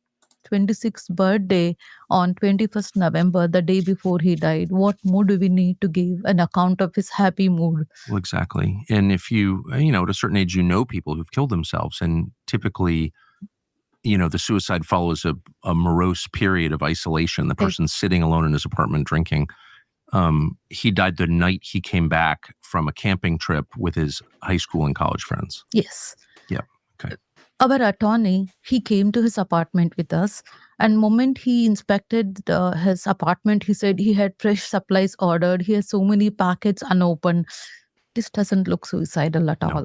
26th birthday on 21st November, the day before he died. What more do we need to give an account of his happy mood? Well, exactly. And if you at a certain age, people who've killed themselves, and typically, the suicide follows a morose period of isolation. The person's sitting alone in his apartment drinking. He died the night he came back from a camping trip with his high school and college friends. Yes. Yeah. Okay. Our attorney, he came to his apartment with us, and moment he inspected his apartment, he said he had fresh supplies ordered. He has so many packets unopened. This doesn't look suicidal at all.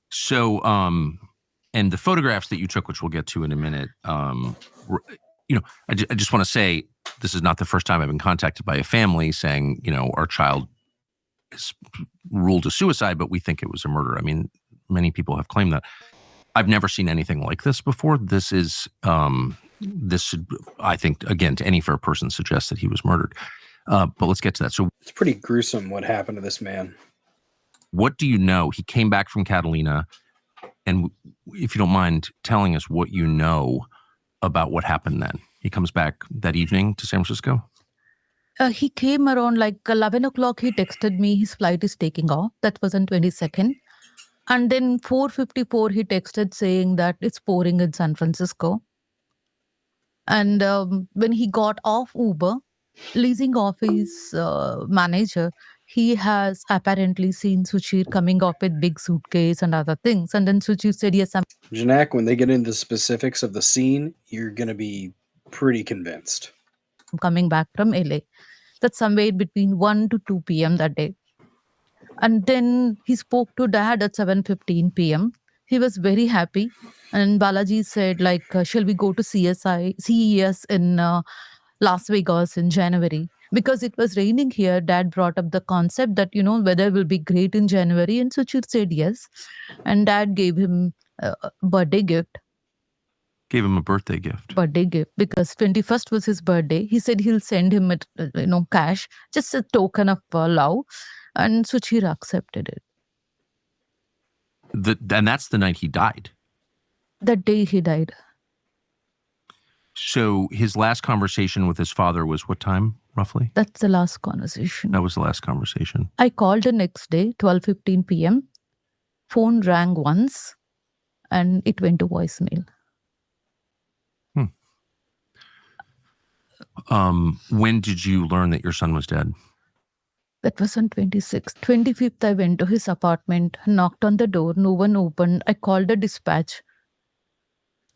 So, and the photographs that you took, which we'll get to in a minute, I just want to say this is not the first time I've been contacted by a family saying, our child is ruled a suicide, but we think it was a murder. I mean, many people have claimed that. I've never seen anything like this before. This is, I think, again, to any fair person, suggests that he was murdered. But let's get to that. So it's pretty gruesome what happened to this man. What do you know? He came back from Catalina, and if you don't mind telling us what you know about what happened then. He comes back that evening to San Francisco? He came around like 11 o'clock. He texted me his flight is taking off. That was on 22nd. And then 4:54, he texted saying that it's pouring in San Francisco. And when he got off Uber, leasing off his manager, he has apparently seen Suchir coming off with big suitcase and other things. And then Suchir said, yes, I'm... Janak, when they get into the specifics of the scene, you're going to be pretty convinced. coming back from LA. That's somewhere between 1 to 2 p.m. that day. And then he spoke to dad at 7:15 p.m. He was very happy. And Balaji said, shall we go to CES in Las Vegas in January? Because it was raining here, dad brought up the concept that, weather will be great in January. And Suchir said yes. And dad gave him a birthday gift. Gave him a birthday gift. Birthday gift, because 21st was his birthday. He said he'll send him cash, just a token of love. And Suchir accepted it. And that's the night he died. That day he died. So his last conversation with his father was what time, roughly? That's the last conversation. That was the last conversation. I called the next day, 12:15 p.m. Phone rang once, and it went to voicemail. When did you learn that your son was dead? That was on 26th. 25th, I went to his apartment, knocked on the door. No one opened. I called the dispatch.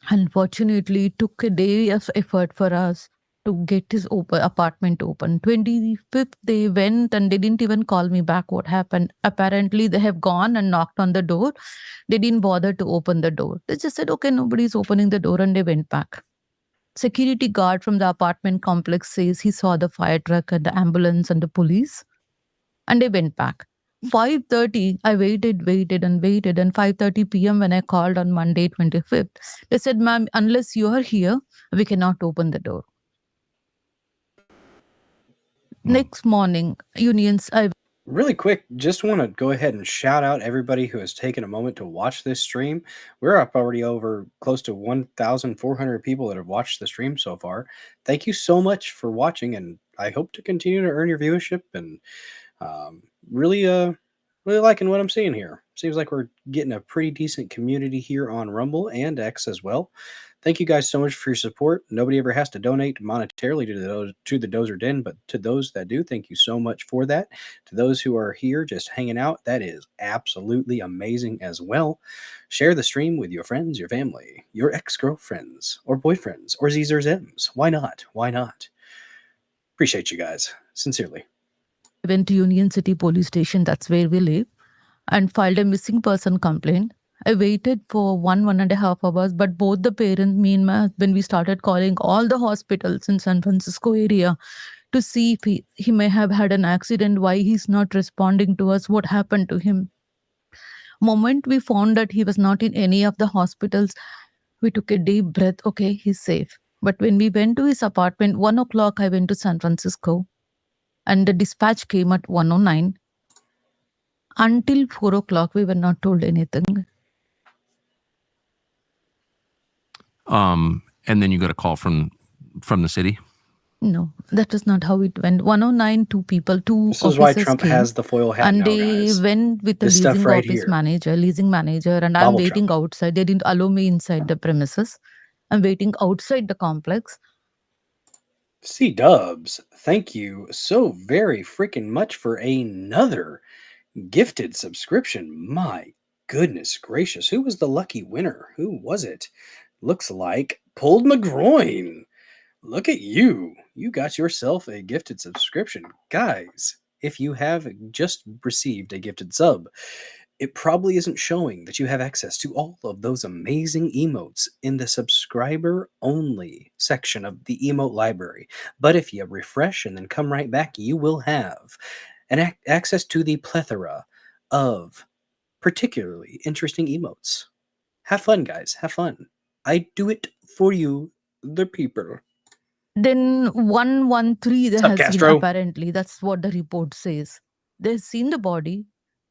Unfortunately, it took a day of effort for us to get his apartment open. 25th, they went and they didn't even call me back. What happened? Apparently, they have gone and knocked on the door. They didn't bother to open the door. They just said, okay, nobody's opening the door, and they went back. Security guard from the apartment complex says he saw the fire truck and the ambulance and the police. And they went back. 5:30, I waited. And 5:30 p.m. when I called on Monday, 25th, they said, ma'am, unless you are here, we cannot open the door. Next morning, unions... Really quick, just want to go ahead and shout out everybody who has taken a moment to watch this stream. We're up already over close to 1,400 people that have watched the stream so far. Thank you so much for watching, and I hope to continue to earn your viewership and Really, really liking what I'm seeing here. Seems like we're getting a pretty decent community here on Rumble and X as well. Thank you guys so much for your support. Nobody ever has to donate monetarily to the Dozer Den, but to those that do, thank you so much for that. To those who are here just hanging out, that is absolutely amazing as well. Share the stream with your friends, your family, your ex-girlfriends, or boyfriends, or Z's or Zims. Why not? Why not? Appreciate you guys. Sincerely. I went to Union City Police Station, that's where we live, and filed a missing person complaint. I waited for 1.5 hours, but both the parents, me and my husband, we started calling all the hospitals in San Francisco area to see if he may have had an accident, why he's not responding to us, what happened to him. Moment we found that he was not in any of the hospitals, we took a deep breath, okay, he's safe. But when we went to his apartment, 1 o'clock, I went to San Francisco, and the dispatch came at 1:09. Until 4 o'clock, we were not told anything. And then you got a call from the city? No, that is not how it went. 1:09, two This is why Trump came, has the foil hat and now, they guys. went with the This stuff leasing right office here. leasing manager, and I'm Bobble waiting Trump. outside. They didn't allow me inside the premises. I'm waiting outside the complex. C-Dubs, thank you so very freaking much for another gifted subscription. My goodness gracious. Who was the lucky winner? Who was it? Looks like Pulled McGroin. Look at you. You got yourself a gifted subscription. Guys, if you have just received a gifted sub, it probably isn't showing that you have access to all of those amazing emotes in the subscriber only section of the emote library. But if you refresh and then come right back, you will have access to the plethora of particularly interesting emotes. Have fun, guys. Have fun. I do it for you, the people. Then 113 they What's up, have seen, Castro? apparently. That's what the report says. They've seen the body.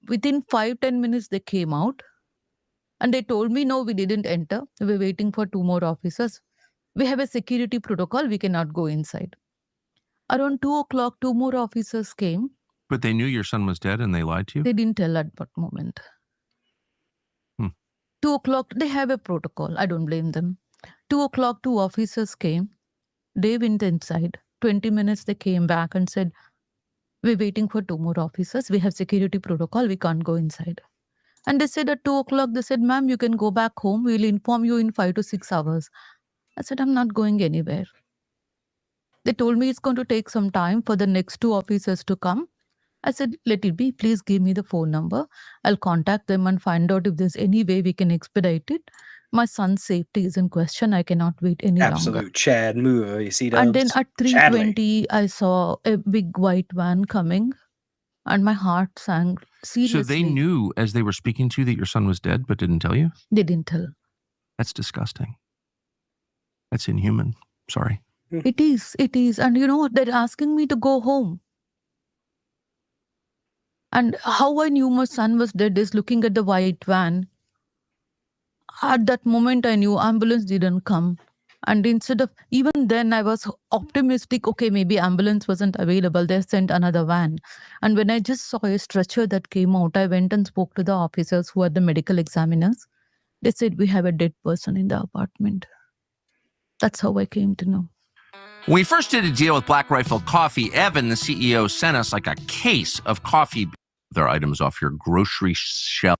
Within 5-10 minutes, they came out. And they told me, no, we didn't enter. We're waiting for 2 more officers. We have a security protocol. We cannot go inside. Around 2 o'clock, 2 more officers came. But they knew your son was dead and they lied to you? They didn't tell at that moment. 2 o'clock, they have a protocol. I don't blame them. 2 o'clock, 2 officers came. They went inside. 20 minutes, they came back and said, we're waiting for 2 more officers. We have security protocol. We can't go inside. And they said at 2 o'clock, they said, ma'am, you can go back home. We'll inform you in 5 to 6 hours. I said, I'm not going anywhere. They told me it's going to take some time for the next 2 officers to come. I said, let it be. Please give me the phone number. I'll contact them and find out if there's any way we can expedite it. My son's safety is in question. I cannot wait any longer. Absolute Chad move. You see, And then at 3:20, I saw a big white van coming, and my heart sank. Seriously. So they knew as they were speaking to you that your son was dead, but didn't tell you? They didn't tell. That's disgusting. That's inhuman. Sorry. It is. It is. And you know what? They're asking me to go home. And how I knew my son was dead is looking at the white van. At that moment, I knew ambulance didn't come. And instead of, even then I was optimistic, okay, maybe ambulance wasn't available. They sent another van. And when I just saw a stretcher that came out, I went and spoke to the officers who are the medical examiners. They said, we have a dead person in the apartment. That's how I came to know. When we first did a deal with Black Rifle Coffee, Evan, the CEO, sent us like a case of coffee with our items off your grocery shelf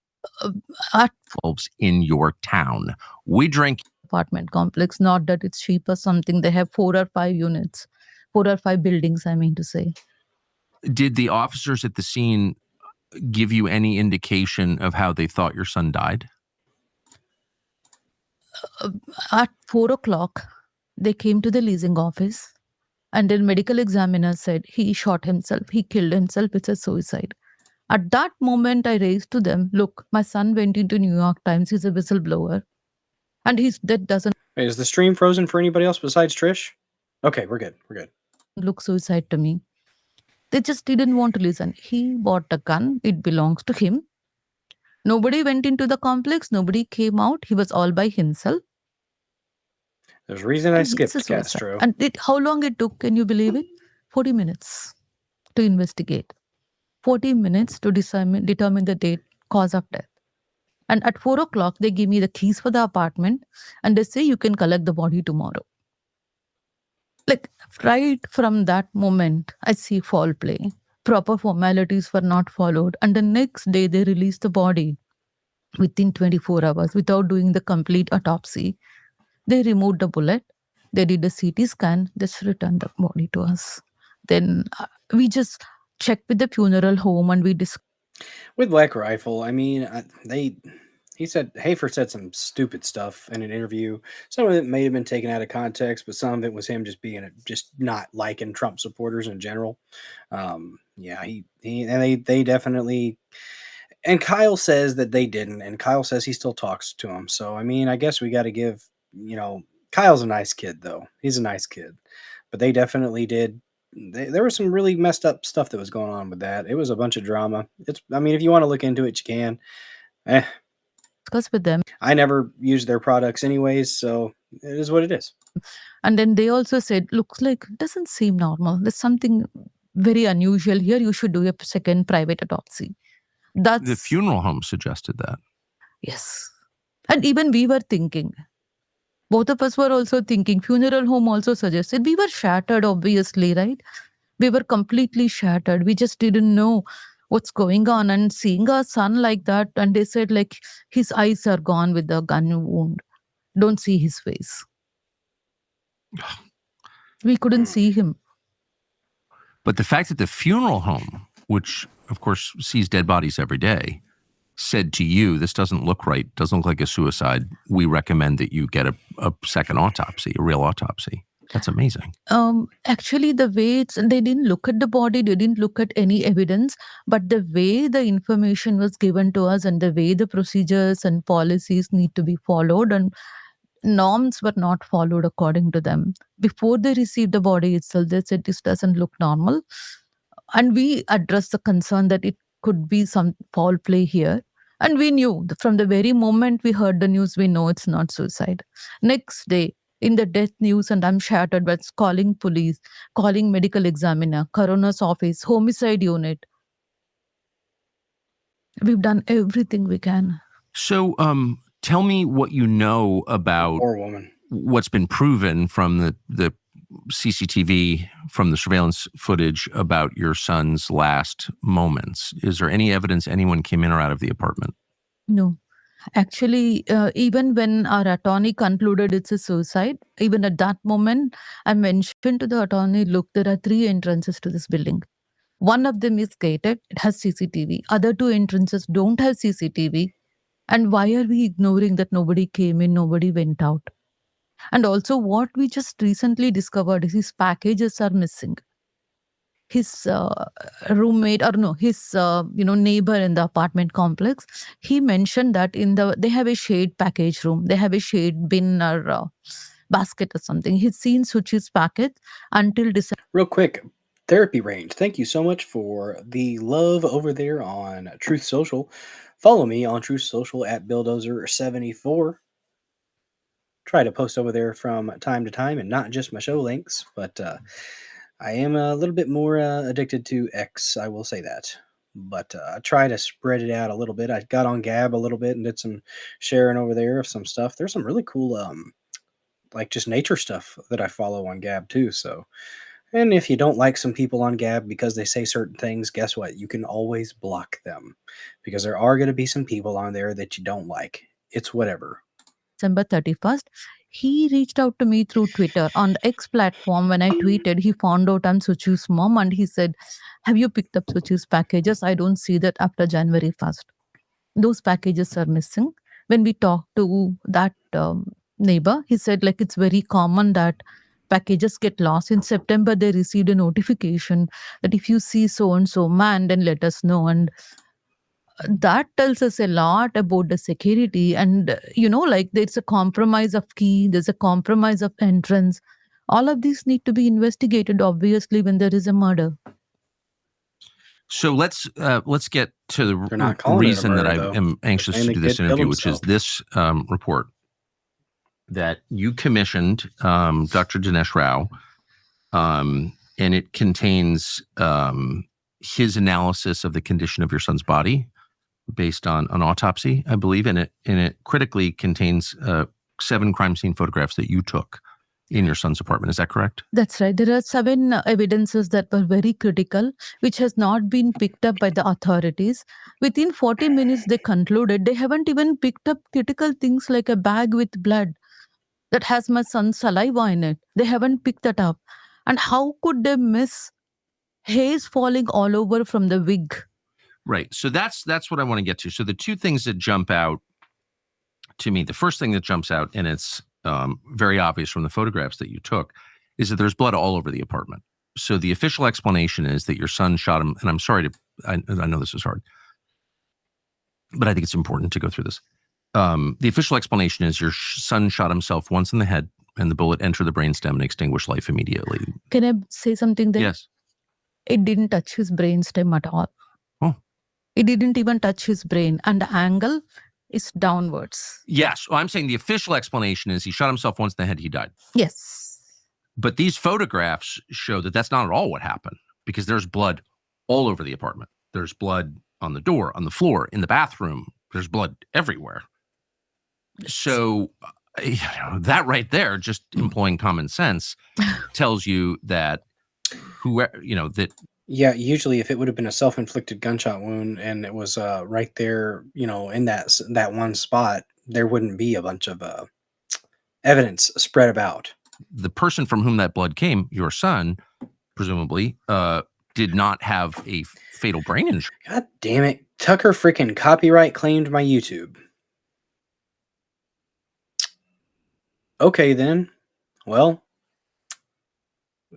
in your town. We drink apartment complex, not that it's cheap or something. They have 4 or 5 units, 4 or 5 buildings, I mean to say. Did the officers at the scene give you any indication of how they thought your son died? At 4 o'clock, they came to the leasing office, and then medical examiner said he shot himself. He killed himself. It's a suicide. At that moment, I raised to them, look, my son went into New York Times. He's a whistleblower. And his death doesn't... Wait, is the stream frozen for anybody else besides Trish? Okay, we're good. We're good. Look suicide to me. They just didn't want to listen. He bought a gun. It belongs to him. Nobody went into the complex. Nobody came out. He was all by himself. There's a reason I skipped Castro. And how long it took, can you believe it? 40 minutes to investigate. 40 minutes to determine the date, cause of death. And at 4 o'clock, they give me the keys for the apartment and they say you can collect the body tomorrow. Like right from that moment, I see foul play. Proper formalities were not followed. And the next day, they released the body within 24 hours without doing the complete autopsy. They removed the bullet. They did a CT scan. Just returned the body to us. Then we just checked with the funeral home and we with Black Rifle. I mean, he said Hafer said some stupid stuff in an interview. Some of it may have been taken out of context, but some of it was him just being just not liking Trump supporters in general. Yeah, they definitely. And Kyle says that they didn't, and Kyle says he still talks to him. So I mean, I guess we got to give, Kyle's a nice kid though. He's a nice kid, but they definitely did. There was some really messed up stuff that was going on with that. It was a bunch of drama. I mean, if you want to look into it, you can. Discuss with them. I never used their products anyways, so it is what it is. And then they also said, looks like, doesn't seem normal. There's something very unusual here. You should do a second private autopsy. That's the funeral home suggested that. Yes. And even we were thinking. Both of us were also thinking. Funeral home also suggested. We were shattered, obviously, right? We were completely shattered. We just didn't know what's going on. And seeing our son like that, and they said, like, his eyes are gone with the gun wound. Don't see his face. We couldn't see him. But the fact that the funeral home, which, of course, sees dead bodies every day, said to you, this doesn't look right, doesn't look like a suicide, we recommend that you get a second autopsy, a real autopsy. That's amazing. Actually, the way they didn't look at the body, they didn't look at any evidence, but the way the information was given to us and the way the procedures and policies need to be followed and norms were not followed according to them. Before they received the body itself, they said this doesn't look normal. And we addressed the concern that it could be some foul play here. And we knew from the very moment we heard the news, we know it's not suicide. Next day, in the death news, and I'm shattered, but calling police, calling medical examiner, coroner's office, homicide unit. We've done everything we can. So tell me what you know about what's been proven from the CCTV, from the surveillance footage about your son's last moments. Is there any evidence anyone came in or out of the apartment? No. Actually, even when our attorney concluded it's a suicide, even at that moment, I mentioned to the attorney, look, there are 3 entrances to this building. One of them is gated. It has CCTV. Other 2 entrances don't have CCTV. And why are we ignoring that nobody came in, nobody went out? And also what we just recently discovered is his packages are missing. His roommate, or no, his neighbor in the apartment complex, he mentioned that they have a shade package room. They have a shade bin or basket or something. He's seen Suchi's packet until December. Real quick, Therapy Range, thank you so much for the love over there on Truth Social. Follow me on Truth Social at Billdozer74. Try to post over there from time to time and not just my show links, but I am a little bit more addicted to X, I will say that. But I try to spread it out a little bit. I got on Gab a little bit and did some sharing over there of some stuff. There's some really cool, like just nature stuff that I follow on Gab too. So, and if you don't like some people on Gab because they say certain things, guess what? You can always block them because there are going to be some people on there that you don't like. It's whatever. December 31st. He reached out to me through Twitter on the X platform. When I tweeted, he found out I'm Suchu's mom and he said, have you picked up Suchu's packages? I don't see that after January 1st. Those packages are missing. When we talked to that neighbor, he said like it's very common that packages get lost. In September, they received a notification that if you see so-and-so man, then let us know. And that tells us a lot about the security. And, like there's a compromise of key, there's a compromise of entrance. All of these need to be investigated, obviously, when there is a murder. So let's get to the reason that I am anxious to do this interview, which is this report that you commissioned, Dr. Dinesh Rao, and it contains his analysis of the condition of your son's body based on an autopsy, I believe, and it critically contains 7 crime scene photographs that you took in your son's apartment. Is that correct? That's right. There are 7 evidences that were very critical, which has not been picked up by the authorities. Within 40 minutes, they concluded they haven't even picked up critical things like a bag with blood that has my son's saliva in it. They haven't picked that up. And how could they miss hairs falling all over from the wig? Right. So that's what I want to get to. So the 2 things that jump out to me, the first thing that jumps out, and it's very obvious from the photographs that you took, is that there's blood all over the apartment. So the official explanation is that your son shot him, and I'm sorry I know this is hard, but I think it's important to go through this. The official explanation is your son shot himself once in the head, and the bullet entered the brainstem and extinguished life immediately. Can I say something there? Yes. It didn't touch his brainstem at all. Oh. It didn't even touch his brain, and the angle is downwards. Yes. Well, I'm saying the official explanation is he shot himself once in the head, he died. Yes. But these photographs show that that's not at all what happened, because there's blood all over the apartment. There's blood on the door, on the floor, in the bathroom. There's blood everywhere. So that right there, just employing common sense, tells you that Yeah, usually if it would have been a self-inflicted gunshot wound and it was right there, in that one spot, there wouldn't be a bunch of evidence spread about. The person from whom that blood came, your son, presumably, did not have a fatal brain injury. God damn it. Tucker freaking copyright claimed my YouTube. Okay, then. Well,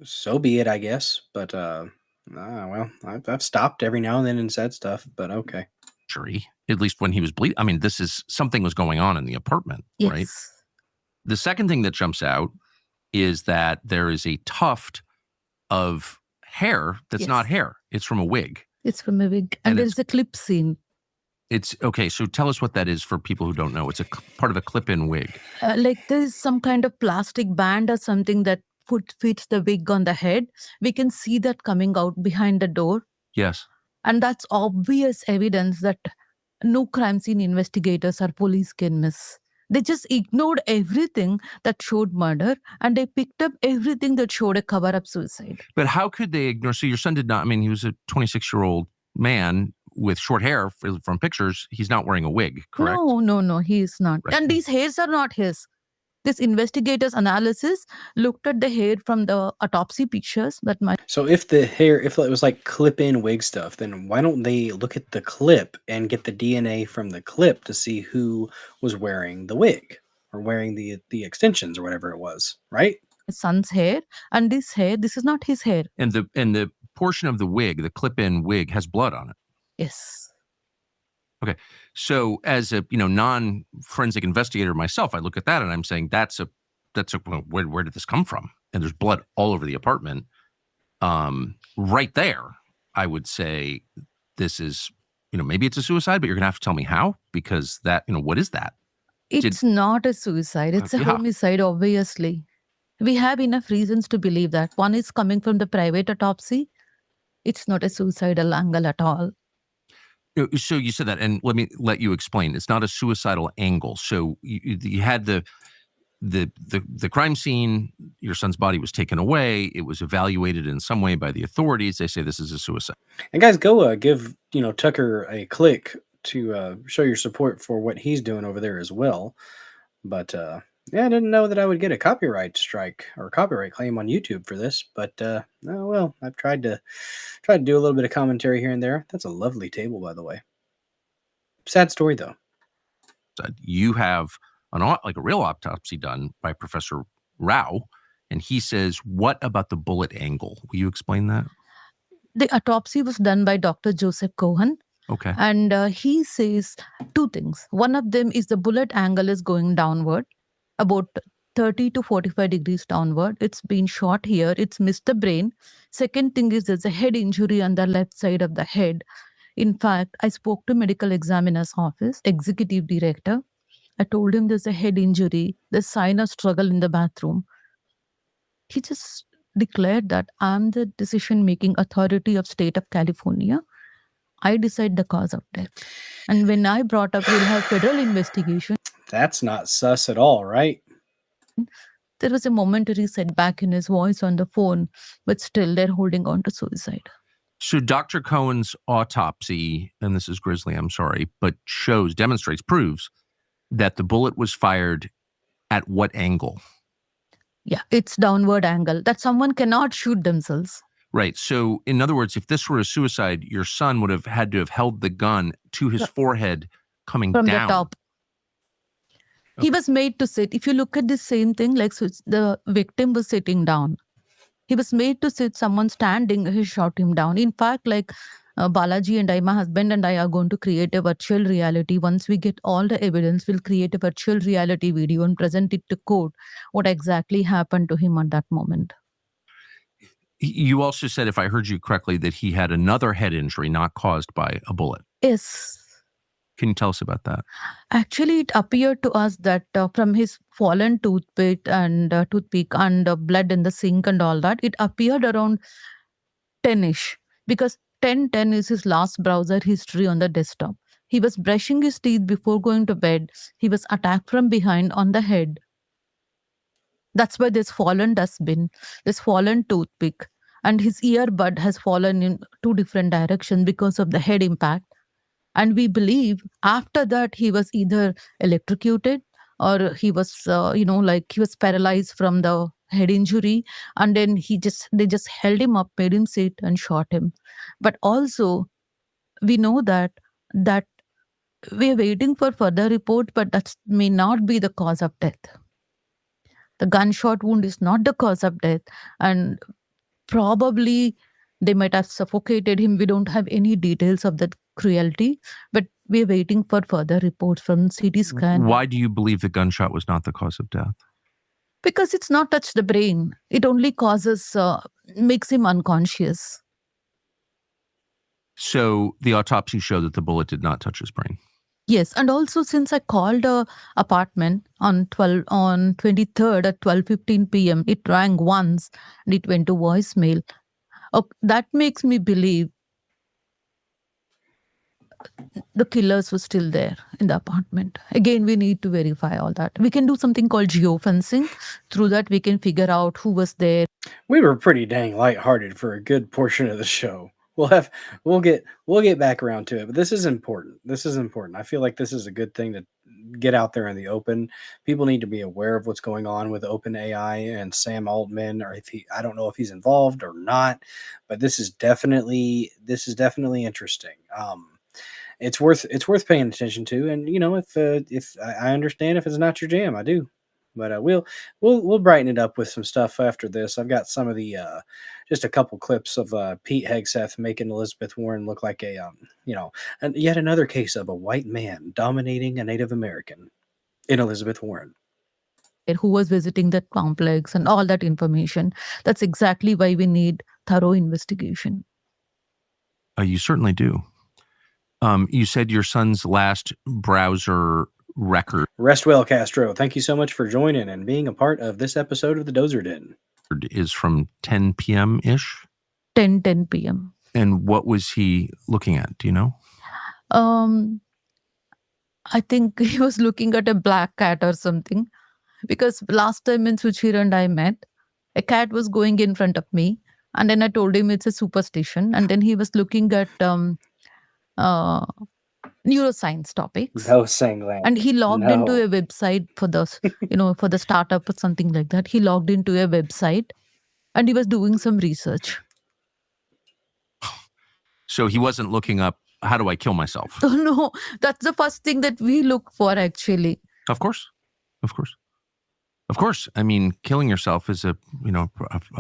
so be it, I guess. But, well, I've stopped every now and then and said stuff, but okay. Jury, at least when he was bleeding. I mean, something was going on in the apartment, Yes. right? The second thing that jumps out is that there is a tuft of hair that's not hair. It's from a wig. It's from a wig. And there's a clip scene. It's okay. So tell us what that is for people who don't know. It's a part of a clip-in wig. Like there's some kind of plastic band or something that fits the wig on the head. We can see that coming out behind the door. Yes. And that's obvious evidence that no crime scene investigators or police can miss. They just ignored everything that showed murder, and they picked up everything that showed a cover-up suicide. But how could they ignore? So your son did not, I mean, he was a 26-year-old man with short hair from pictures. He's not wearing a wig, correct? No, he is not. Right. And these hairs are not his. This investigator's analysis looked at the hair from the autopsy pictures that might. So if it was like clip-in wig stuff, then why don't they look at the clip and get the DNA from the clip to see who was wearing the wig or wearing the extensions or whatever it was, right? His son's hair, and this is not his hair. And the portion of the wig, the clip-in wig, has blood on it. Yes. Okay. So as a non-forensic investigator myself, I look at that and I'm saying where did this come from? And there's blood all over the apartment. Right there, I would say this is, maybe it's a suicide, but you're gonna have to tell me how, because that, what is that? It's not a suicide. It's a homicide, obviously. We have enough reasons to believe that. One is coming from the private autopsy. It's not a suicidal angle at all. So you said that, and let me let you explain. It's not a suicidal angle. So you had the crime scene. Your son's body was taken away. It was evaluated in some way by the authorities. They say this is a suicide. And guys, go give Tucker a click to show your support for what he's doing over there as well. But yeah, I didn't know that I would get a copyright strike or copyright claim on YouTube for this. But oh well, I've tried to do a little bit of commentary here and there. That's a lovely table, by the way. Sad story though. You have a real autopsy done by Professor Rao, and he says, "What about the bullet angle?" Will you explain that? The autopsy was done by Dr. Joseph Cohen. Okay. And he says 2 things. One of them is the bullet angle is going downward, about 30 to 45 degrees downward. It's been shot here. It's missed the brain. Second thing is there's a head injury on the left side of the head. In fact, I spoke to medical examiner's office, executive director. I told him there's a head injury. There's sign of struggle in the bathroom. He just declared that I'm the decision-making authority of state of California. I decide the cause of death. And when I brought up we'll have federal investigation. That's not sus at all, right? There was a momentary setback in his voice on the phone, but still they're holding on to suicide. So Dr. Cohen's autopsy, and this is grisly, I'm sorry, but proves that the bullet was fired at what angle? Yeah, it's downward angle that someone cannot shoot themselves. Right. So in other words, if this were a suicide, your son would have had to have held the gun to his forehead coming from down. the top. He was made to sit. If you look at the same thing, like so the victim was sitting down. He was made to sit. Someone standing, he shot him down. In fact, like Balaji and I, my husband and I are going to create a virtual reality. Once we get all the evidence, we'll create a virtual reality video and present it to court what exactly happened to him at that moment. You also said, if I heard you correctly, that he had another head injury not caused by a bullet. Yes. Can you tell us about that? Actually, it appeared to us that from his fallen toothpick and blood in the sink and all that, it appeared around 10-ish because 10:10 is his last browser history on the desktop. He was brushing his teeth before going to bed. He was attacked from behind on the head. That's why this fallen dustbin, this fallen toothpick, and his earbud has fallen in 2 different directions because of the head impact. And we believe after that he was either electrocuted or he was, he was paralyzed from the head injury. And then they just held him up, made him sit and shot him. But also we know that we're waiting for further report, but that may not be the cause of death. The gunshot wound is not the cause of death. And probably they might have suffocated him. We don't have any details of that cruelty, but we're waiting for further reports from CT scan. Why do you believe the gunshot was not the cause of death? Because it's not touched the brain. It only makes him unconscious. So the autopsy showed that the bullet did not touch his brain. Yes, and also since I called the apartment on 23rd at 12:15 p.m., it rang once and it went to voicemail. That makes me believe the killers were still there in the apartment. Again, we need to verify all that. We can do something called geofencing. Through that, we can figure out who was there. We were pretty dang lighthearted for a good portion of the show. We'll get back around to it, but this is important. I feel like this is a good thing to get out there in the open. People need to be aware of what's going on with OpenAI and Sam Altman, or I don't know if he's involved or not, but this is definitely interesting. It's worth paying attention to, and if I understand if it's not your jam, I do. But we'll brighten it up with some stuff after this. I've got some of the just a couple clips of Pete Hegseth making Elizabeth Warren look like and yet another case of a white man dominating a Native American in Elizabeth Warren. Who was visiting that complex and all that information. That's exactly why we need thorough investigation. You certainly do. You said your son's last browser record. Rest well, Castro. Thank you so much for joining and being a part of this episode of the Dozer Den. Is from 10 p.m.-ish? 10 p.m. And what was he looking at? Do you know? I think he was looking at a black cat or something. Because last time in Suchir and I met, a cat was going in front of me. And then I told him it's a superstition. And then he was looking at neuroscience topics. No sangling. And he logged into a website for for the startup or something like that. He logged into a website and he was doing some research. So he wasn't looking up, how do I kill myself? Oh, no, that's the first thing that we look for, actually. Of course. I mean, killing yourself is a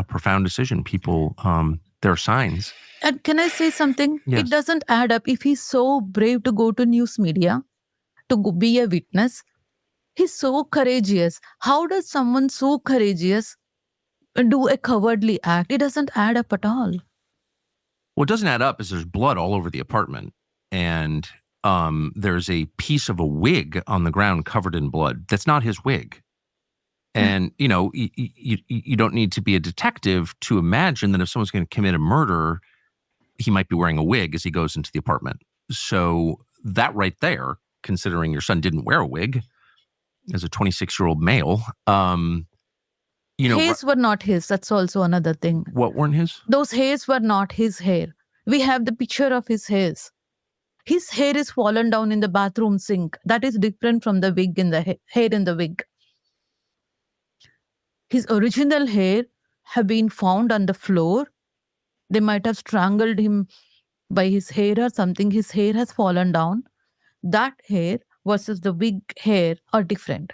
profound decision. People, there are signs. And can I say something? Yes. It doesn't add up. If he's so brave to go to news media, to be a witness, he's so courageous. How does someone so courageous do a cowardly act? It doesn't add up at all. What doesn't add up is there's blood all over the apartment. And there's a piece of a wig on the ground covered in blood. That's not his wig. And, you know, you don't need to be a detective to imagine that if someone's going to commit a murder, he might be wearing a wig as he goes into the apartment. So that right there, considering your son didn't wear a wig as a 26-year-old male, you know, hairs were not his. That's also another thing. What weren't his? Those hairs were not his hair. We have the picture of his hairs. His hair is fallen down in the bathroom sink. That is different from the wig in the hair in the wig. His original hair have been found on the floor. They might have strangled him by his hair or something. His hair has fallen down. That hair versus the wig hair are different.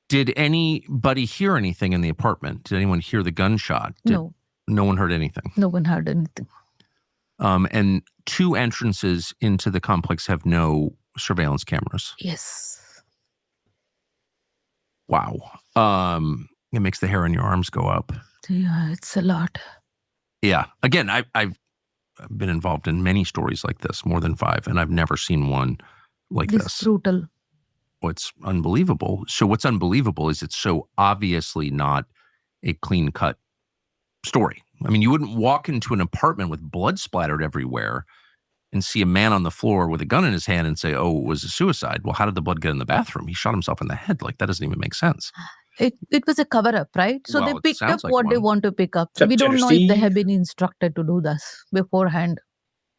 Did anybody hear anything in the apartment? Did anyone hear the gunshot? No. No one heard anything? No one heard anything. And 2 entrances into the complex have no surveillance cameras. Yes. Wow. It makes the hair on your arms go up. Yeah, it's a lot. Yeah. Again, I've been involved in many stories like this, more than 5, and I've never seen one like this. It's brutal. What's unbelievable. So what's unbelievable is it's so obviously not a clean-cut story. I mean, you wouldn't walk into an apartment with blood splattered everywhere and see a man on the floor with a gun in his hand and say, oh, it was a suicide. Well, how did the blood get in the bathroom? He shot himself in the head. Like, that doesn't even make sense. It was a cover-up, right? So Well, they it picked up sounds like what they one. want to pick up. Except We don't know Steve. if they have been instructed to do this beforehand.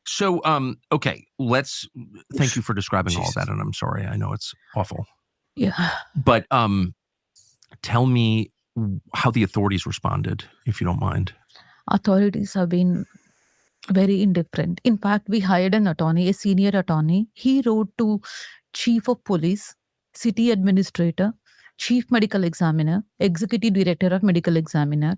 So, okay, thank you for describing all that, and I'm sorry. I know it's awful. Yeah. But tell me how the authorities responded, if you don't mind. Authorities have been very indifferent. In fact, we hired an attorney, a senior attorney. He wrote to chief of police, city administrator, chief medical examiner, executive director of medical examiner.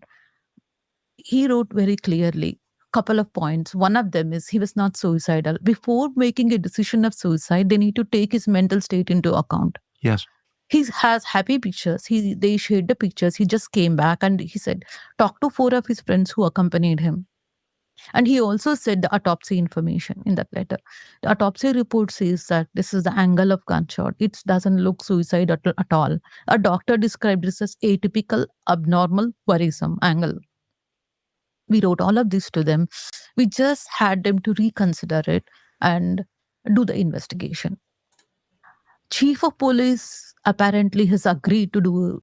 He wrote very clearly couple of points. One of them is he was not suicidal. Before making a decision of suicide, they need to take his mental state into account. Yes. He has happy pictures. They shared the pictures. He just came back and he said, talk to 4 of his friends who accompanied him. And he also said the autopsy information in that letter. The autopsy report says that this is the angle of gunshot. It doesn't look suicide at all. A doctor described this as atypical, abnormal, worrisome angle. We wrote all of this to them. We just had them to reconsider it and do the investigation. Chief of police apparently has agreed to do